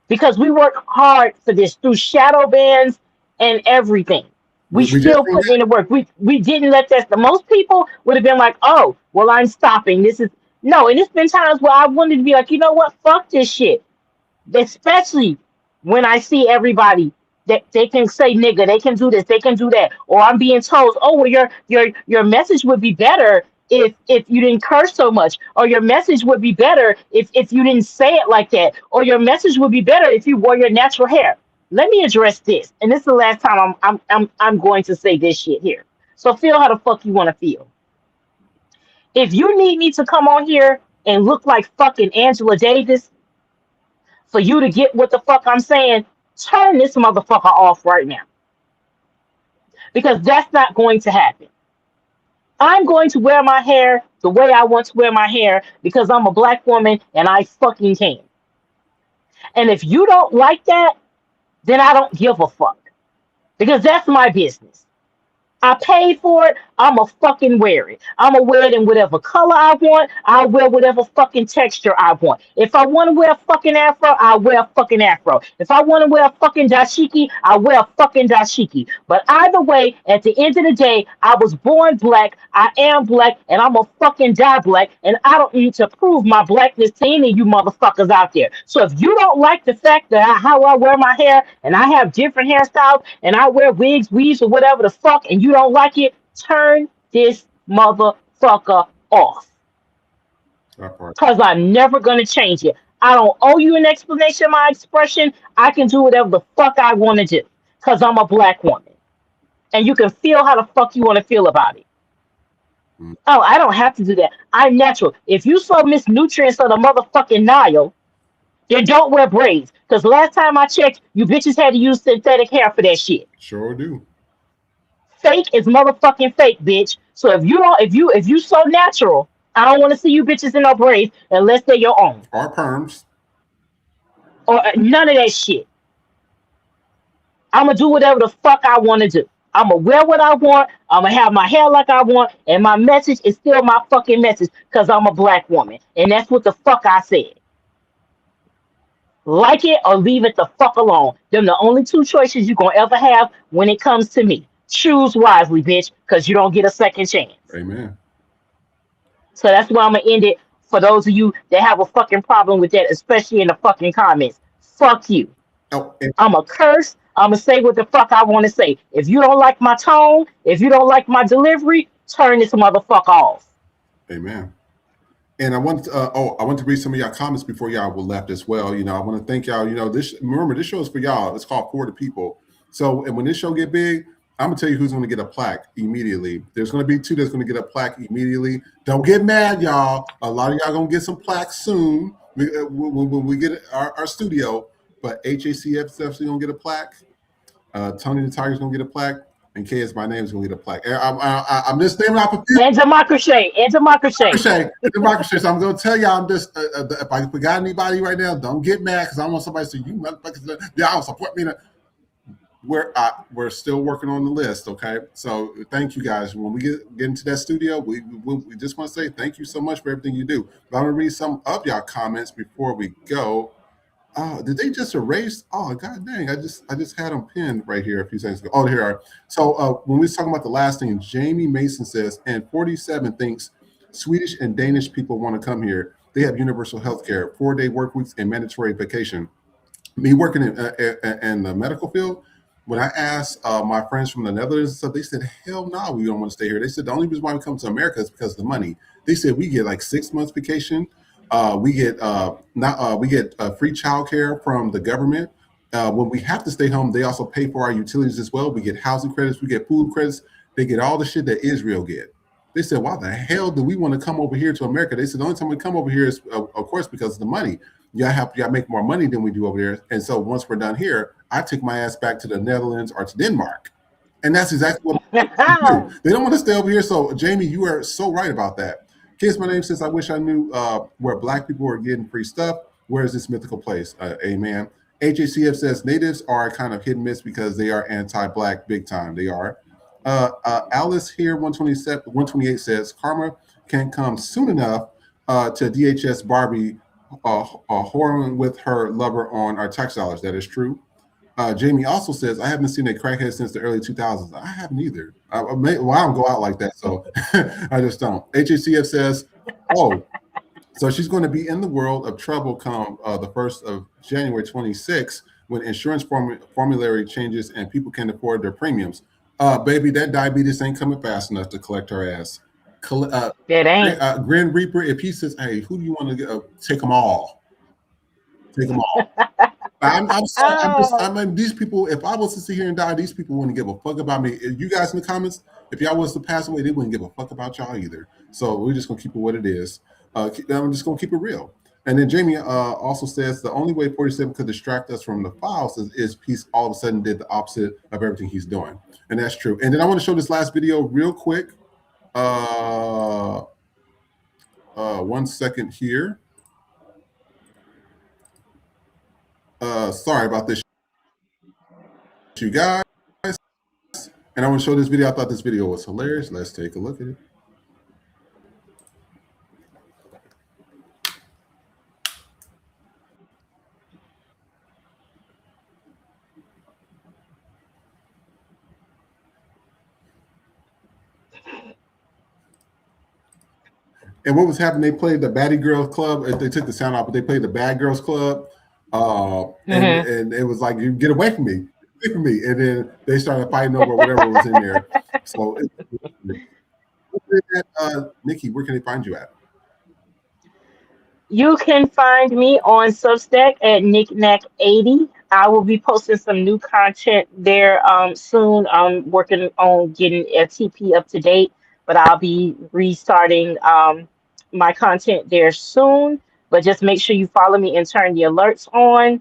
Because we work hard for this through shadow bans and everything. We still put in the work. We didn't let that. The most people would have been like, oh, well, I'm stopping. This is no, and it's been times where I wanted to be like, you know what? Fuck this shit. Especially when I see everybody that they can say nigga, they can do this, they can do that, or I'm being told, oh, well, your message would be better if you didn't curse so much, or your message would be better if you didn't say it like that, or your message would be better if you wore your natural hair. Let me address this, and this is the last time I'm going to say this shit here. So feel how the fuck you want to feel. If you need me to come on here and look like fucking Angela Davis for you to get what the fuck I'm saying, turn this motherfucker off right now. Because that's not going to happen. I'm going to wear my hair the way I want to wear my hair because I'm a black woman and I fucking can. And if you don't like that, then I don't give a fuck. Because that's my business. I paid for it. I'ma fucking wear it. I'ma wear it in whatever color I want. I'll wear whatever fucking texture I want. If I want to wear a fucking afro, I'll wear a fucking afro. If I want to wear a fucking dashiki, I'll wear a fucking dashiki. But either way, at the end of the day, I was born black. I am black, and I'm a fucking die black. And I don't need to prove my blackness to any of you motherfuckers out there. So if you don't like the fact that how I wear my hair, and I have different hairstyles, and I wear wigs, weaves, or whatever the fuck, and you don't like it, turn this motherfucker off. Because I'm never going to change it. I don't owe you an explanation of my expression. I can do whatever the fuck I want to do. Because I'm a black woman. And you can feel how the fuck you want to feel about it. Oh, I don't have to do that. I'm natural. If you saw Miss Nutrients of the motherfucking Nile, then don't wear braids. Because last time I checked, you bitches had to use synthetic hair for that shit. Sure do. Fake is motherfucking fake, bitch. So if you so natural, I don't want to see you bitches in no braids unless they're your own. Or perms. Or none of that shit. I'm gonna do whatever the fuck I want to do. I'm gonna wear what I want. I'm gonna have my hair like I want, and my message is still my fucking message because I'm a black woman, and that's what the fuck I said. Like it or leave it the fuck alone. Them the only two choices you gonna ever have when it comes to me. Choose wisely, bitch, because you don't get a second chance. Amen. So that's where I'm gonna end it for those of you that have a fucking problem with that, especially in the fucking comments. Fuck you. Oh, I'm a curse. I'm gonna say what the fuck I want to say. If you don't like my tone, if you don't like my delivery, turn this motherfucker off. amen. And I want I want to read some of y'all comments before y'all were left as well. I want to thank y'all. This remember this show is for y'all. It's called For the People. So, and when this show get big, I'm gonna tell you who's gonna get a plaque immediately. There's gonna be two that's gonna get a plaque immediately. Don't get mad, y'all. A lot of y'all gonna get some plaques soon when we get our studio. But HACF is definitely gonna get a plaque. Tony the Tiger's gonna get a plaque. And KS, my name is gonna get a plaque. I'm just naming off a few. And democracy. Democracy. So I'm gonna tell y'all, I'm just if I forgot anybody right now, don't get mad because I don't want somebody to say you motherfuckers. Y'all support me. We're still working on the list. Okay, so thank you guys. When we get into that studio, we just want to say thank you so much for everything you do. But I'm gonna read some of y'all comments before we go. Did they just erase? Oh, god dang! I just had them pinned right here a few seconds ago. Oh, here are. So when we was talking about the last thing, Jamie Mason says, and 47 thinks Swedish and Danish people want to come here. They have universal health care, 4-day work weeks, and mandatory vacation. Me working in the medical field, when I asked my friends from the Netherlands and stuff, they said, hell no, we don't want to stay here. They said the only reason why we come to America is because of the money. They said we get like 6 months vacation. We get free childcare from the government. When we have to stay home, they also pay for our utilities as well. We get housing credits, we get food credits. They get all the shit that Israel get. They said, why the hell do we want to come over here to America? They said the only time we come over here is, of course, because of the money. Y'all make more money than we do over there. And so once we're done here, I take my ass back to the Netherlands or to Denmark. And that's exactly what they do. They don't want to stay over here. So, Jamie, you are so right about that. Kids, my name says, I wish I knew where Black people are getting free stuff. Where is this mythical place? Amen. HACF says natives are kind of hit and miss because they are anti-Black big time. They are. Alice here, 128 says, karma can't come soon enough to DHS Barbie whoring with her lover on our tax dollars. That is true. Jamie also says, I haven't seen a crackhead since the early 2000s. I haven't either. I don't go out like that, so I just don't. HACF says, oh, so she's going to be in the world of trouble come the 1st of January 26 when insurance formulary changes and people can't afford their premiums. Baby, that diabetes ain't coming fast enough to collect her ass. It ain't. Grim Reaper, if he says, hey, who do you want to get? Take them all. Take them all. These people, if I was to sit here and die, these people wouldn't give a fuck about me. You guys in the comments, if y'all was to pass away, they wouldn't give a fuck about y'all either. So we're just going to keep it what it is. I'm just going to keep it real. And then Jamie also says the only way 47 could distract us from the files is Peace all of a sudden did the opposite of everything he's doing. And that's true. And then I want to show this last video real quick. 1 second here. Sorry about this, you guys. And I want to show this video. I thought this video was hilarious. Let's take a look at it. And what was happening? They played the Baddie Girls Club. They took the sound out, but they played the Bad Girls Club. And it was like, you get away from me. And then they started fighting over whatever was in there. So, Nikki, where can they find you at? You can find me on Substack at knickknack80. I will be posting some new content there soon. I'm working on getting FTP up to date, but I'll be restarting my content there soon. But just make sure you follow me and turn the alerts on.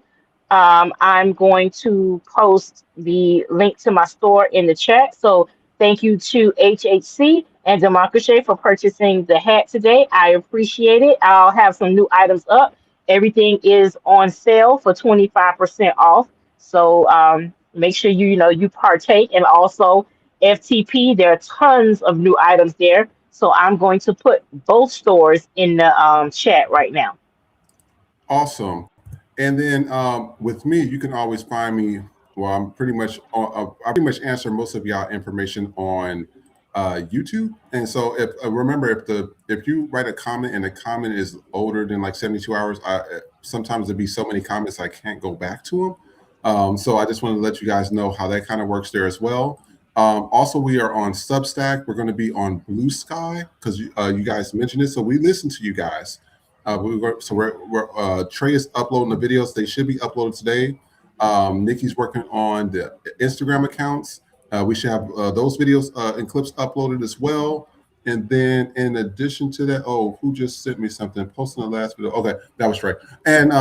I'm going to post the link to my store in the chat. So thank you to HHC and Democracy for purchasing the hat today. I appreciate it. I'll have some new items up. Everything is on sale for 25% off. So make sure you partake. And also FTP, there are tons of new items there. So I'm going to put both stores in the chat right now. Awesome. And then with me, you can always find me. Well, I'm pretty much I pretty much answer most of y'all information on YouTube. And so if remember if you write a comment and the comment is older than like 72 hours, sometimes there'll be so many comments I can't go back to them. So I just want to let you guys know how that kind of works there as well. Also, we are on Substack. We're going to be on Blue Sky because you guys mentioned it. So we listen to you guys. Trey is uploading the videos. They should be uploaded today. Nikki's working on the Instagram accounts. We should have those videos and clips uploaded as well. And then in addition to that, who just sent me something? Posting the last video. Okay, that was Trey. And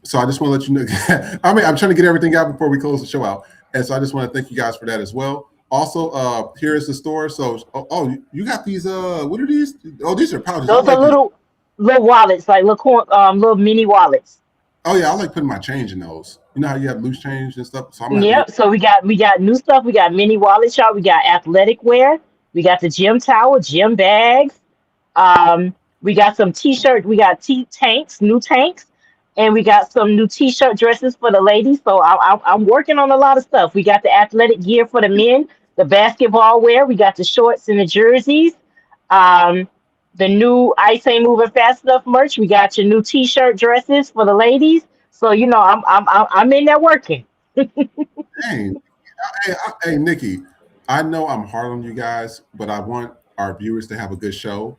so I just want to let you know. I mean, I'm trying to get everything out before we close the show out. And so I just want to thank you guys for that as well. Also, here's the store. So, you got these. What are these? Oh, these are pouches. Those are little wallets, like little mini wallets. Oh yeah, I like putting my change in those. You know how you have loose change and stuff. So I'm gonna have Yep. So we got new stuff. We got mini wallet shop. We got athletic wear. We got the gym towel, gym bags. We got some t-shirts. We got tanks, new tanks, and we got some new t-shirt dresses for the ladies. So I'm working on a lot of stuff. We got the athletic gear for the men, the basketball wear. We got the shorts and the jerseys. Um, the new Ice Ain't Moving Fast Enough merch. We got your new t-shirt dresses for the ladies. So I'm in there working. Dang. Hey, Nikki, I know I'm hard on you guys, but I want our viewers to have a good show.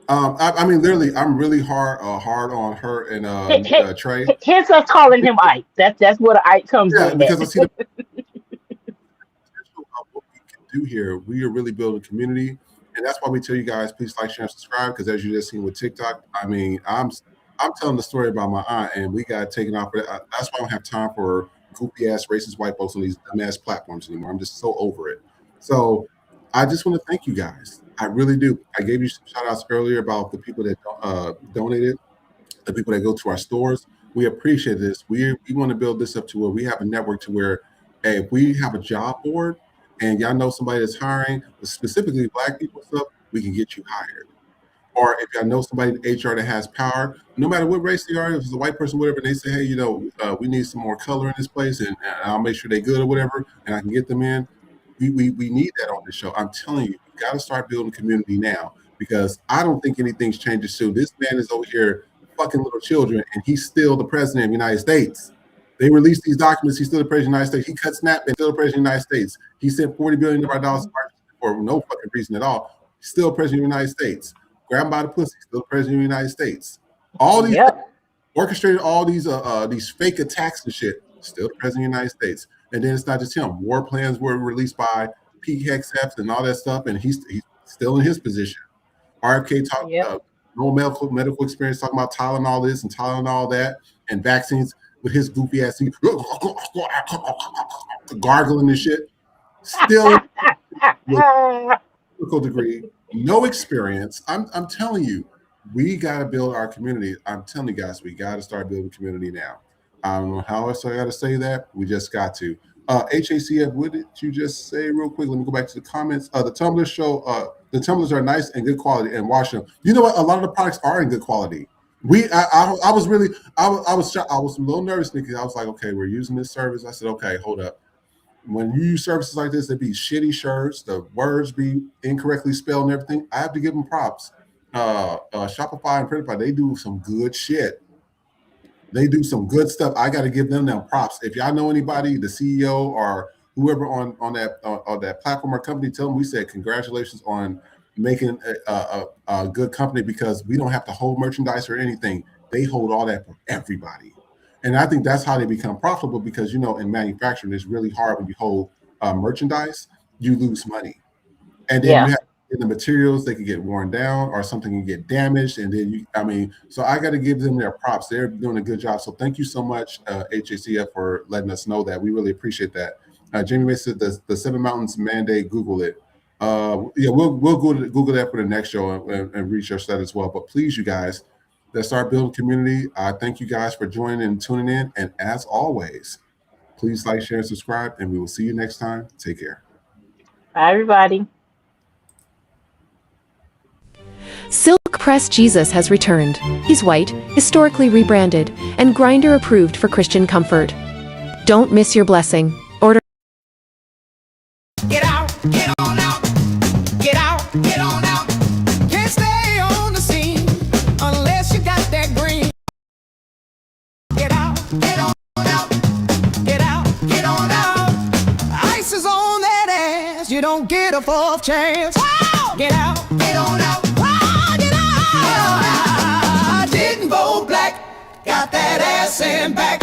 I mean, literally, I'm really hard on her and Trey. Hence us calling him Ike. That's what Ike comes Yeah, in because I at. see the potential of what we can do here. We are really building a community, and that's why we tell you guys, please like, share, and subscribe. Because as you just seen with TikTok, I mean, I'm telling the story about my aunt, and we got taken off. That's why I don't have time for goofy ass racist white folks on these dumbass platforms anymore. I'm just so over it. So I just want to thank you guys. I really do. I gave you some shout outs earlier about the people that donated, the people that go to our stores. We appreciate this. We want to build this up to where we have a network to where, hey, if we have a job board and y'all know somebody that's hiring, specifically Black people stuff, we can get you hired. Or if y'all know somebody in HR that has power, no matter what race they are, if it's a white person, whatever, and they say, hey, we need some more color in this place, and I'll make sure they're good or whatever, and I can get them in. We need that on the show. I'm telling you, you got to start building community now because I don't think anything's changing soon. This man is over here fucking little children, and he's still the president of the United States. They released these documents. He's still the president of the United States. He cut snap and still the president of the United States. He sent $40 billion of our dollars for no fucking reason at all. He's still president of the United States. Grab him by the pussy, still the president of the United States. All these orchestrated all these fake attacks and shit, still the president of the United States. And then it's not just him. War plans were released by Pete Hegseth and all that stuff, and he's still in his position. RFK talked no medical experience, talking about Tylenol this and Tylenol that, and vaccines with his goofy ass gargling and shit. Still with degree, no experience. I'm telling you, we got to build our community. I'm telling you guys, we got to start building community now. I don't know how else I got to say that. We just got to. HACF, what did you just say real quick? Let me go back to the comments. The tumblers show the tumblers are nice and good quality and wash them. You know what? A lot of the products are in good quality. I was really I was shocked. I was a little nervous because I was like, okay, we're using this service. I said, okay, hold up. When you use services like this, they be shitty shirts, the words be incorrectly spelled and everything. I have to give them props. Shopify and Printify, they do some good shit. They do some good stuff. I got to give them props. If y'all know anybody, the CEO or whoever on that platform or company, tell them we said congratulations on making a good company because we don't have to hold merchandise or anything. They hold all that for everybody. And I think that's how they become profitable because, in manufacturing, it's really hard when you hold merchandise, you lose money. And then you have the materials, they can get worn down or something can get damaged. And then, so I got to give them their props. They're doing a good job. So thank you so much, HACF, for letting us know that. We really appreciate that. Jamie May said the Seven Mountains mandate, Google it. We'll Google that for the next show and research that as well. But please, you guys, let's start building community. I thank you guys for joining and tuning in. And as always, please like, share, and subscribe. And we will see you next time. Take care. Bye, everybody. Silk Press Jesus has returned. He's white, historically rebranded, and grinder approved for Christian comfort. Don't miss your blessing. Order. Get out, get on out. Get out, get on out. Can't stay on the scene unless you got that green. Get out, get on out. Get out, get on out. Ice is on that ass. You don't get a fourth chance. Get out, get on out. Get out. I didn't vote black. Got that ass in back.